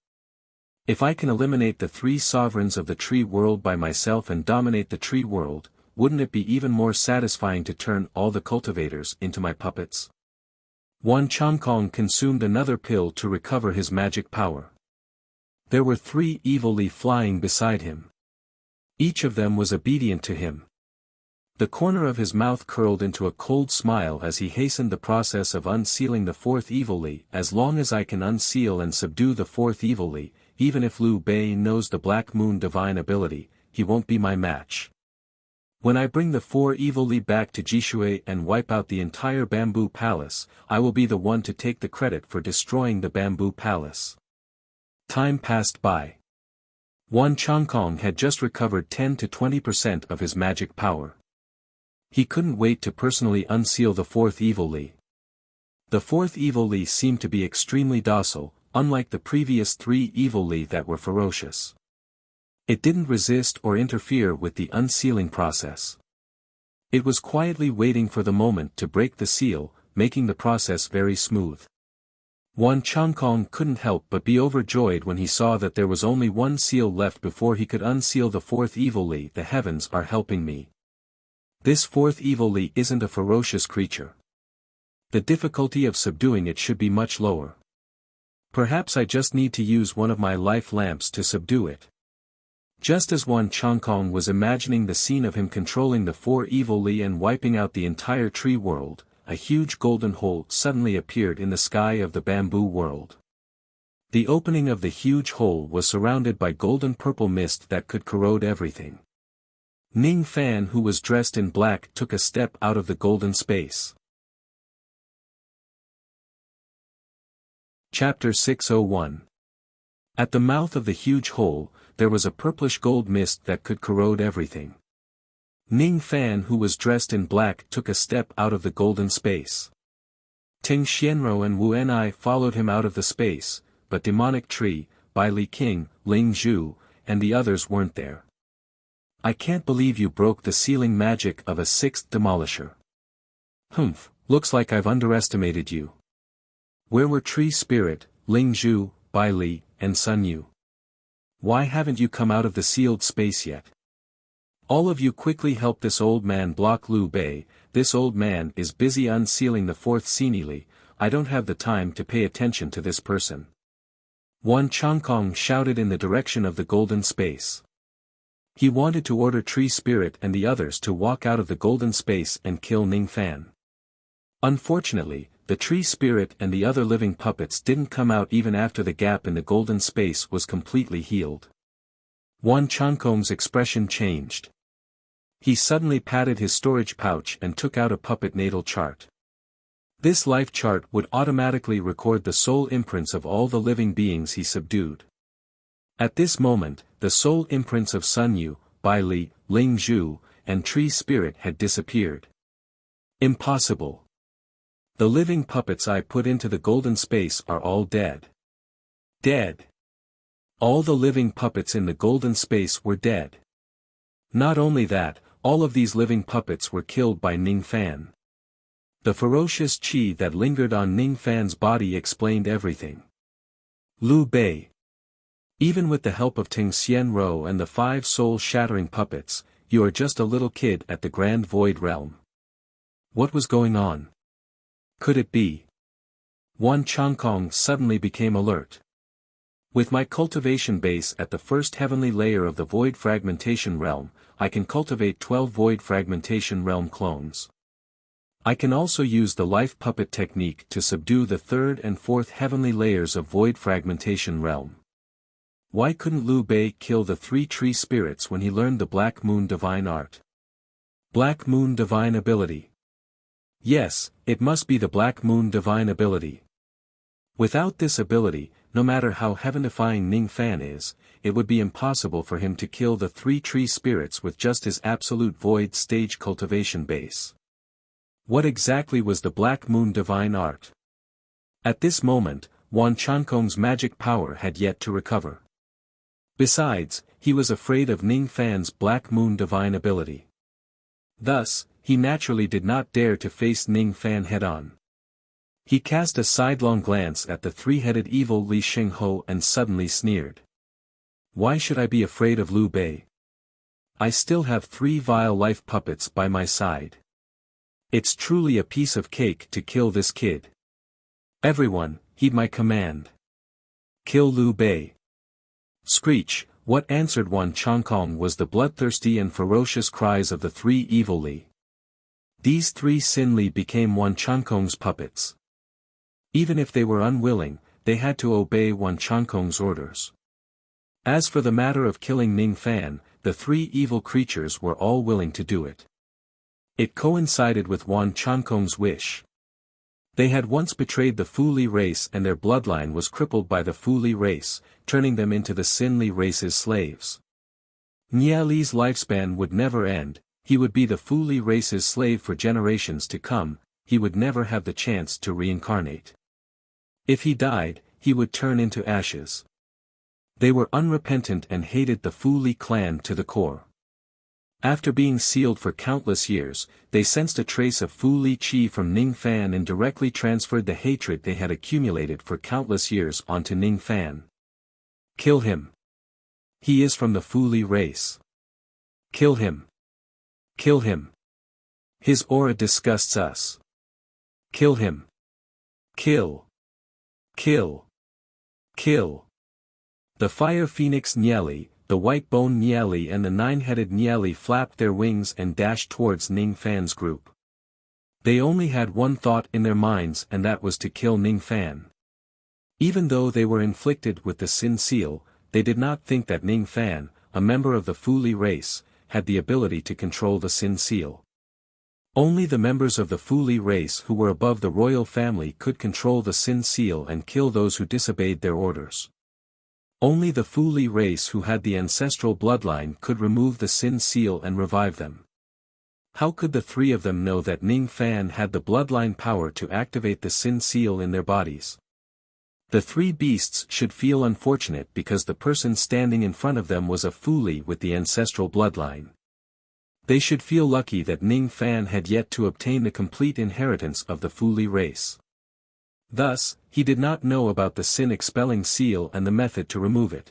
Speaker 1: If I can eliminate the 3 sovereigns of the tree world by myself and dominate the tree world, wouldn't it be even more satisfying to turn all the cultivators into my puppets? Wan Changkong consumed another pill to recover his magic power. There were 3 evil Li flying beside him. Each of them was obedient to him. The corner of his mouth curled into a cold smile as he hastened the process of unsealing the 4th evil Li. As long as I can unseal and subdue the 4th evil Li, even if Liu Bei knows the Black Moon divine ability, he won't be my match. When I bring the 4 evil Li back to Jishui and wipe out the entire bamboo palace, I will be the one to take the credit for destroying the bamboo palace. Time passed by. Wan Changkong had just recovered 10 to 20% of his magic power. He couldn't wait to personally unseal the 4th evil Li. The 4th evil Li seemed to be extremely docile, unlike the previous 3 evil Li that were ferocious. It didn't resist or interfere with the unsealing process. It was quietly waiting for the moment to break the seal, making the process very smooth. Wan Changkong couldn't help but be overjoyed when he saw that there was only 1 seal left before he could unseal the 4th evil Li. The heavens are helping me. This 4th evil Li isn't a ferocious creature. The difficulty of subduing it should be much lower. Perhaps I just need to use one of my life lamps to subdue it. Just as Wan Changkong was imagining the scene of him controlling the 4 evil Li and wiping out the entire tree world, a huge golden hole suddenly appeared in the sky of the bamboo world. The opening of the huge hole was surrounded by golden-purple mist that could corrode everything. Ning Fan, who was dressed in black, took a step out of the golden space. Chapter 601. At the mouth of the huge hole, there was a purplish gold mist that could corrode everything. Ning Fan, who was dressed in black, took a step out of the golden space. Ting Xianro and Wu Enai followed him out of the space, but Demonic Tree, Bai Li King, Ling Zhu, and the others weren't there. I can't believe you broke the sealing magic of a 6th demolisher. Humph, looks like I've underestimated you. Where were Tree Spirit, Ling Zhu, Bai Li, and Sun Yu? Why haven't you come out of the sealed space yet? All of you quickly help this old man block Liu Bei. This old man is busy unsealing the 4th Li. I don't have the time to pay attention to this person. Wan Changkong shouted in the direction of the golden space. He wanted to order Tree Spirit and the others to walk out of the golden space and kill Ning Fan. Unfortunately, the Tree Spirit and the other living puppets didn't come out even after the gap in the golden space was completely healed. Wan Chankong's expression changed. He suddenly patted his storage pouch and took out a puppet natal chart. This life chart would automatically record the soul imprints of all the living beings he subdued. At this moment, the soul imprints of Sun Yu, Bai Li, Ling Zhu, and Tree Spirit had disappeared. Impossible. The living puppets I put into the golden space are all dead. Dead. All the living puppets in the golden space were dead. Not only that, all of these living puppets were killed by Ning Fan. The ferocious qi that lingered on Ning Fan's body explained everything. Liu Bei. Even with the help of Ting Xianro and the 5 soul-shattering puppets, you are just a little kid at the Grand Void Realm. What was going on? Could it be? Wan Chankong suddenly became alert. With my cultivation base at the first heavenly layer of the Void Fragmentation Realm, I can cultivate 12 Void Fragmentation Realm clones. I can also use the Life Puppet technique to subdue the 3rd and 4th heavenly layers of Void Fragmentation Realm. Why couldn't Liu Bei kill the 3 tree spirits when he learned the Black Moon Divine Art? Black Moon Divine Ability. Yes, it must be the Black Moon Divine Ability. Without this ability, no matter how heaven-defying Ning Fan is, it would be impossible for him to kill the 3 tree spirits with just his absolute void stage cultivation base. What exactly was the Black Moon Divine Art? At this moment, Wan Chankong's magic power had yet to recover. Besides, he was afraid of Ning Fan's Black Moon Divine Ability. Thus, he naturally did not dare to face Ning Fan head-on. He cast a sidelong glance at the 3-headed evil Li Xingho and suddenly sneered. Why should I be afraid of Liu Bei? I still have 3 vile life puppets by my side. It's truly a piece of cake to kill this kid. Everyone, heed my command. Kill Liu Bei. Screech, what answered Wan Chankong was the bloodthirsty and ferocious cries of the 3 evil Li. These 3 Sin Li became Wan Chankong's puppets. Even if they were unwilling, they had to obey Wan Chankong's orders. As for the matter of killing Ning Fan, the 3 evil creatures were all willing to do it. It coincided with Wan Chankong's wish. They had once betrayed the Fu Li race and their bloodline was crippled by the Fu Li race, turning them into the Sin Li race's slaves. Nia Li's lifespan would never end, he would be the Fu Li race's slave for generations to come, he would never have the chance to reincarnate. If he died, he would turn into ashes. They were unrepentant and hated the Fu Li clan to the core. After being sealed for countless years, they sensed a trace of Fu Li Qi from Ning Fan and directly transferred the hatred they had accumulated for countless years onto Ning Fan. Kill him. He is from the Fu Li race. Kill him. Kill him. His aura disgusts us. Kill him. Kill. Kill. Kill. The fire phoenix Nieli, the white bone Nieli and the 9-headed Nieli flapped their wings and dashed towards Ning Fan's group. They only had one thought in their minds and that was to kill Ning Fan. Even though they were inflicted with the Sin Seal, they did not think that Ning Fan, a member of the Fu Li race, had the ability to control the Sin Seal. Only the members of the Fu Li race who were above the royal family could control the Sin Seal and kill those who disobeyed their orders. Only the Fu Li race who had the ancestral bloodline could remove the Sin Seal and revive them. How could the 3 of them know that Ning Fan had the bloodline power to activate the Sin Seal in their bodies? The 3 beasts should feel unfortunate because the person standing in front of them was a Fu Li with the ancestral bloodline. They should feel lucky that Ning Fan had yet to obtain the complete inheritance of the Fu Li race. Thus, he did not know about the sin-expelling seal and the method to remove it.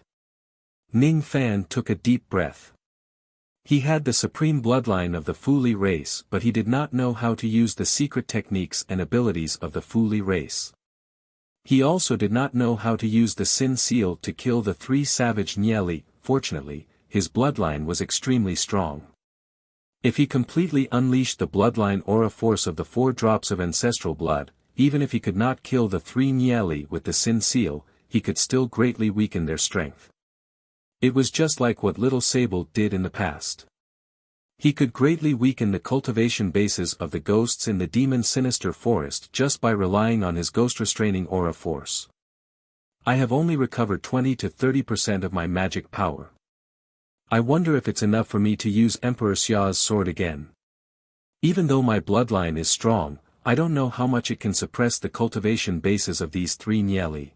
Speaker 1: Ning Fan took a deep breath. He had the supreme bloodline of the Fu Li race but he did not know how to use the secret techniques and abilities of the Fu Li race. He also did not know how to use the Sin Seal to kill the 3 savage Nieli. Fortunately, his bloodline was extremely strong. If he completely unleashed the bloodline aura force of the 4 drops of ancestral blood, even if he could not kill the 3 Nieli with the Sin Seal, he could still greatly weaken their strength. It was just like what Little Sable did in the past. He could greatly weaken the cultivation bases of the ghosts in the demon sinister forest just by relying on his ghost-restraining aura force. I have only recovered 20 to 30% of my magic power. I wonder if it's enough for me to use Emperor Xia's sword again. Even though my bloodline is strong, I don't know how much it can suppress the cultivation bases of these 3 Nieli.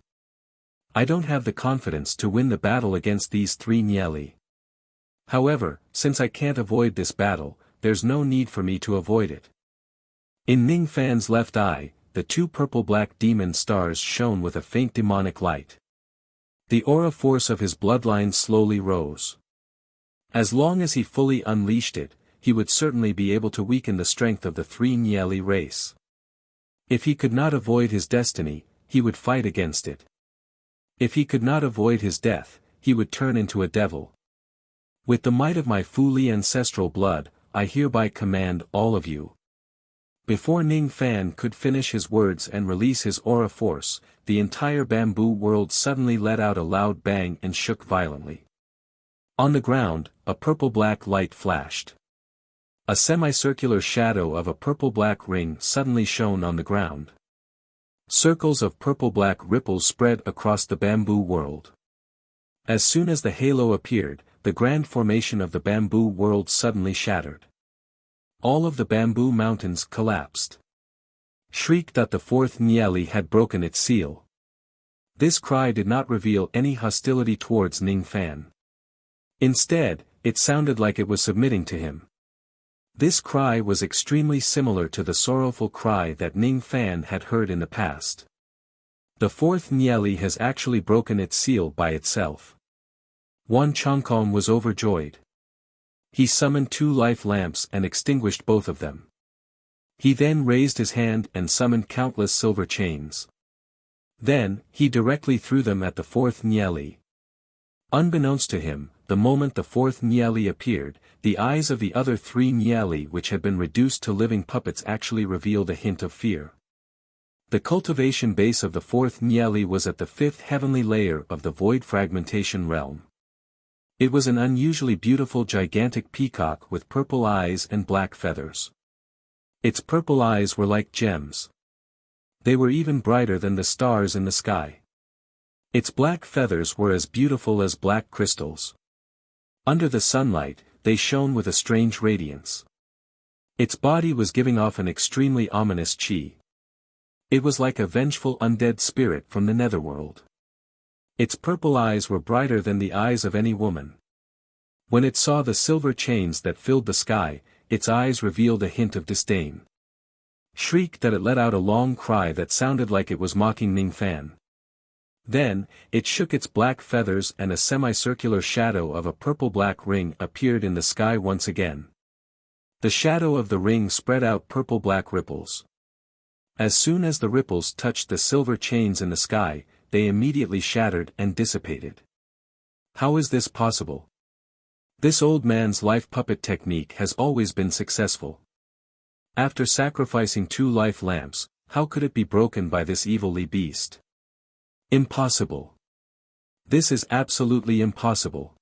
Speaker 1: I don't have the confidence to win the battle against these 3 Nieli. However, since I can't avoid this battle, there's no need for me to avoid it. In Ning Fan's left eye, the 2 purple-black demon stars shone with a faint demonic light. The aura force of his bloodline slowly rose. As long as he fully unleashed it, he would certainly be able to weaken the strength of the 3 Nieli race. If he could not avoid his destiny, he would fight against it. If he could not avoid his death, he would turn into a devil. With the might of my Fuli ancestral blood, I hereby command all of you. Before Ning Fan could finish his words and release his aura force, the entire bamboo world suddenly let out a loud bang and shook violently. On the ground, a purple-black light flashed. A semicircular shadow of a purple-black ring suddenly shone on the ground. Circles of purple-black ripples spread across the bamboo world. As soon as the halo appeared, the grand formation of the bamboo world suddenly shattered. All of the bamboo mountains collapsed. Shrieked that the 4th Nieli had broken its seal. This cry did not reveal any hostility towards Ning Fan. Instead, it sounded like it was submitting to him. This cry was extremely similar to the sorrowful cry that Ning Fan had heard in the past. The 4th Nieli has actually broken its seal by itself. Wan Changkong was overjoyed. He summoned 2 life lamps and extinguished both of them. He then raised his hand and summoned countless silver chains. Then, he directly threw them at the 4th Nieli. Unbeknownst to him, the moment the 4th Nieli appeared, the eyes of the other 3 Nieli which had been reduced to living puppets actually revealed a hint of fear. The cultivation base of the 4th Nieli was at the 5th heavenly layer of the void fragmentation realm. It was an unusually beautiful gigantic peacock with purple eyes and black feathers. Its purple eyes were like gems. They were even brighter than the stars in the sky. Its black feathers were as beautiful as black crystals. Under the sunlight, they shone with a strange radiance. Its body was giving off an extremely ominous chi. It was like a vengeful undead spirit from the netherworld. Its purple eyes were brighter than the eyes of any woman. When it saw the silver chains that filled the sky, its eyes revealed a hint of disdain. Shrieked that it let out a long cry that sounded like it was mocking Ning Fan. Then, it shook its black feathers and a semicircular shadow of a purple-black ring appeared in the sky once again. The shadow of the ring spread out purple-black ripples. As soon as the ripples touched the silver chains in the sky, they immediately shattered and dissipated. How is this possible? This old man's life puppet technique has always been successful. After sacrificing 2 life lamps, how could it be broken by this evilly beast? Impossible. This is absolutely impossible.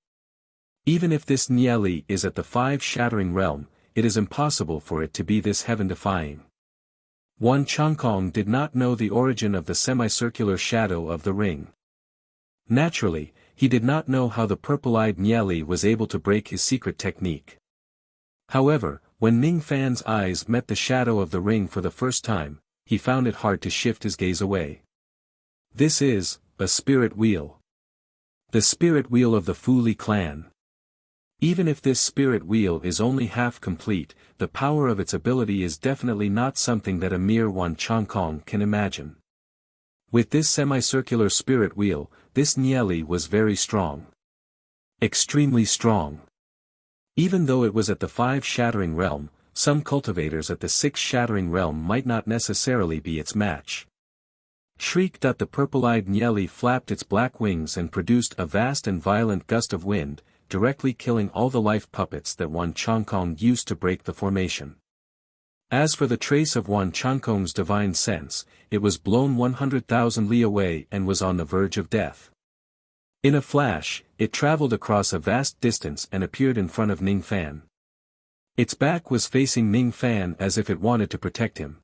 Speaker 1: Even if this Nieli is at the 5 shattering realm, it is impossible for it to be this heaven-defying. Wan Changkong did not know the origin of the semicircular shadow of the ring. Naturally, he did not know how the purple-eyed Nieli was able to break his secret technique. However, when Ning Fan's eyes met the shadow of the ring for the first time, he found it hard to shift his gaze away. This is a spirit wheel. The spirit wheel of the Fuli clan. Even if this spirit wheel is only half complete, the power of its ability is definitely not something that a mere Wan Changkong can imagine. With this semicircular spirit wheel, this Nieli was very strong. Extremely strong. Even though it was at the 5 shattering realm, some cultivators at the 6 shattering realm might not necessarily be its match. Shrieked that the purple-eyed Nieli flapped its black wings and produced a vast and violent gust of wind, directly killing all the life puppets that Wan Changkong used to break the formation. As for the trace of Wan Changkong's divine sense, it was blown 100,000 li away and was on the verge of death. In a flash, it traveled across a vast distance and appeared in front of Ning Fan. Its back was facing Ning Fan as if it wanted to protect him.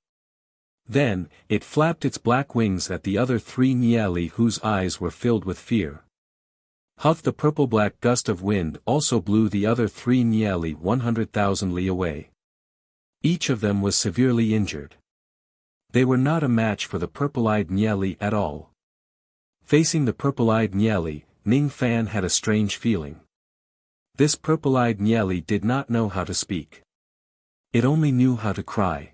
Speaker 1: Then, it flapped its black wings at the other three Niali whose eyes were filled with fear. Huff the purple-black gust of wind also blew the other three Niali 100,000 li away. Each of them was severely injured. They were not a match for the purple-eyed Niali at all. Facing the purple-eyed Niali, Ning Fan had a strange feeling. This purple-eyed Niali did not know how to speak. It only knew how to cry.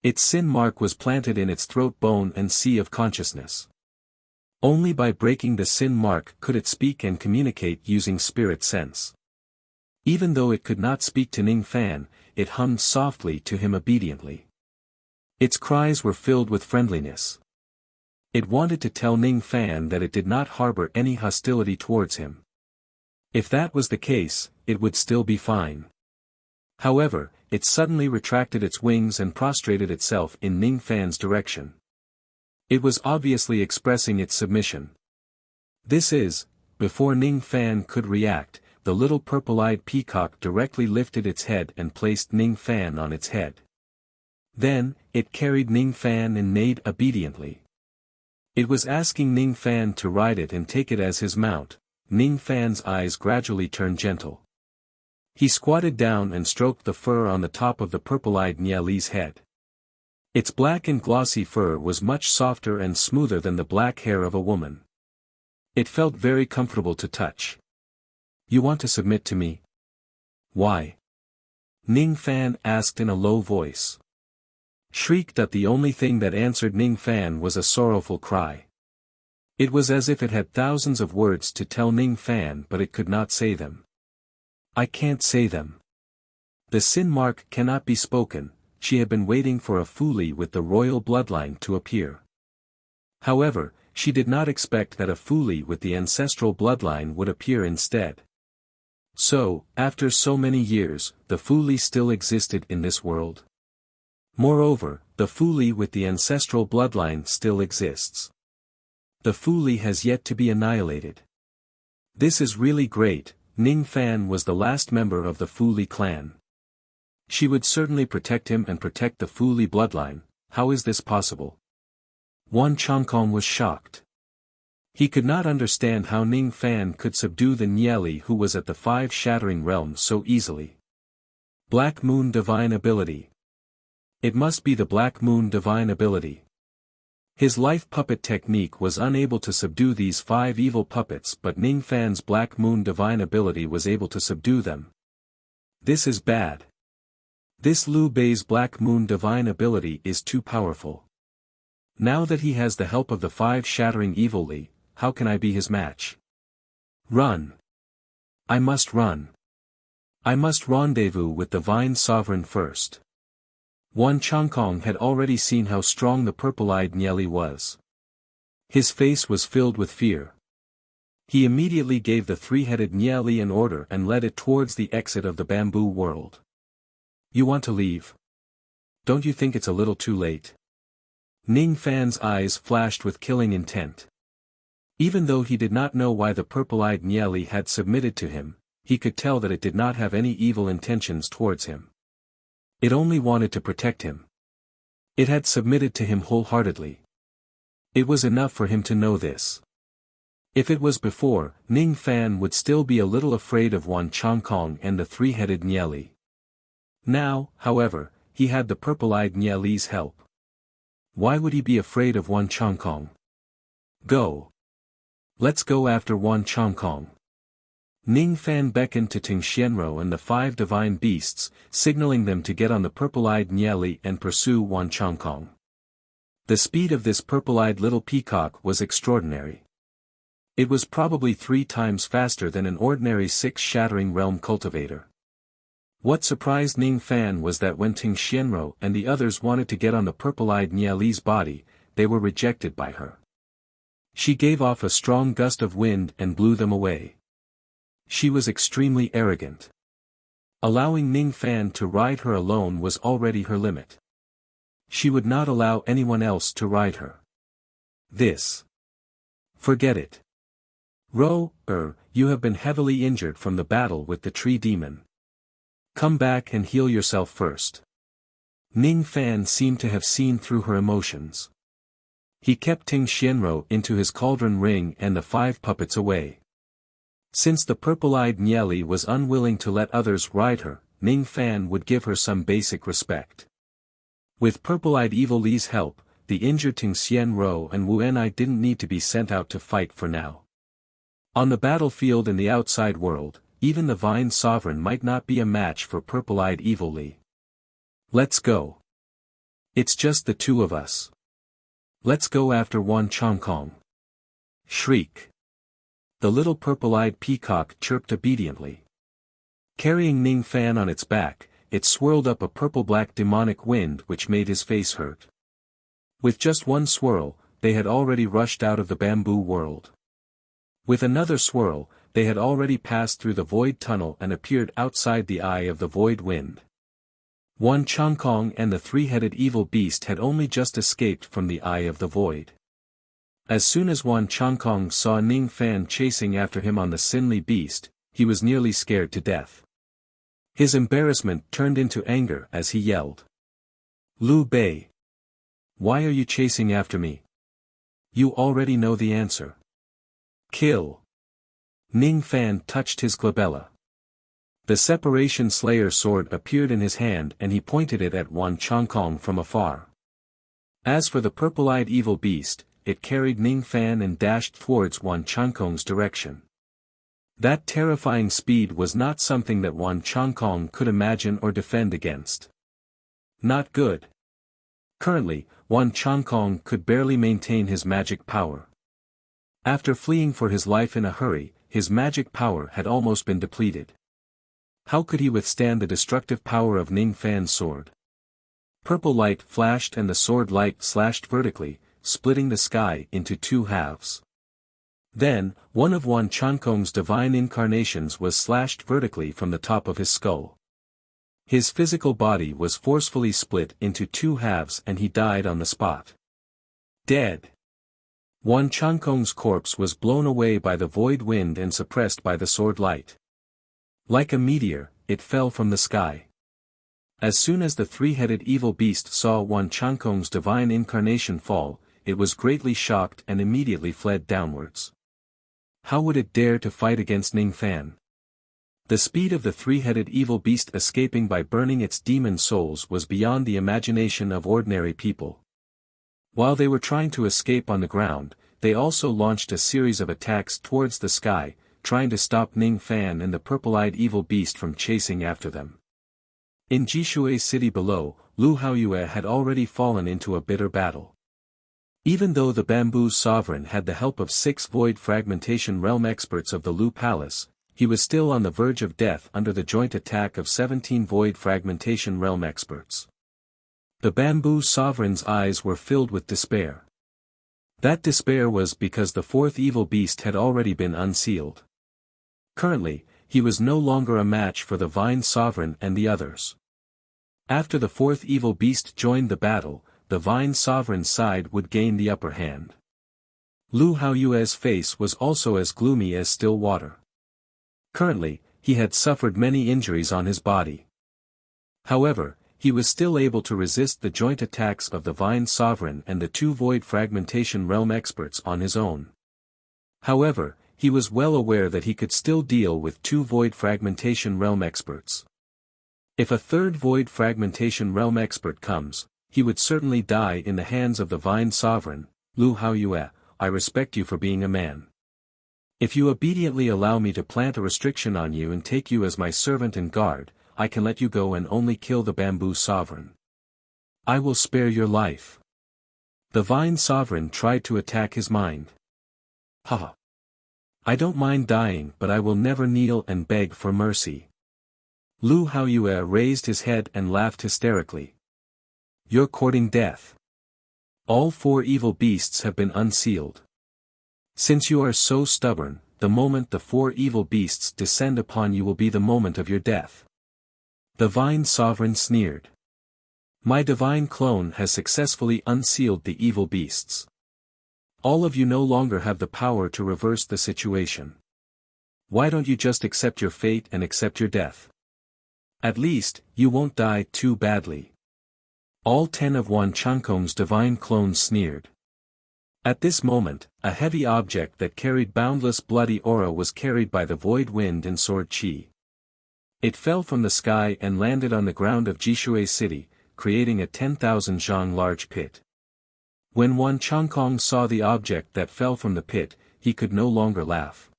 Speaker 1: Its sin mark was planted in its throat bone and sea of consciousness. Only by breaking the sin mark could it speak and communicate using spirit sense. Even though it could not speak to Ning Fan, it hummed softly to him obediently. Its cries were filled with friendliness. It wanted to tell Ning Fan that it did not harbor any hostility towards him. If that was the case, it would still be fine. However, it suddenly retracted its wings and prostrated itself in Ning Fan's direction. It was obviously expressing its submission. Before Ning Fan could react, the little purple-eyed peacock directly lifted its head and placed Ning Fan on its head. Then, it carried Ning Fan and neighed obediently. It was asking Ning Fan to ride it and take it as his mount. Ning Fan's eyes gradually turned gentle. He squatted down and stroked the fur on the top of the purple-eyed Niali's head. Its black and glossy fur was much softer and smoother than the black hair of a woman. It felt very comfortable to touch. "You want to submit to me?" "Why?" Ning Fan asked in a low voice. Shrieked that the only thing that answered Ning Fan was a sorrowful cry. It was as if it had thousands of words to tell Ning Fan but it could not say them. "I can't say them." The sin mark cannot be spoken. She had been waiting for a Fuli with the royal bloodline to appear. However, she did not expect that a Fuli with the ancestral bloodline would appear instead. So, after so many years, the Fuli still existed in this world. Moreover, the Fuli with the ancestral bloodline still exists. The Fuli has yet to be annihilated. This is really great. Ning Fan was the last member of the Fuli clan. She would certainly protect him and protect the Fuli bloodline. How is this possible? Wan Changkong was shocked. He could not understand how Ning Fan could subdue the Niali who was at the five shattering realms so easily. Black Moon Divine Ability. It must be the Black Moon Divine Ability. His life puppet technique was unable to subdue these five evil puppets, but Ning Fan's Black Moon Divine Ability was able to subdue them. This is bad. This Liu Bei's Black Moon Divine Ability is too powerful. Now that he has the help of the five shattering evil Li, how can I be his match? Run. I must run. I must rendezvous with the Vine Sovereign first. Wan Changkong had already seen how strong the purple-eyed Niali was. His face was filled with fear. He immediately gave the three-headed Niali an order and led it towards the exit of the bamboo world. "You want to leave? Don't you think it's a little too late?" Ning Fan's eyes flashed with killing intent. Even though he did not know why the purple-eyed Niali had submitted to him, he could tell that it did not have any evil intentions towards him. It only wanted to protect him. It had submitted to him wholeheartedly. It was enough for him to know this. If it was before, Ning Fan would still be a little afraid of Wan Changkong and the three-headed Niali. Now, however, he had the purple-eyed Niali's help. Why would he be afraid of Wan Changkong? Go. Let's go after Wan Changkong. Ning Fan beckoned to Ting Xianro and the five divine beasts, signaling them to get on the purple-eyed Niali and pursue Wan Changkong. The speed of this purple-eyed little peacock was extraordinary. It was probably 3 times faster than an ordinary 6-shattering realm cultivator. What surprised Ning Fan was that when Ting Xianro and the others wanted to get on the purple-eyed Niali's body, they were rejected by her. She gave off a strong gust of wind and blew them away. She was extremely arrogant. Allowing Ning Fan to ride her alone was already her limit. She would not allow anyone else to ride her. This. Forget it. You have been heavily injured from the battle with the tree demon. Come back and heal yourself first. Ning Fan seemed to have seen through her emotions. He kept Ting Xianro into his cauldron ring and the 5 puppets away. Since the purple-eyed Nieli was unwilling to let others ride her, Ning Fan would give her some basic respect. With purple-eyed Evil Li's help, the injured Ting Xianro and Wu Enai didn't need to be sent out to fight for now. On the battlefield in the outside world, even the Vine Sovereign might not be a match for purple-eyed Evil Li. Let's go. It's just the 2 of us. Let's go after Wan Chongkong. Shriek. The little purple-eyed peacock chirped obediently. Carrying Ning Fan on its back, it swirled up a purple-black demonic wind which made his face hurt. With just one swirl, they had already rushed out of the bamboo world. With another swirl, they had already passed through the void tunnel and appeared outside the eye of the void wind. Wan Chongkong and the 3-headed evil beast had only just escaped from the eye of the void. As soon as Wan Chongkong saw Ning Fan chasing after him on the Sinli beast, he was nearly scared to death. His embarrassment turned into anger as he yelled. Liu Bei! Why are you chasing after me? You already know the answer. Kill! Ning Fan touched his glabella. The Separation Slayer sword appeared in his hand and he pointed it at Wan Chongkong from afar. As for the purple-eyed evil beast, it carried Ning Fan and dashed towards Wan Chongkong's direction. That terrifying speed was not something that Wan Chongkong could imagine or defend against. Not good. Currently, Wan Chongkong could barely maintain his magic power. After fleeing for his life in a hurry, his magic power had almost been depleted. How could he withstand the destructive power of Ning Fan's sword? Purple light flashed and the sword light slashed vertically, splitting the sky into 2 halves. Then, one of Wan Chongkong's divine incarnations was slashed vertically from the top of his skull. His physical body was forcefully split into 2 halves and he died on the spot. Dead. Wan Chongkong's corpse was blown away by the void wind and suppressed by the sword light. Like a meteor, it fell from the sky. As soon as the 3-headed evil beast saw Wan Chongkong's divine incarnation fall, it was greatly shocked and immediately fled downwards. How would it dare to fight against Ning Fan? The speed of the 3-headed evil beast escaping by burning its demon souls was beyond the imagination of ordinary people. While they were trying to escape on the ground, they also launched a series of attacks towards the sky, trying to stop Ning Fan and the purple-eyed evil beast from chasing after them. In Jishui city below, Lu Haoyue had already fallen into a bitter battle. Even though the Bamboo Sovereign had the help of 6 void fragmentation realm experts of the Lu Palace, he was still on the verge of death under the joint attack of 17 void fragmentation realm experts. The Bamboo Sovereign's eyes were filled with despair. That despair was because the 4th evil beast had already been unsealed. Currently, he was no longer a match for the Vine Sovereign and the others. After the 4th evil beast joined the battle, the Vine Sovereign's side would gain the upper hand. Lu Haoyue's face was also as gloomy as still water. Currently, he had suffered many injuries on his body. However, he was still able to resist the joint attacks of the Vine Sovereign and the 2 void fragmentation realm experts on his own. However, he was well aware that he could still deal with 2 void fragmentation realm experts. If a 3rd void fragmentation realm expert comes, he would certainly die in the hands of the Vine Sovereign. Lu Haoyue, I respect you for being a man. If you obediently allow me to plant a restriction on you and take you as my servant and guard, I can let you go and only kill the Bamboo Sovereign. I will spare your life. The Vine Sovereign tried to attack his mind. Haha. I don't mind dying, but I will never kneel and beg for mercy. Lu Haoyue raised his head and laughed hysterically. You're courting death. All 4 evil beasts have been unsealed. Since you are so stubborn, the moment the 4 evil beasts descend upon you will be the moment of your death." The Vine Sovereign sneered. "My divine clone has successfully unsealed the evil beasts. All of you no longer have the power to reverse the situation. Why don't you just accept your fate and accept your death? At least, you won't die too badly." All 10 of Wan Changkong's divine clones sneered. At this moment, a heavy object that carried boundless bloody aura was carried by the void wind and sword qi. It fell from the sky and landed on the ground of Jishui City, creating a 10,000 zhang large pit. When Wan Changkong saw the object that fell from the pit, he could no longer laugh.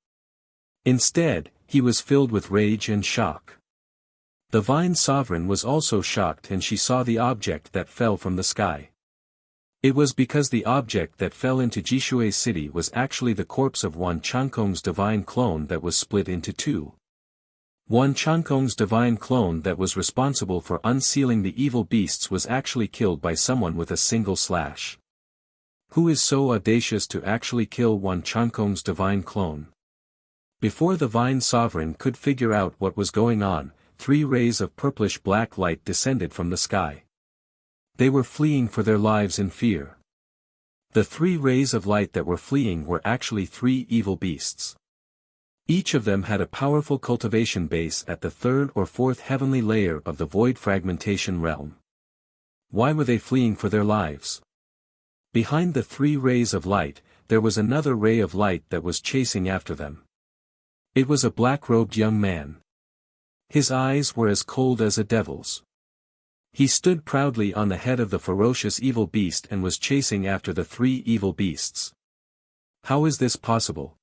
Speaker 1: Instead, he was filled with rage and shock. The Vine Sovereign was also shocked and she saw the object that fell from the sky. It was because the object that fell into Jishui City was actually the corpse of Wan Changkong's divine clone that was split into 2. Wan Changkong's divine clone that was responsible for unsealing the evil beasts was actually killed by someone with a single slash. Who is so audacious to actually kill Wan Changkong's divine clone? Before the Vine Sovereign could figure out what was going on, 3 rays of purplish-black light descended from the sky. They were fleeing for their lives in fear. The 3 rays of light that were fleeing were actually 3 evil beasts. Each of them had a powerful cultivation base at the 3rd or 4th heavenly layer of the void fragmentation realm. Why were they fleeing for their lives? Behind the 3 rays of light, there was another ray of light that was chasing after them. It was a black-robed young man. His eyes were as cold as a devil's. He stood proudly on the head of the ferocious evil beast and was chasing after the 3 evil beasts. How is this possible?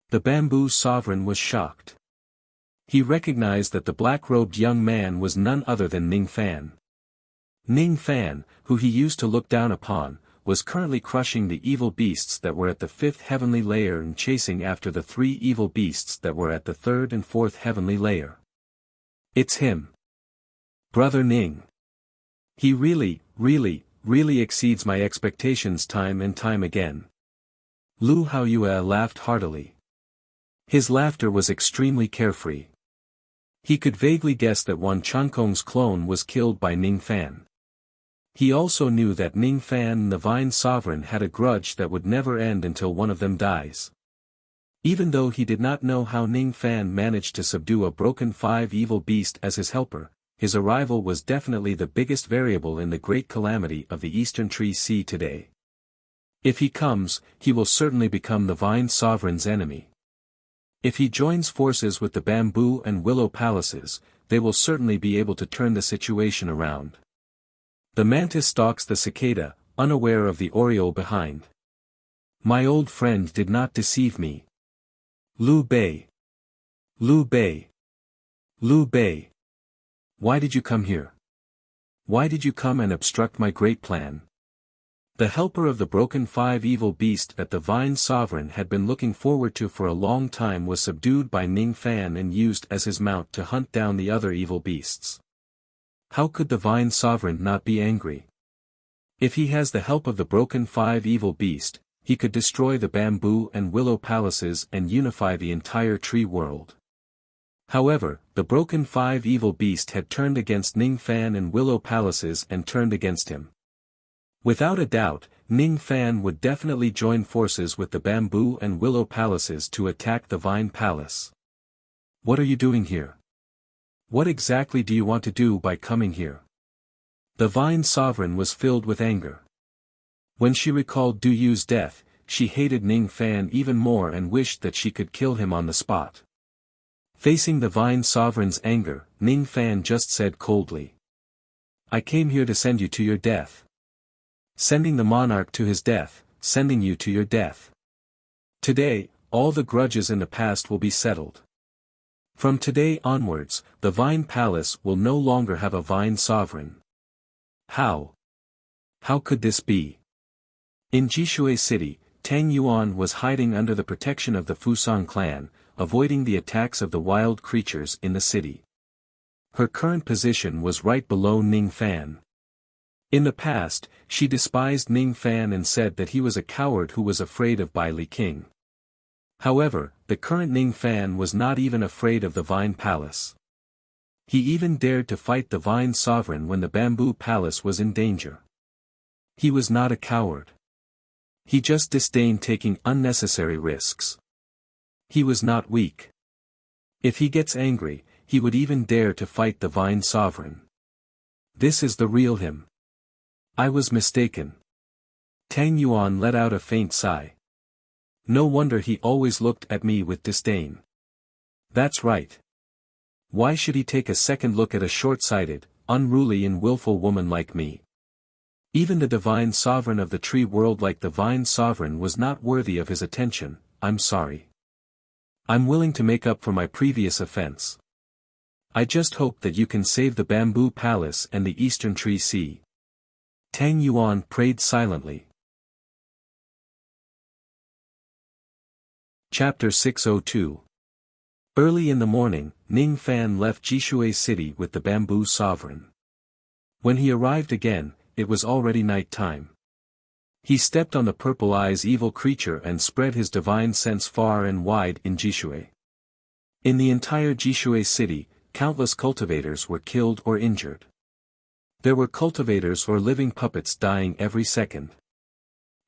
Speaker 1: The Bamboo Sovereign was shocked. He recognized that the black-robed young man was none other than Ning Fan. Ning Fan, who he used to look down upon, was currently crushing the evil beasts that were at the 5th heavenly layer and chasing after the 3 evil beasts that were at the 3rd and 4th heavenly layer. It's him. Brother Ning. He really exceeds my expectations time and time again. Lu Haoyue laughed heartily. His laughter was extremely carefree. He could vaguely guess that Wan Changkong's clone was killed by Ning Fan. He also knew that Ning Fan and the Vine Sovereign had a grudge that would never end until one of them dies. Even though he did not know how Ning Fan managed to subdue a broken 5 evil beast as his helper, his arrival was definitely the biggest variable in the great calamity of the Eastern Tree Sea today. If he comes, he will certainly become the Vine Sovereign's enemy. If he joins forces with the Bamboo and Willow Palaces, they will certainly be able to turn the situation around. The mantis stalks the cicada, unaware of the oriole behind. My old friend did not deceive me. Liu Bei. Liu Bei. Liu Bei. Why did you come here? Why did you come and obstruct my great plan? The helper of the broken 5 evil beast that the Vine Sovereign had been looking forward to for a long time was subdued by Ning Fan and used as his mount to hunt down the other evil beasts. How could the Vine Sovereign not be angry? If he has the help of the broken 5 evil beast, he could destroy the Bamboo and Willow Palaces and unify the entire tree world. However, the broken 5 evil beast had turned against Ning Fan and Willow Palaces and turned against him. Without a doubt, Ning Fan would definitely join forces with the Bamboo and Willow Palaces to attack the Vine Palace. What are you doing here? What exactly do you want to do by coming here? The Vine Sovereign was filled with anger. When she recalled Du Yu's death, she hated Ning Fan even more and wished that she could kill him on the spot. Facing the Vine Sovereign's anger, Ning Fan just said coldly, "I came here to send you to your death. Sending the monarch to his death, sending you to your death. Today, all the grudges in the past will be settled. From today onwards, the Vine Palace will no longer have a Vine Sovereign." How? How could this be? In Jishui City, Tang Yuan was hiding under the protection of the Fusang clan, avoiding the attacks of the wild creatures in the city. Her current position was right below Ning Fan. In the past, she despised Ning Fan and said that he was a coward who was afraid of Bai Li King. However, the current Ning Fan was not even afraid of the Vine Palace. He even dared to fight the Vine Sovereign when the Bamboo Palace was in danger. He was not a coward. He just disdained taking unnecessary risks. He was not weak. If he gets angry, he would even dare to fight the Vine Sovereign. This is the real him. I was mistaken. Tang Yuan let out a faint sigh. No wonder he always looked at me with disdain. That's right. Why should he take a second look at a short-sighted, unruly and willful woman like me? Even the divine sovereign of the tree world like the Vine Sovereign was not worthy of his attention. I'm sorry. I'm willing to make up for my previous offense. I just hope that you can save the Bamboo Palace and the Eastern Tree Sea. Tang Yuan prayed silently. Chapter 602. Early in the morning, Ning Fan left Jishui City with the Bamboo Sovereign. When he arrived again, it was already night time. He stepped on the Purple Eye's evil creature and spread his divine sense far and wide in Jishui. In the entire Jishui city, countless cultivators were killed or injured. There were cultivators or living puppets dying every second.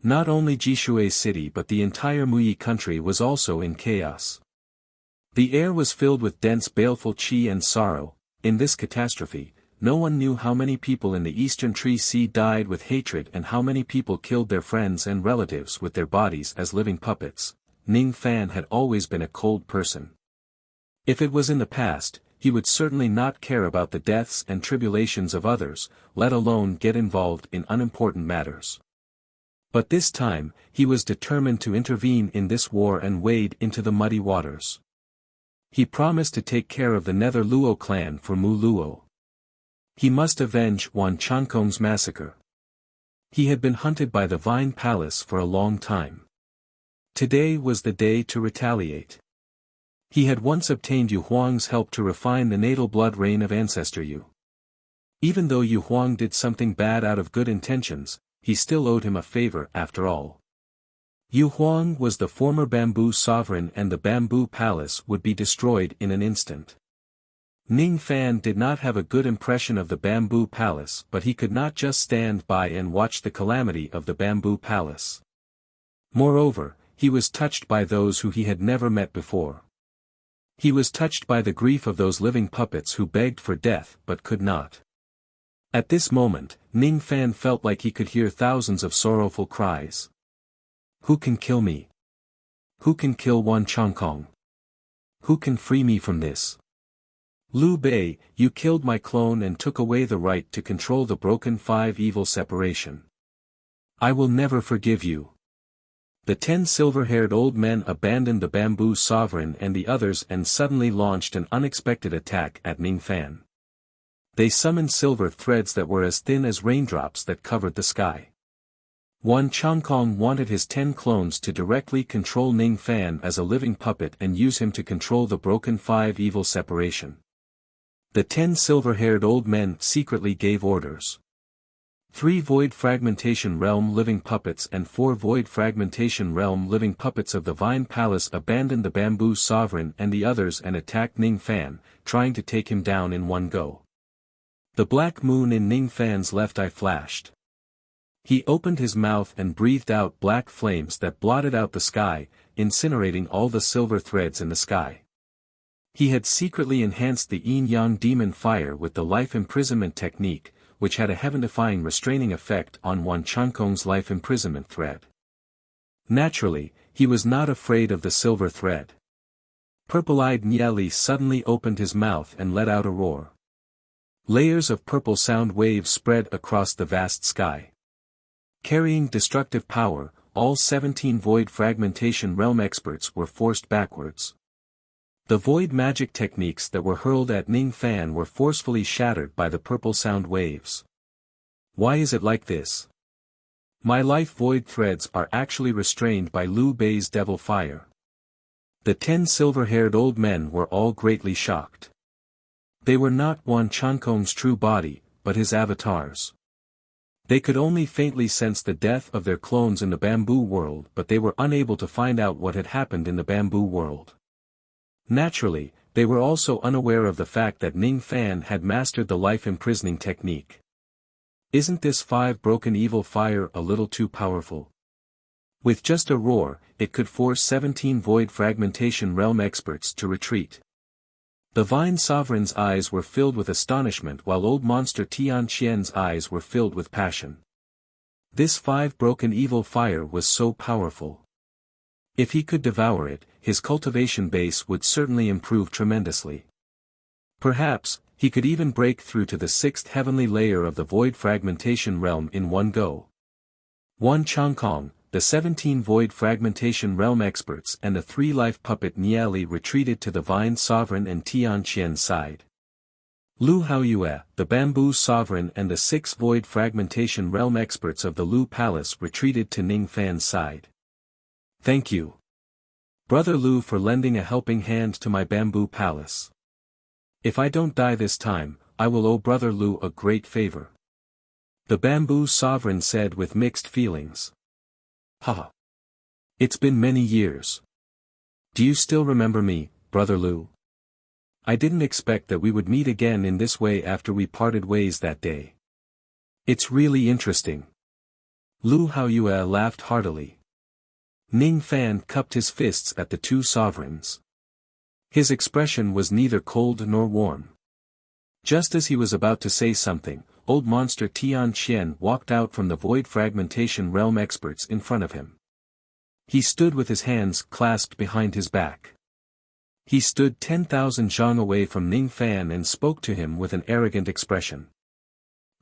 Speaker 1: Not only Jishui city but the entire Muyi country was also in chaos. The air was filled with dense baleful qi and sorrow. In this catastrophe, no one knew how many people in the Eastern Tree Sea died with hatred and how many people killed their friends and relatives with their bodies as living puppets. Ning Fan had always been a cold person. If it was in the past, he would certainly not care about the deaths and tribulations of others, let alone get involved in unimportant matters. But this time, he was determined to intervene in this war and wade into the muddy waters. He promised to take care of the Nether Luo clan for Mu Luo. He must avenge Wan Chankong's massacre. He had been hunted by the Vine Palace for a long time. Today was the day to retaliate. He had once obtained Yu Huang's help to refine the natal blood rain of Ancestor Yu. Even though Yu Huang did something bad out of good intentions, he still owed him a favor after all. Yu Huang was the former Bamboo Sovereign and the Bamboo Palace would be destroyed in an instant. Ning Fan did not have a good impression of the Bamboo Palace but he could not just stand by and watch the calamity of the Bamboo Palace. Moreover, he was touched by those who he had never met before. He was touched by the grief of those living puppets who begged for death but could not. At this moment, Ning Fan felt like he could hear thousands of sorrowful cries. Who can kill me? Who can kill Wan Chankong? Who can free me from this? Liu Bei, you killed my clone and took away the right to control the broken five evil separation. I will never forgive you. The 10 silver-haired old men abandoned the Bamboo Sovereign and the others and suddenly launched an unexpected attack at Ning Fan. They summoned silver threads that were as thin as raindrops that covered the sky. Wan Chankong wanted his 10 clones to directly control Ning Fan as a living puppet and use him to control the broken five evil separation. The 10 silver-haired old men secretly gave orders. 3 Void Fragmentation Realm living puppets and 4 Void Fragmentation Realm living puppets of the Vine Palace abandoned the Bamboo Sovereign and the others and attacked Ning Fan, trying to take him down in one go. The black moon in Ning Fan's left eye flashed. He opened his mouth and breathed out black flames that blotted out the sky, incinerating all the silver threads in the sky. He had secretly enhanced the yin-yang demon fire with the life imprisonment technique, which had a heaven-defying restraining effect on Wan Chankong's life imprisonment thread. Naturally, he was not afraid of the silver thread. Purple-eyed Nieli suddenly opened his mouth and let out a roar. Layers of purple sound waves spread across the vast sky. Carrying destructive power, all 17 Void Fragmentation Realm experts were forced backwards. The void magic techniques that were hurled at Ning Fan were forcefully shattered by the purple sound waves. Why is it like this? My life void threads are actually restrained by Liu Bei's devil fire. The 10 silver-haired old men were all greatly shocked. They were not Wan Chankong's true body, but his avatars. They could only faintly sense the death of their clones in the bamboo world, but they were unable to find out what had happened in the bamboo world. Naturally, they were also unaware of the fact that Ning Fan had mastered the life-imprisoning technique. Isn't this 5 broken evil fire a little too powerful? With just a roar, it could force 17 void fragmentation realm experts to retreat. The Vine Sovereign's eyes were filled with astonishment while old monster Tian Qian's eyes were filled with passion. This 5 broken evil fire was so powerful. If he could devour it, his cultivation base would certainly improve tremendously. Perhaps, he could even break through to the 6th heavenly layer of the void fragmentation realm in one go. Wan Changkong, the 17 void fragmentation realm experts and the 3 life puppet Niali retreated to the Vine Sovereign and Tian Qian's side. Lu Haoyue, the Bamboo Sovereign and the 6 void fragmentation realm experts of the Lu Palace retreated to Ning Fan's side. Thank you, Brother Lu, for lending a helping hand to my bamboo palace. If I don't die this time, I will owe Brother Lu a great favor. The Bamboo Sovereign said with mixed feelings. Haha. It's been many years. Do you still remember me, Brother Lu? I didn't expect that we would meet again in this way after we parted ways that day. It's really interesting. Lu Haoyue laughed heartily. Ning Fan cupped his fists at the 2 sovereigns. His expression was neither cold nor warm. Just as he was about to say something, old monster Tian Qian walked out from the void fragmentation realm experts in front of him. He stood with his hands clasped behind his back. He stood 10,000 zhang away from Ning Fan and spoke to him with an arrogant expression.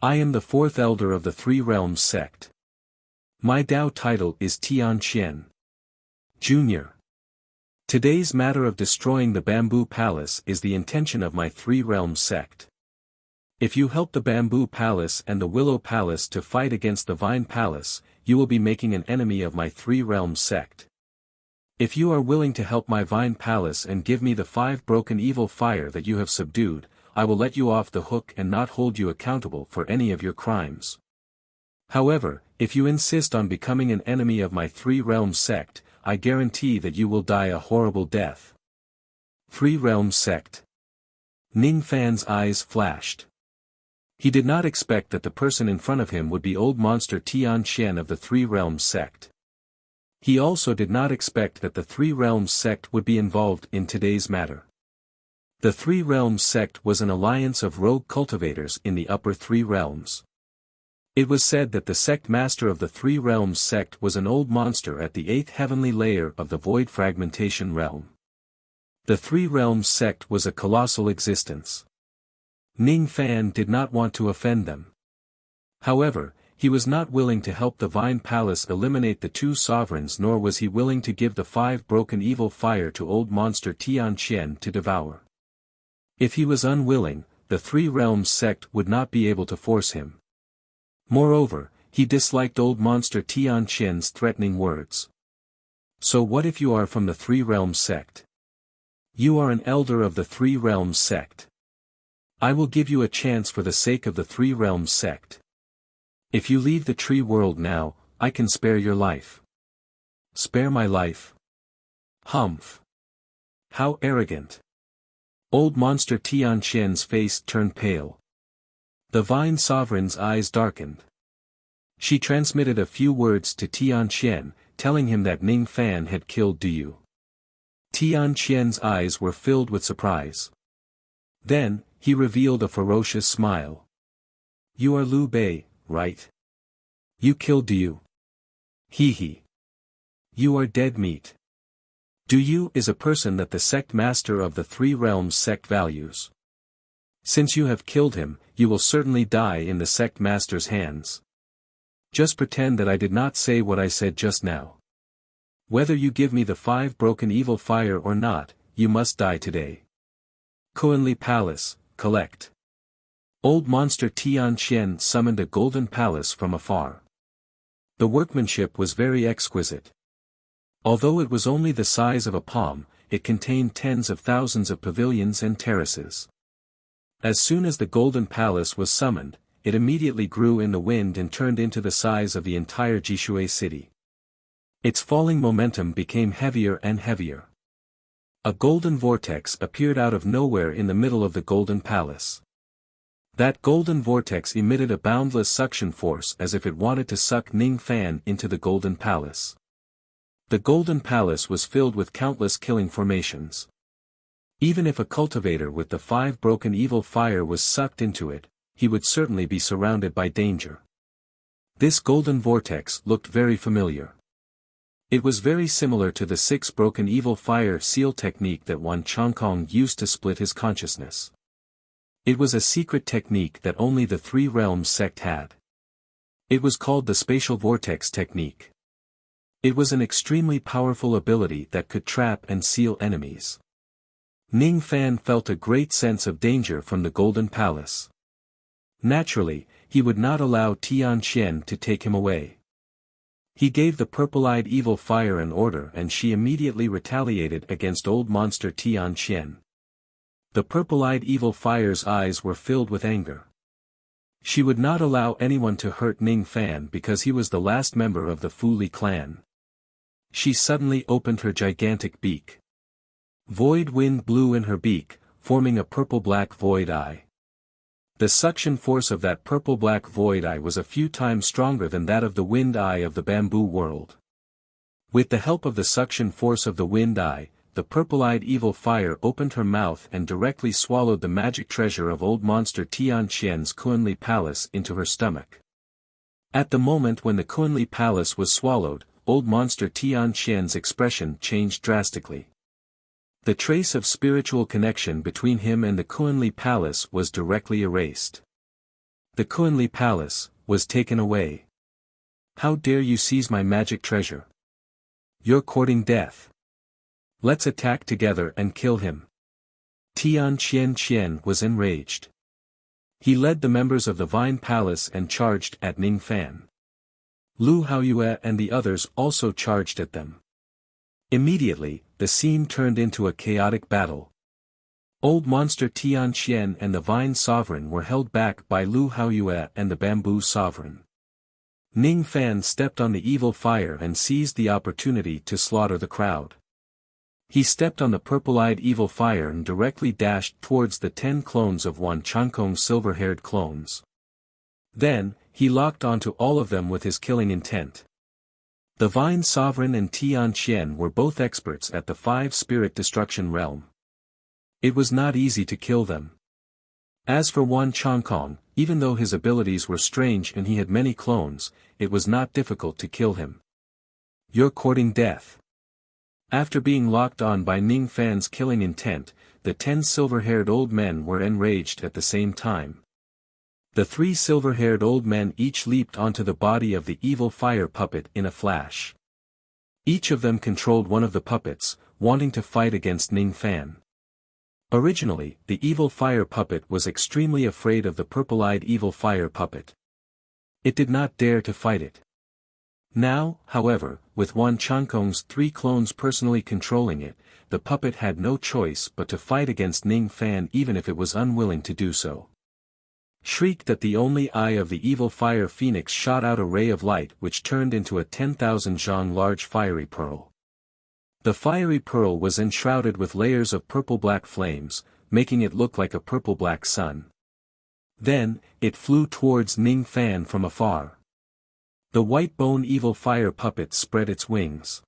Speaker 1: I am the 4th elder of the 3 realms sect. My Dao title is Tian Qian Jr. Today's matter of destroying the Bamboo Palace is the intention of my 3 realms sect. If you help the Bamboo Palace and the Willow Palace to fight against the Vine Palace, you will be making an enemy of my 3 realms sect. If you are willing to help my Vine Palace and give me the 5 broken evil fire that you have subdued, I will let you off the hook and not hold you accountable for any of your crimes. However, if you insist on becoming an enemy of my 3 realms sect, I guarantee that you will die a horrible death. 3 realms sect. Ning Fan's eyes flashed. He did not expect that the person in front of him would be old monster Tian Qian of the 3 realms sect. He also did not expect that the 3 realms sect would be involved in today's matter. The 3 realms sect was an alliance of rogue cultivators in the upper 3 realms. It was said that the sect master of the 3 realms sect was an old monster at the 8th heavenly layer of the void fragmentation realm. The 3 realms sect was a colossal existence. Ning Fan did not want to offend them. However, he was not willing to help the Vine Palace eliminate the 2 sovereigns, nor was he willing to give the 5 broken evil fire to old monster Tian Qian to devour. If he was unwilling, the 3 realms sect would not be able to force him. Moreover, he disliked old monster Tian Qian's threatening words. So what if you are from the 3 realms sect? You are an elder of the 3 realms sect. I will give you a chance for the sake of the 3 realms sect. If you leave the tree world now, I can spare your life. Spare my life? Humph. How arrogant. Old monster Tian Qian's face turned pale. The Vine Sovereign's eyes darkened. She transmitted a few words to Tian Qian, telling him that Ning Fan had killed Du. Tian Qian's eyes were filled with surprise. Then, he revealed a ferocious smile. You are Liu Bei, right? You killed Du. Hee hee. You are dead meat. Du is a person that the sect master of the 3 realms sect values. Since you have killed him, you will certainly die in the sect master's hands. Just pretend that I did not say what I said just now. Whether you give me the 5 broken evil fire or not, you must die today. Kuanli Palace, collect. Old monster Tian Qian summoned a golden palace from afar. The workmanship was very exquisite. Although it was only the size of a palm, it contained tens of thousands of pavilions and terraces. As soon as the golden palace was summoned, it immediately grew in the wind and turned into the size of the entire Jishui city. Its falling momentum became heavier and heavier. A golden vortex appeared out of nowhere in the middle of the golden palace. That golden vortex emitted a boundless suction force as if it wanted to suck Ning Fan into the golden palace. The golden palace was filled with countless killing formations. Even if a cultivator with the 5 broken evil fire was sucked into it, he would certainly be surrounded by danger. This golden vortex looked very familiar. It was very similar to the 6 broken evil fire seal technique that Wan Chongkong used to split his consciousness. It was a secret technique that only the 3 realms sect had. It was called the spatial vortex technique. It was an extremely powerful ability that could trap and seal enemies. Ning Fan felt a great sense of danger from the Golden Palace. Naturally, he would not allow Tian Qian to take him away. He gave the purple-eyed evil fire an order and she immediately retaliated against old monster Tian Qian. The purple-eyed evil fire's eyes were filled with anger. She would not allow anyone to hurt Ning Fan because he was the last member of the Fu Li clan. She suddenly opened her gigantic beak. Void wind blew in her beak, forming a purple-black void eye. The suction force of that purple-black void eye was a few times stronger than that of the wind eye of the bamboo world. With the help of the suction force of the wind eye, the purple-eyed evil fire opened her mouth and directly swallowed the magic treasure of old monster Tian Qian's Kunli Palace into her stomach. At the moment when the Kunli Palace was swallowed, old monster Tian Qian's expression changed drastically. The trace of spiritual connection between him and the Kunli Palace was directly erased. The Kunli Palace was taken away. How dare you seize my magic treasure? You're courting death. Let's attack together and kill him. Tian Qian was enraged. He led the members of the Vine Palace and charged at Ning Fan. Lu Haoyue and the others also charged at them. Immediately, the scene turned into a chaotic battle. Old monster Tian Qian and the Vine Sovereign were held back by Lu Haoyue and the Bamboo Sovereign. Ning Fan stepped on the evil fire and seized the opportunity to slaughter the crowd. He stepped on the purple-eyed evil fire and directly dashed towards the 10 clones of Wan Chongkong's silver-haired clones. Then, he locked onto all of them with his killing intent. The Vine Sovereign and Tian Qian were both experts at the 5-spirit destruction realm. It was not easy to kill them. As for Wan Chongkong, even though his abilities were strange and he had many clones, it was not difficult to kill him. You're courting death. After being locked on by Ning Fan's killing intent, the 10 silver-haired old men were enraged at the same time. The 3 silver-haired old men each leaped onto the body of the evil fire puppet in a flash. Each of them controlled one of the puppets, wanting to fight against Ning Fan. Originally, the evil fire puppet was extremely afraid of the purple-eyed evil fire puppet. It did not dare to fight it. Now, however, with Wan Chongkong's 3 clones personally controlling it, the puppet had no choice but to fight against Ning Fan even if it was unwilling to do so. Shrieked that the only eye of the evil fire phoenix shot out a ray of light which turned into a 10,000 zhang large fiery pearl. The fiery pearl was enshrouded with layers of purple-black flames, making it look like a purple-black sun. Then, it flew towards Ning Fan from afar. The white bone evil fire puppet spread its wings.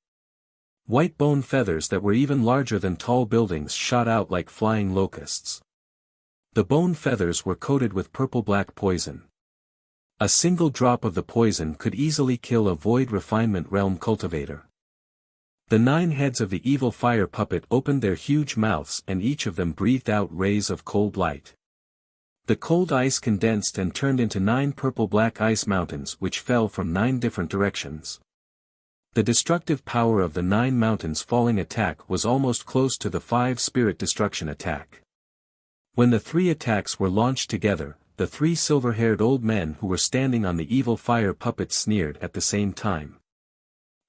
Speaker 1: White bone feathers that were even larger than tall buildings shot out like flying locusts. The bone feathers were coated with purple-black poison. A single drop of the poison could easily kill a void refinement realm cultivator. The 9 heads of the evil fire puppet opened their huge mouths and each of them breathed out rays of cold light. The cold ice condensed and turned into 9 purple-black ice mountains which fell from 9 different directions. The destructive power of the 9 mountains falling attack was almost close to the 5-spirit destruction attack. When the 3 attacks were launched together, the 3 silver-haired old men who were standing on the evil fire puppet sneered at the same time.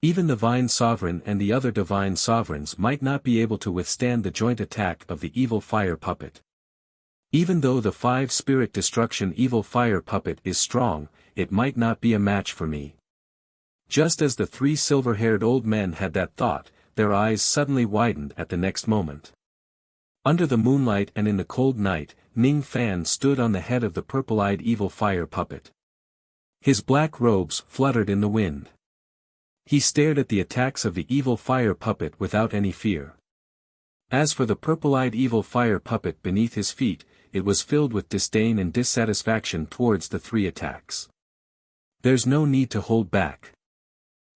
Speaker 1: Even the Vine Sovereign and the other Divine Sovereigns might not be able to withstand the joint attack of the evil fire puppet. Even though the 5-spirit destruction evil fire puppet is strong, it might not be a match for me. Just as the 3 silver-haired old men had that thought, their eyes suddenly widened at the next moment. Under the moonlight and in the cold night, Ning Fan stood on the head of the purple-eyed evil fire puppet. His black robes fluttered in the wind. He stared at the attacks of the evil fire puppet without any fear. As for the purple-eyed evil fire puppet beneath his feet, it was filled with disdain and dissatisfaction towards the 3 attacks. There's no need to hold back.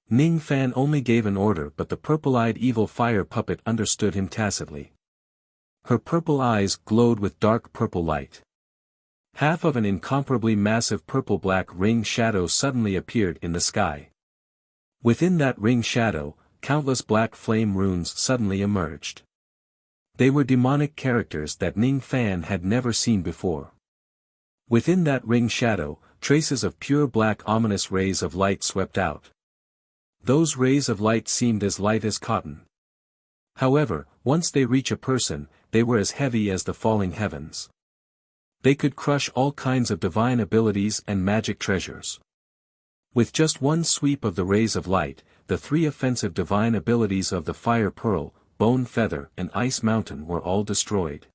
Speaker 1: Ning Fan only gave an order, but the purple-eyed evil fire puppet understood him tacitly. Her purple eyes glowed with dark purple light. Half of an incomparably massive purple-black ring shadow suddenly appeared in the sky. Within that ring shadow, countless black flame runes suddenly emerged. They were demonic characters that Ning Fan had never seen before. Within that ring shadow, traces of pure black ominous rays of light swept out. Those rays of light seemed as light as cotton. However, once they reach a person, they were as heavy as the falling heavens. They could crush all kinds of divine abilities and magic treasures. With just one sweep of the rays of light, the 3 offensive divine abilities of the Fire Pearl, Bone Feather and Ice Mountain were all destroyed.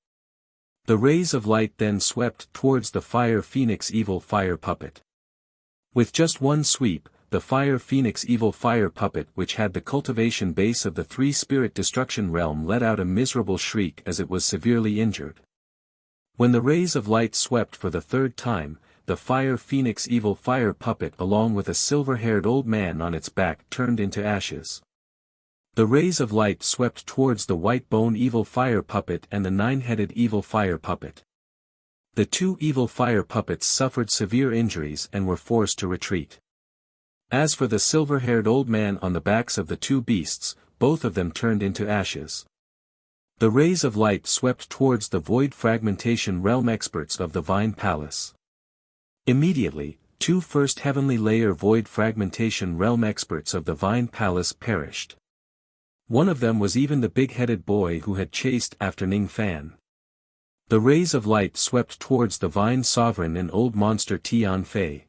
Speaker 1: The rays of light then swept towards the Fire Phoenix evil fire puppet. With just one sweep, the Fire Phoenix evil fire puppet, which had the cultivation base of the 3-spirit destruction realm, let out a miserable shriek as it was severely injured. When the rays of light swept for the 3rd time, the Fire Phoenix evil fire puppet along with a silver-haired old man on its back turned into ashes. The rays of light swept towards the White Bone evil fire puppet and the 9-headed evil fire puppet. The 2 evil fire puppets suffered severe injuries and were forced to retreat. As for the silver-haired old man on the backs of the 2 beasts, both of them turned into ashes. The rays of light swept towards the void fragmentation realm experts of the Vine Palace. Immediately, 2 first heavenly layer void fragmentation realm experts of the Vine Palace perished. One of them was even the big-headed boy who had chased after Ning Fan. The rays of light swept towards the Vine Sovereign and old monster Tian Fei.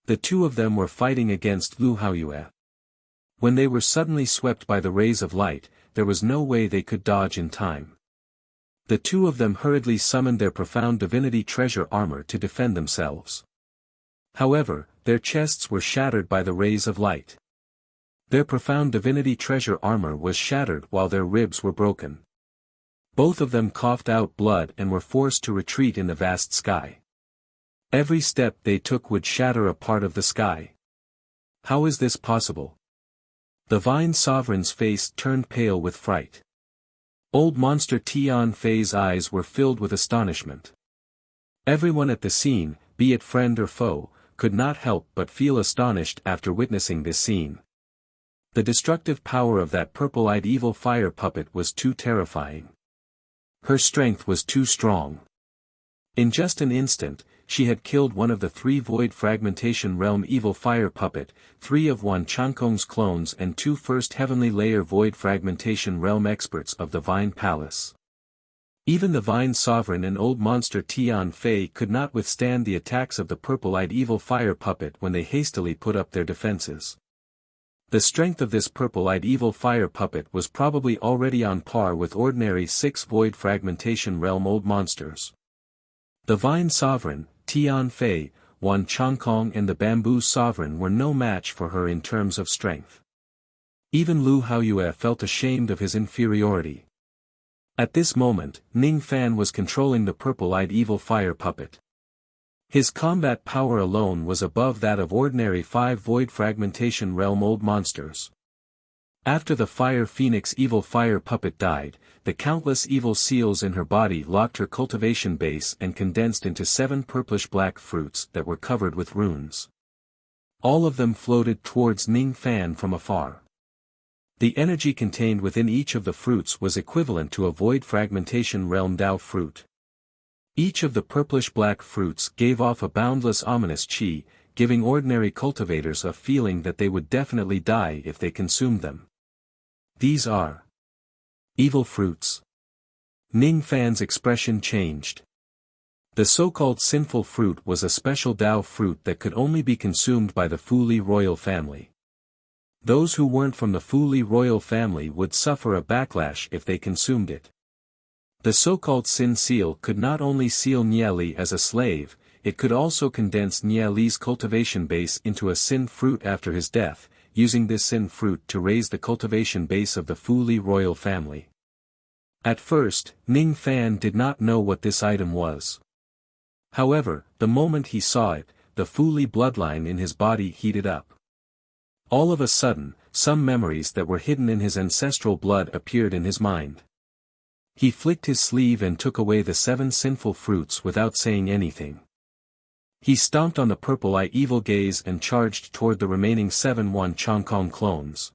Speaker 1: The 2 of them were fighting against Lu Haoyue. When they were suddenly swept by the rays of light, there was no way they could dodge in time. The 2 of them hurriedly summoned their profound divinity treasure armor to defend themselves. However, their chests were shattered by the rays of light. Their profound divinity treasure armor was shattered while their ribs were broken. Both of them coughed out blood and were forced to retreat in the vast sky. Every step they took would shatter a part of the sky. How is this possible? The Vine Sovereign's face turned pale with fright. Old monster Tian Fei's eyes were filled with astonishment. Everyone at the scene, be it friend or foe, could not help but feel astonished after witnessing this scene. The destructive power of that purple-eyed evil fire puppet was too terrifying. Her strength was too strong. In just an instant, she had killed one of the 3 void fragmentation realm evil fire puppet, 3 of Wan Changkong's clones and 2 first heavenly layer void fragmentation realm experts of the Vine Palace. Even the Vine Sovereign and old monster Tian Fei could not withstand the attacks of the purple-eyed evil fire puppet when they hastily put up their defenses. The strength of this purple-eyed evil fire puppet was probably already on par with ordinary 6 void fragmentation realm old monsters. The Vine Sovereign, Tian Fei, Wan Changkong and the Bamboo Sovereign were no match for her in terms of strength. Even Lu Haoyue felt ashamed of his inferiority. At this moment, Ning Fan was controlling the purple-eyed evil fire puppet. His combat power alone was above that of ordinary 5 void fragmentation realm old monsters. After the Fire Phoenix evil fire puppet died, the countless evil seals in her body locked her cultivation base and condensed into 7 purplish-black fruits that were covered with runes. All of them floated towards Ning Fan from afar. The energy contained within each of the fruits was equivalent to a void fragmentation realm Dao fruit. Each of the purplish-black fruits gave off a boundless ominous qi, giving ordinary cultivators a feeling that they would definitely die if they consumed them. These are evil fruits. Ning Fan's expression changed. The so-called sinful fruit was a special Dao fruit that could only be consumed by the Fuli royal family. Those who weren't from the Fuli royal family would suffer a backlash if they consumed it. The so-called sin seal could not only seal Niali as a slave, it could also condense Niali's cultivation base into a sin fruit after his death, using this sin fruit to raise the cultivation base of the Fuli royal family. At first, Ning Fan did not know what this item was. However, the moment he saw it, the Fuli bloodline in his body heated up. All of a sudden, some memories that were hidden in his ancestral blood appeared in his mind. He flicked his sleeve and took away the 7 sinful fruits without saying anything. He stomped on the purple eye evil gaze and charged toward the remaining 7 Wan Chongkong clones.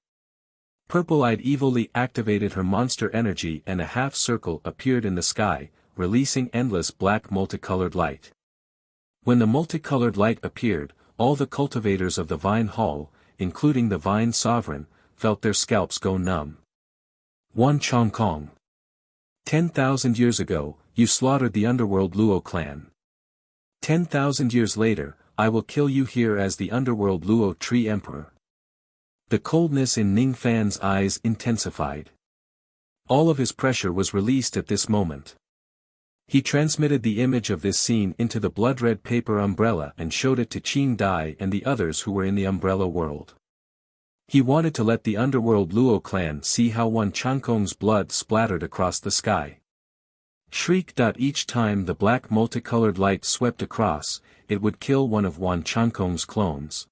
Speaker 1: Purple-eyed evilly activated her monster energy and a half circle appeared in the sky, releasing endless black multicolored light. When the multicolored light appeared, all the cultivators of the Vine Hall, including the Vine Sovereign, felt their scalps go numb. Wan Chongkong. 10,000 years ago, you slaughtered the underworld Luo clan. 10,000 years later, I will kill you here as the underworld Luo Tree Emperor. The coldness in Ning Fan's eyes intensified. All of his pressure was released at this moment. He transmitted the image of this scene into the blood-red paper umbrella and showed it to Qin Dai and the others who were in the umbrella world. He wanted to let the underworld Luo clan see how Wan Chongkong's blood splattered across the sky. Shriek. Each time the black multicolored light swept across, it would kill one of Wan Chongkong's clones.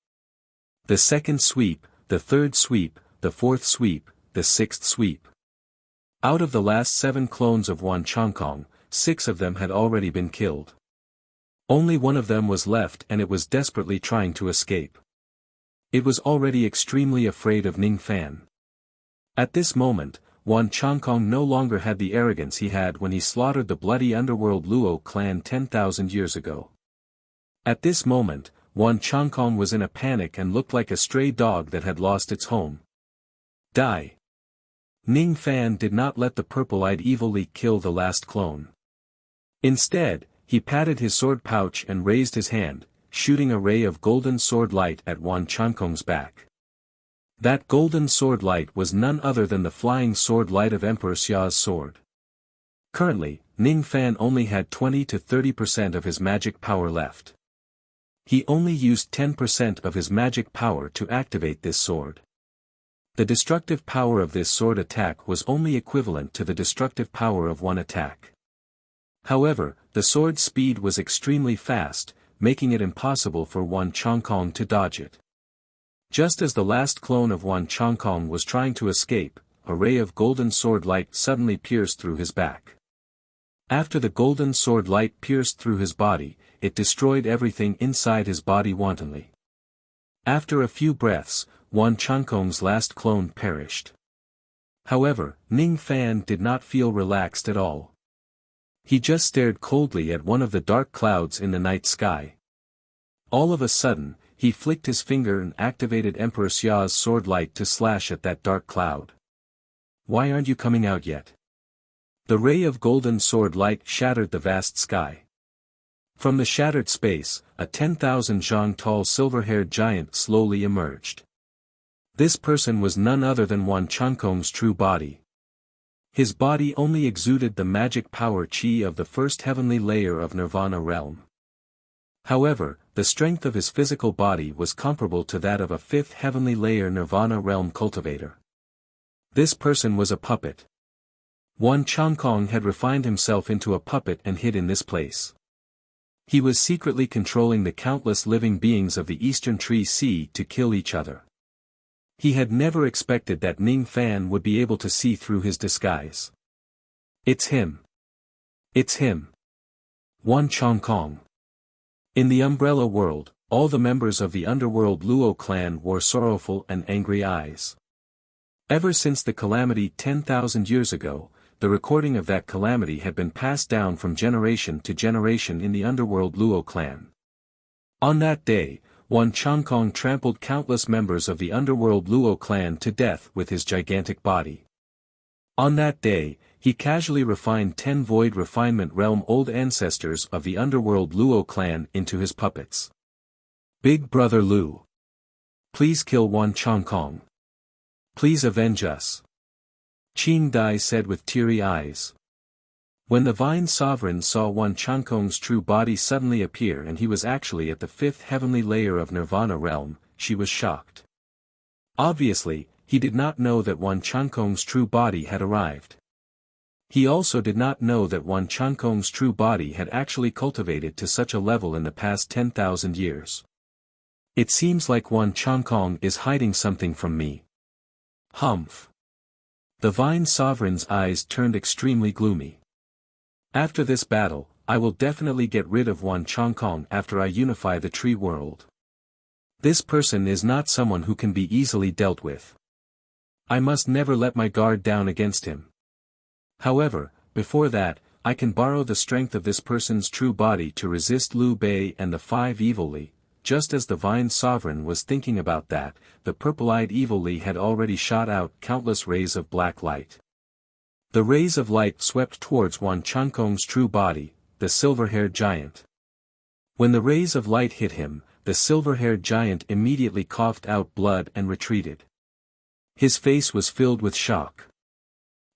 Speaker 1: The second sweep, the third sweep, the fourth sweep, the sixth sweep. Out of the last 7 clones of Wan Chongkong, 6 of them had already been killed. Only one of them was left and it was desperately trying to escape. It was already extremely afraid of Ning Fan. At this moment, Wan Chongkong no longer had the arrogance he had when he slaughtered the bloody underworld Luo clan 10,000 years ago. At this moment, Wan Chongkong was in a panic and looked like a stray dog that had lost its home. Die. Ning Fan did not let the purple-eyed evilly kill the last clone. Instead, he patted his sword pouch and raised his hand, shooting a ray of golden sword light at Wan Chongkong's back. That golden sword light was none other than the flying sword light of Emperor Xia's sword. Currently, Ning Fan only had 20 to 30% of his magic power left. He only used 10% of his magic power to activate this sword. The destructive power of this sword attack was only equivalent to the destructive power of one attack. However, the sword's speed was extremely fast, making it impossible for Wan Chongkong to dodge it. Just as the last clone of Wan Chongkong was trying to escape, a ray of golden sword light suddenly pierced through his back. After the golden sword light pierced through his body, it destroyed everything inside his body wantonly. After a few breaths, Wan Chongkong's last clone perished. However, Ning Fan did not feel relaxed at all. He just stared coldly at one of the dark clouds in the night sky. All of a sudden, he flicked his finger and activated Emperor Xia's sword light to slash at that dark cloud. Why aren't you coming out yet? The ray of golden sword light shattered the vast sky. From the shattered space, a 10,000 zhang tall silver-haired giant slowly emerged. This person was none other than Wan Chongkong's true body. His body only exuded the magic power qi of the first heavenly layer of Nirvana realm. However, the strength of his physical body was comparable to that of a 5th heavenly layer Nirvana realm cultivator. This person was a puppet. Wan Chongkong had refined himself into a puppet and hid in this place. He was secretly controlling the countless living beings of the Eastern Tree Sea to kill each other. He had never expected that Ning Fan would be able to see through his disguise. It's him. It's him. Wan Chongkong. In the Umbrella World, all the members of the underworld Luo clan wore sorrowful and angry eyes. Ever since the calamity 10,000 years ago, the recording of that calamity had been passed down from generation to generation in the underworld Luo clan. On that day, Wan Chongkong trampled countless members of the underworld Luo clan to death with his gigantic body. On that day, he casually refined 10 Void Refinement Realm old ancestors of the underworld Luo clan into his puppets. Big Brother Lu. Please kill Wan Chongkong. Please avenge us. Qing Dai said with teary eyes. When the Vine Sovereign saw Wan Chongkong's true body suddenly appear and he was actually at the 5th heavenly layer of Nirvana realm, she was shocked. Obviously, he did not know that Wan Chongkong's true body had arrived. He also did not know that Wan Chongkong's true body had actually cultivated to such a level in the past 10,000 years. It seems like Wan Chongkong is hiding something from me. Humph. The Vine Sovereign's eyes turned extremely gloomy. After this battle, I will definitely get rid of Wan Chongkong after I unify the tree world. This person is not someone who can be easily dealt with. I must never let my guard down against him. However, before that, I can borrow the strength of this person's true body to resist Liu Bei and the 5 Evil Li. Just as the Vine Sovereign was thinking about that, the purple-eyed Evil Li had already shot out countless rays of black light. The rays of light swept towards Wan Chongkong's true body, the silver-haired giant. When the rays of light hit him, the silver-haired giant immediately coughed out blood and retreated. His face was filled with shock.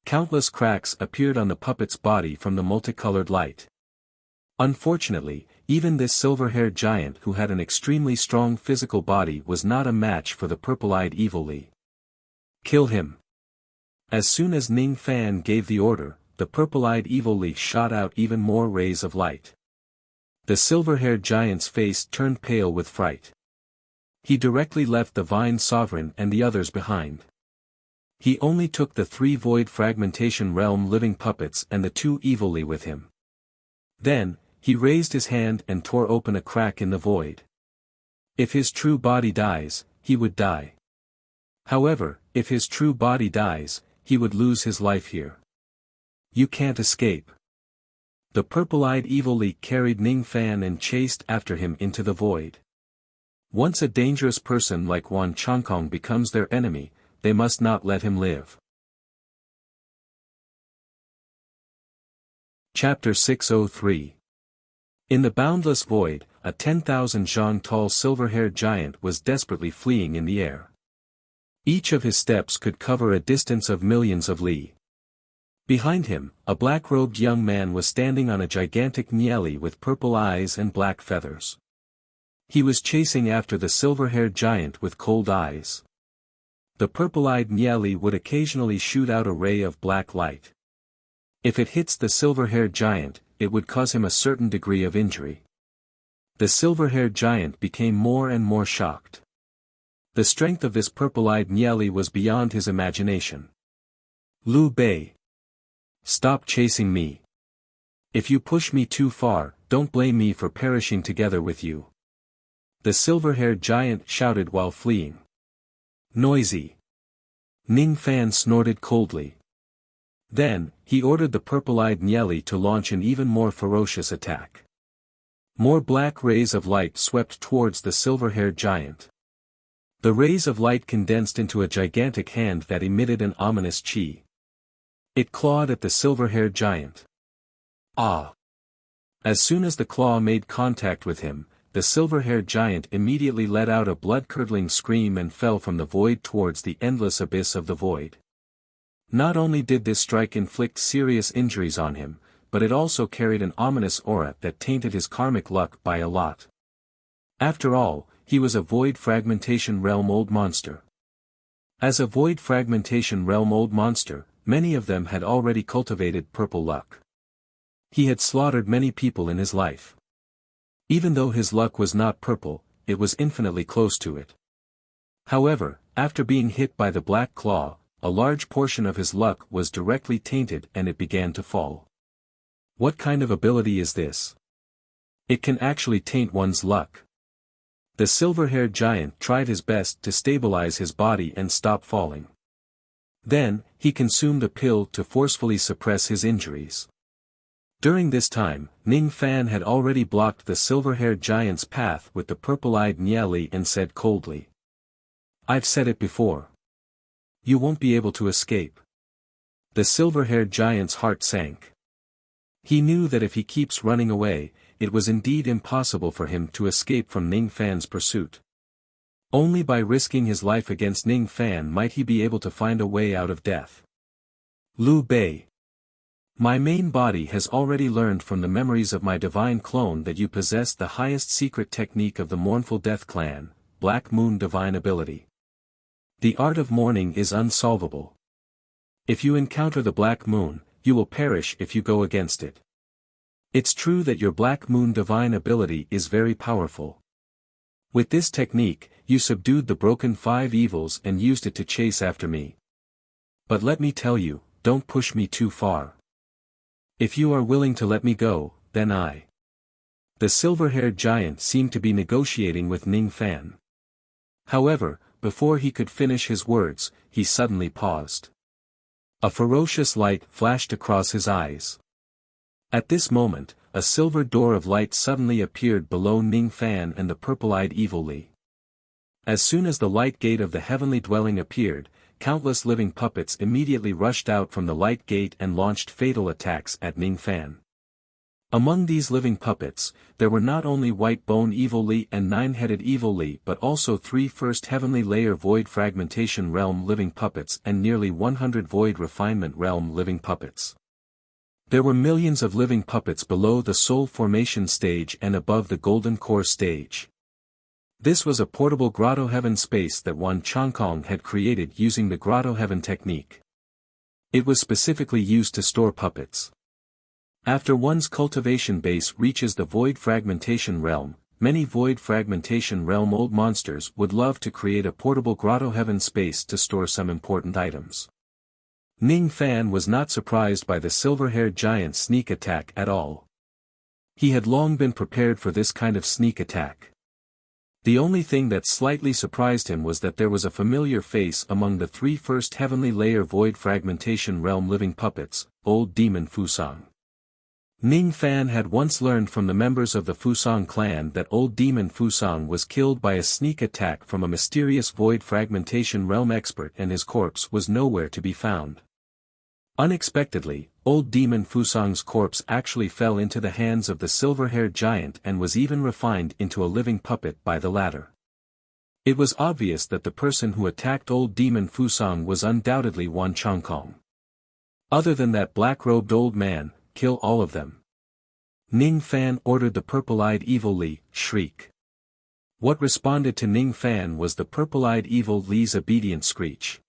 Speaker 1: Countless cracks appeared on the puppet's body from the multicolored light. Unfortunately, even this silver-haired giant who had an extremely strong physical body was not a match for the purple-eyed Evil Li. Kill him. As soon as Ning Fan gave the order, the purple-eyed Evil Li shot out even more rays of light. The silver-haired giant's face turned pale with fright. He directly left the Vine Sovereign and the others behind. He only took the 3 Void Fragmentation Realm living puppets and the 2 Evil Li with him. Then, he raised his hand and tore open a crack in the void. If his true body dies, he would die. However, if his true body dies, he would lose his life here. You can't escape. The purple-eyed Evil Li carried Ning Fan and chased after him into the void. Once a dangerous person like Wan Chongkong becomes their enemy, they must not let him live. Chapter 603. In the boundless void, a 10,000 zhang tall silver-haired giant was desperately fleeing in the air. Each of his steps could cover a distance of millions of li. Behind him, a black-robed young man was standing on a gigantic nieli with purple eyes and black feathers. He was chasing after the silver-haired giant with cold eyes. The purple-eyed nieli would occasionally shoot out a ray of black light. If it hits the silver-haired giant, it would cause him a certain degree of injury. The silver-haired giant became more and more shocked. The strength of this purple-eyed nieli was beyond his imagination. Liu Bei. Stop chasing me. If you push me too far, don't blame me for perishing together with you. The silver-haired giant shouted while fleeing. Noisy. Ning Fan snorted coldly. Then, he ordered the purple-eyed nieli to launch an even more ferocious attack. More black rays of light swept towards the silver-haired giant. The rays of light condensed into a gigantic hand that emitted an ominous chi. It clawed at the silver-haired giant. Ah! As soon as the claw made contact with him, the silver-haired giant immediately let out a blood-curdling scream and fell from the void towards the endless abyss of the void. Not only did this strike inflict serious injuries on him, but it also carried an ominous aura that tainted his karmic luck by a lot. After all, he was a Void Fragmentation Realm old monster. As a Void Fragmentation Realm old monster, many of them had already cultivated purple luck. He had slaughtered many people in his life. Even though his luck was not purple, it was infinitely close to it. However, after being hit by the black claw, a large portion of his luck was directly tainted and it began to fall. What kind of ability is this? It can actually taint one's luck. The silver-haired giant tried his best to stabilize his body and stop falling. Then, he consumed a pill to forcefully suppress his injuries. During this time, Ning Fan had already blocked the silver-haired giant's path with the purple-eyed nieli and said coldly. I've said it before. You won't be able to escape. The silver-haired giant's heart sank. He knew that if he keeps running away, it was indeed impossible for him to escape from Ning Fan's pursuit. Only by risking his life against Ning Fan might he be able to find a way out of death. Liu Bei. My main body has already learned from the memories of my divine clone that you possess the highest secret technique of the Mournful Death Clan, Black Moon Divine Ability. The art of mourning is unsolvable. If you encounter the Black Moon, you will perish if you go against it. It's true that your Black Moon Divine Ability is very powerful. With this technique, you subdued the broken 5 evils and used it to chase after me. But let me tell you, don't push me too far. If you are willing to let me go, then I. The silver-haired giant seemed to be negotiating with Ning Fan. However, before he could finish his words, he suddenly paused. A ferocious light flashed across his eyes. At this moment, a silver door of light suddenly appeared below Ning Fan and the purple-eyed Evil Li. As soon as the light gate of the heavenly dwelling appeared, countless living puppets immediately rushed out from the light gate and launched fatal attacks at Ning Fan. Among these living puppets, there were not only White Bone Evil Li and 9-headed Evil Li but also 3 first heavenly layer Void Fragmentation Realm living puppets and nearly 100 Void Refinement Realm living puppets. There were millions of living puppets below the Soul Formation stage and above the Golden Core stage. This was a portable Grotto Heaven space that Wan Chongkong had created using the Grotto Heaven technique. It was specifically used to store puppets. After one's cultivation base reaches the Void Fragmentation Realm, many Void Fragmentation Realm old monsters would love to create a portable Grotto Heaven space to store some important items. Ning Fan was not surprised by the silver-haired giant's sneak attack at all. He had long been prepared for this kind of sneak attack. The only thing that slightly surprised him was that there was a familiar face among the 3 first heavenly layer Void Fragmentation Realm living puppets, Old Demon Fusang. Ning Fan had once learned from the members of the Fusang clan that Old Demon Fusang was killed by a sneak attack from a mysterious Void Fragmentation Realm expert and his corpse was nowhere to be found. Unexpectedly, Old Demon Fusang's corpse actually fell into the hands of the silver-haired giant and was even refined into a living puppet by the latter. It was obvious that the person who attacked Old Demon Fusang was undoubtedly Wan Chongkong. Other than that black-robed old man, kill all of them. Ning Fan ordered the purple-eyed Evil Li, shriek. What responded to Ning Fan was the purple-eyed Evil Li's obedient screech.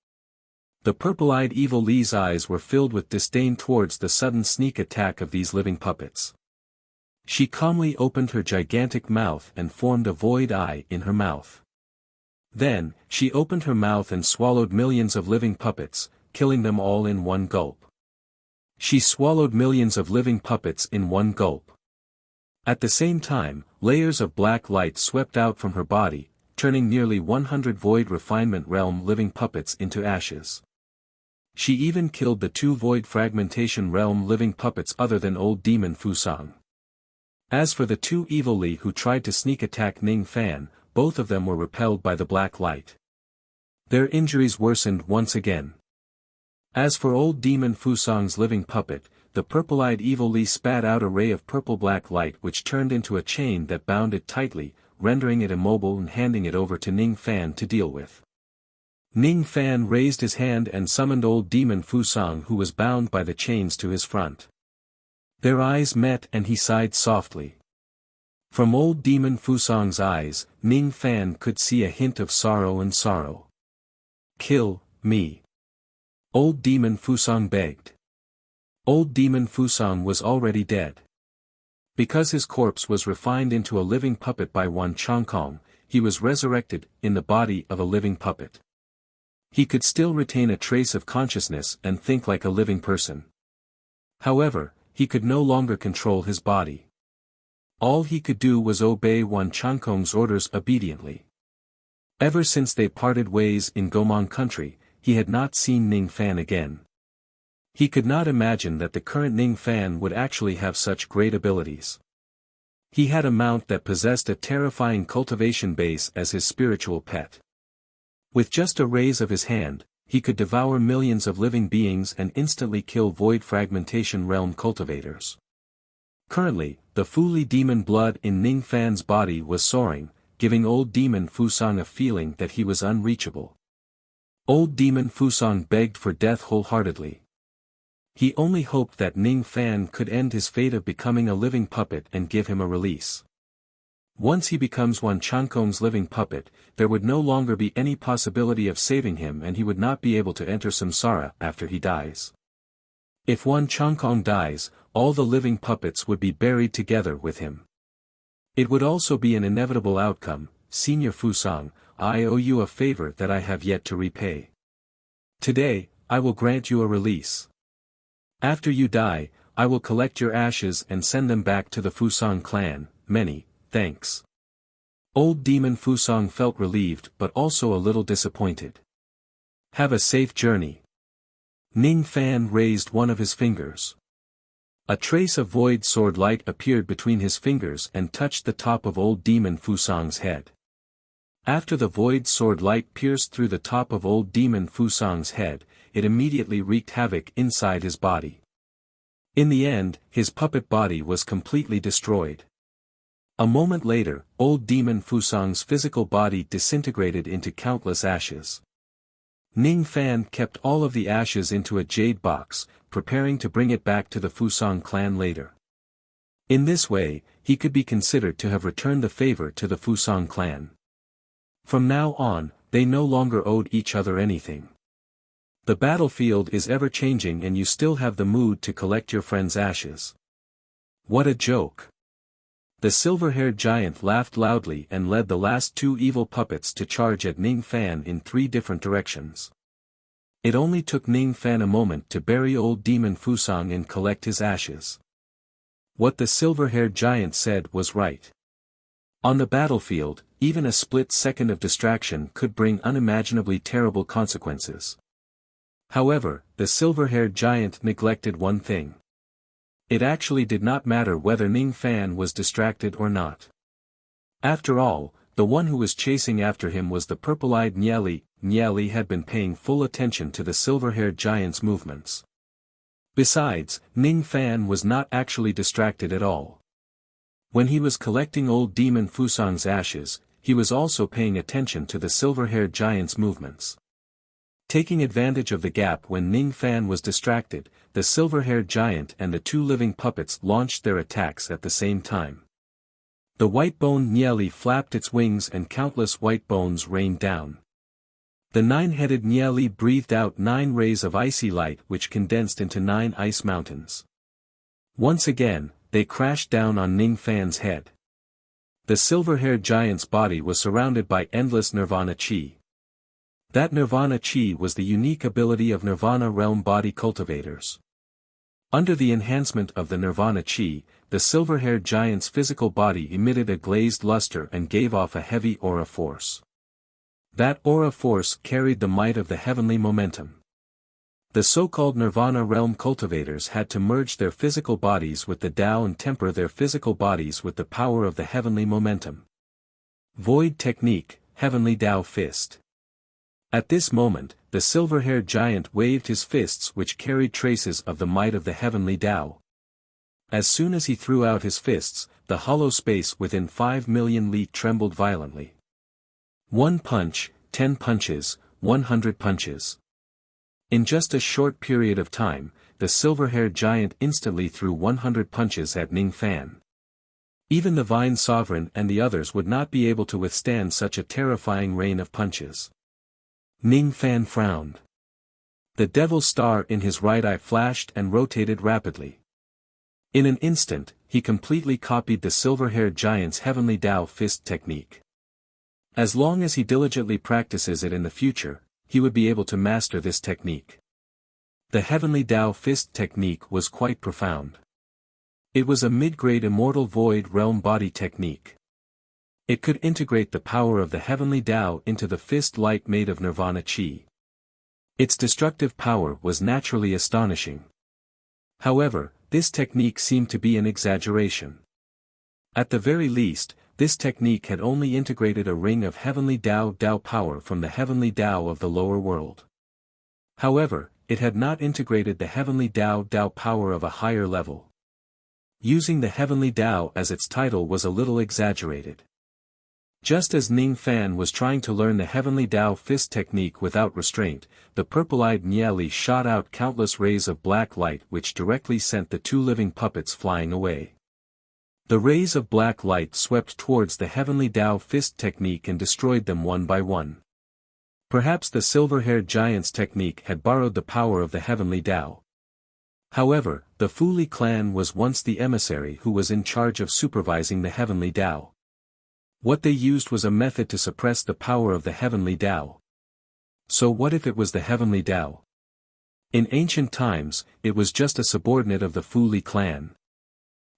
Speaker 1: The purple-eyed Evil Li's eyes were filled with disdain towards the sudden sneak attack of these living puppets. She calmly opened her gigantic mouth and formed a void eye in her mouth. Then, she opened her mouth and swallowed millions of living puppets, killing them all in one gulp. She swallowed millions of living puppets in one gulp. At the same time, layers of black light swept out from her body, turning nearly 100 Void Refinement Realm living puppets into ashes. She even killed the 2 Void Fragmentation Realm living puppets other than Old Demon Fusang. As for the 2 Evil Li who tried to sneak attack Ning Fan, both of them were repelled by the black light. Their injuries worsened once again. As for Old Demon Fusang's living puppet, the purple-eyed Evil Li spat out a ray of purple-black light which turned into a chain that bound it tightly, rendering it immobile and handing it over to Ning Fan to deal with. Ning Fan raised his hand and summoned Old Demon Fusang who was bound by the chains to his front. Their eyes met and he sighed softly. From Old Demon Fusang's eyes, Ning Fan could see a hint of sorrow and sorrow. Kill me. Old Demon Fusang begged. Old Demon Fusang was already dead. Because his corpse was refined into a living puppet by Wan Chongkong, he was resurrected in the body of a living puppet. He could still retain a trace of consciousness and think like a living person. However, he could no longer control his body. All he could do was obey Wan Chongkong's orders obediently. Ever since they parted ways in Gomong country, he had not seen Ning Fan again. He could not imagine that the current Ning Fan would actually have such great abilities. He had a mount that possessed a terrifying cultivation base as his spiritual pet. With just a raise of his hand, he could devour millions of living beings and instantly kill void fragmentation realm cultivators. Currently, the Fuli demon blood in Ning Fan's body was soaring, giving old demon Fusang a feeling that he was unreachable. Old demon Fusang begged for death wholeheartedly. He only hoped that Ning Fan could end his fate of becoming a living puppet and give him a release. Once he becomes Wan Changkong's living puppet, there would no longer be any possibility of saving him and he would not be able to enter samsara after he dies. If Wan Changkong dies, all the living puppets would be buried together with him. It would also be an inevitable outcome. Senior Fusang, I owe you a favor that I have yet to repay. Today, I will grant you a release. After you die, I will collect your ashes and send them back to the Fusang clan. Many thanks. Old demon Fusang felt relieved but also a little disappointed. Have a safe journey. Ning Fan raised one of his fingers. A trace of void sword light appeared between his fingers and touched the top of old demon Fusang's head. After the void sword light pierced through the top of old demon Fusang's head, it immediately wreaked havoc inside his body. In the end, his puppet body was completely destroyed. A moment later, old demon Fusang's physical body disintegrated into countless ashes. Ning Fan kept all of the ashes into a jade box, preparing to bring it back to the Fusang clan later. In this way, he could be considered to have returned the favor to the Fusang clan. From now on, they no longer owed each other anything. The battlefield is ever-changing and you still have the mood to collect your friend's ashes. What a joke! The silver-haired giant laughed loudly and led the last two evil puppets to charge at Ning Fan in 3 different directions. It only took Ning Fan a moment to bury old demon Fusang and collect his ashes. What the silver-haired giant said was right. On the battlefield, even a split second of distraction could bring unimaginably terrible consequences. However, the silver-haired giant neglected one thing. It actually did not matter whether Ning Fan was distracted or not. After all, the one who was chasing after him was the purple-eyed Nyeli. Nyeli had been paying full attention to the silver-haired giant's movements. Besides, Ning Fan was not actually distracted at all. When he was collecting old demon Fusang's ashes, he was also paying attention to the silver-haired giant's movements. Taking advantage of the gap when Ning Fan was distracted, the silver-haired giant and the 2 living puppets launched their attacks at the same time. The white-boned Nyeli flapped its wings and countless white bones rained down. The 9-headed Nyeli breathed out 9 rays of icy light which condensed into 9 ice mountains. Once again, they crashed down on Ning Fan's head. The silver-haired giant's body was surrounded by endless Nirvana Chi. That Nirvana Chi was the unique ability of Nirvana realm body cultivators. Under the enhancement of the Nirvana Chi, the silver-haired giant's physical body emitted a glazed luster and gave off a heavy aura force. That aura force carried the might of the heavenly momentum. The so-called Nirvana realm cultivators had to merge their physical bodies with the Tao and temper their physical bodies with the power of the heavenly momentum. Void Technique, Heavenly Tao Fist. At this moment, the silver-haired giant waved his fists which carried traces of the might of the heavenly Tao. As soon as he threw out his fists, the hollow space within 5 million li trembled violently. 1 punch, 10 punches, 100 punches. In just a short period of time, the silver-haired giant instantly threw 100 punches at Ning Fan. Even the Vine Sovereign and the others would not be able to withstand such a terrifying rain of punches. Ning Fan frowned. The devil's star in his right eye flashed and rotated rapidly. In an instant, he completely copied the silver-haired giant's heavenly Tao fist technique. As long as he diligently practices it in the future, he would be able to master this technique. The heavenly Tao fist technique was quite profound. It was a mid-grade immortal void realm body technique. It could integrate the power of the heavenly Tao into the fist light made of Nirvana Chi. Its destructive power was naturally astonishing. However, this technique seemed to be an exaggeration. At the very least, this technique had only integrated a ring of heavenly Tao power from the heavenly Tao of the lower world. However, it had not integrated the heavenly Dao power of a higher level. Using the heavenly Dao as its title was a little exaggerated. Just as Ning Fan was trying to learn the heavenly Dao fist technique without restraint, the purple-eyed Nieli shot out countless rays of black light which directly sent the two living puppets flying away. The rays of black light swept towards the heavenly Dao fist technique and destroyed them one by one. Perhaps the silver-haired giant's technique had borrowed the power of the heavenly Dao. However, the Fu Li clan was once the emissary who was in charge of supervising the heavenly Dao. What they used was a method to suppress the power of the heavenly Dao. So what if it was the heavenly Dao? In ancient times, it was just a subordinate of the Fu Li clan.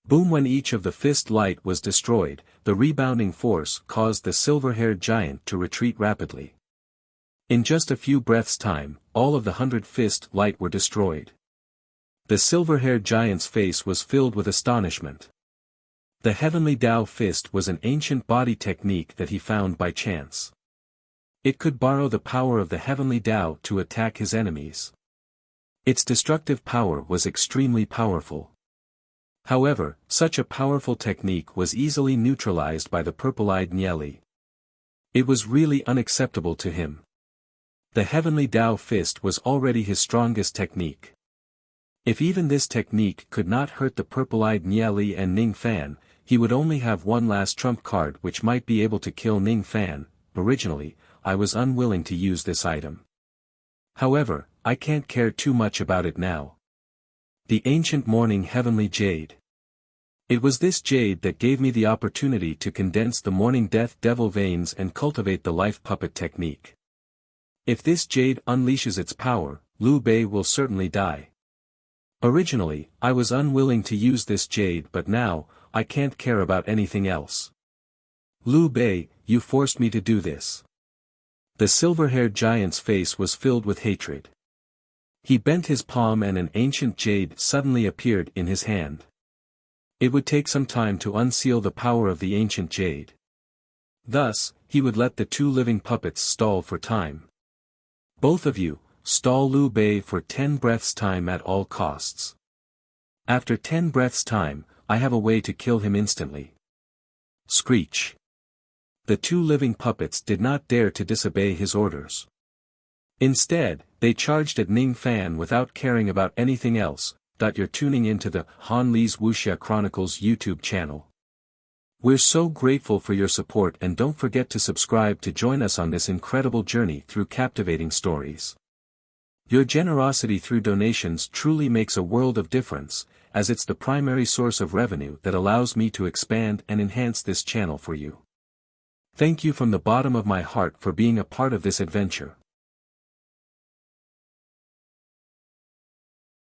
Speaker 1: Boom! When each of the fist light was destroyed, the rebounding force caused the silver-haired giant to retreat rapidly. In just a few breaths' time, all of the 100 fist light were destroyed. The silver-haired giant's face was filled with astonishment. The heavenly Dao fist was an ancient body technique that he found by chance. It could borrow the power of the heavenly Dao to attack his enemies. Its destructive power was extremely powerful. However, such a powerful technique was easily neutralized by the purple-eyed Nieli. It was really unacceptable to him. The heavenly Dao fist was already his strongest technique. If even this technique could not hurt the purple-eyed Nieli and Ning Fan, he would only have one last trump card which might be able to kill Ning Fan. Originally, I was unwilling to use this item. However, I can't care too much about it now. The ancient morning heavenly jade. It was this jade that gave me the opportunity to condense the morning death devil veins and cultivate the life puppet technique. If this jade unleashes its power, Liu Bei will certainly die. Originally, I was unwilling to use this jade, but now, I can't care about anything else. Liu Bei, you forced me to do this. The silver-haired giant's face was filled with hatred. He bent his palm and an ancient jade suddenly appeared in his hand. It would take some time to unseal the power of the ancient jade. Thus, he would let the two living puppets stall for time. Both of you, stall Liu Bei for 10 breaths' time at all costs. After 10 breaths' time, I have a way to kill him instantly. Screech. The two living puppets did not dare to disobey his orders. Instead, they charged at Ning Fan without caring about anything else. You're tuning into the Han Li's Wuxia Chronicles YouTube channel. We're so grateful for your support, and don't forget to subscribe to join us on this incredible journey through captivating stories. Your generosity through donations truly makes a world of difference, as it's the primary source of revenue that allows me to expand and enhance this channel for you. Thank you from the bottom of my heart for being a part of this adventure.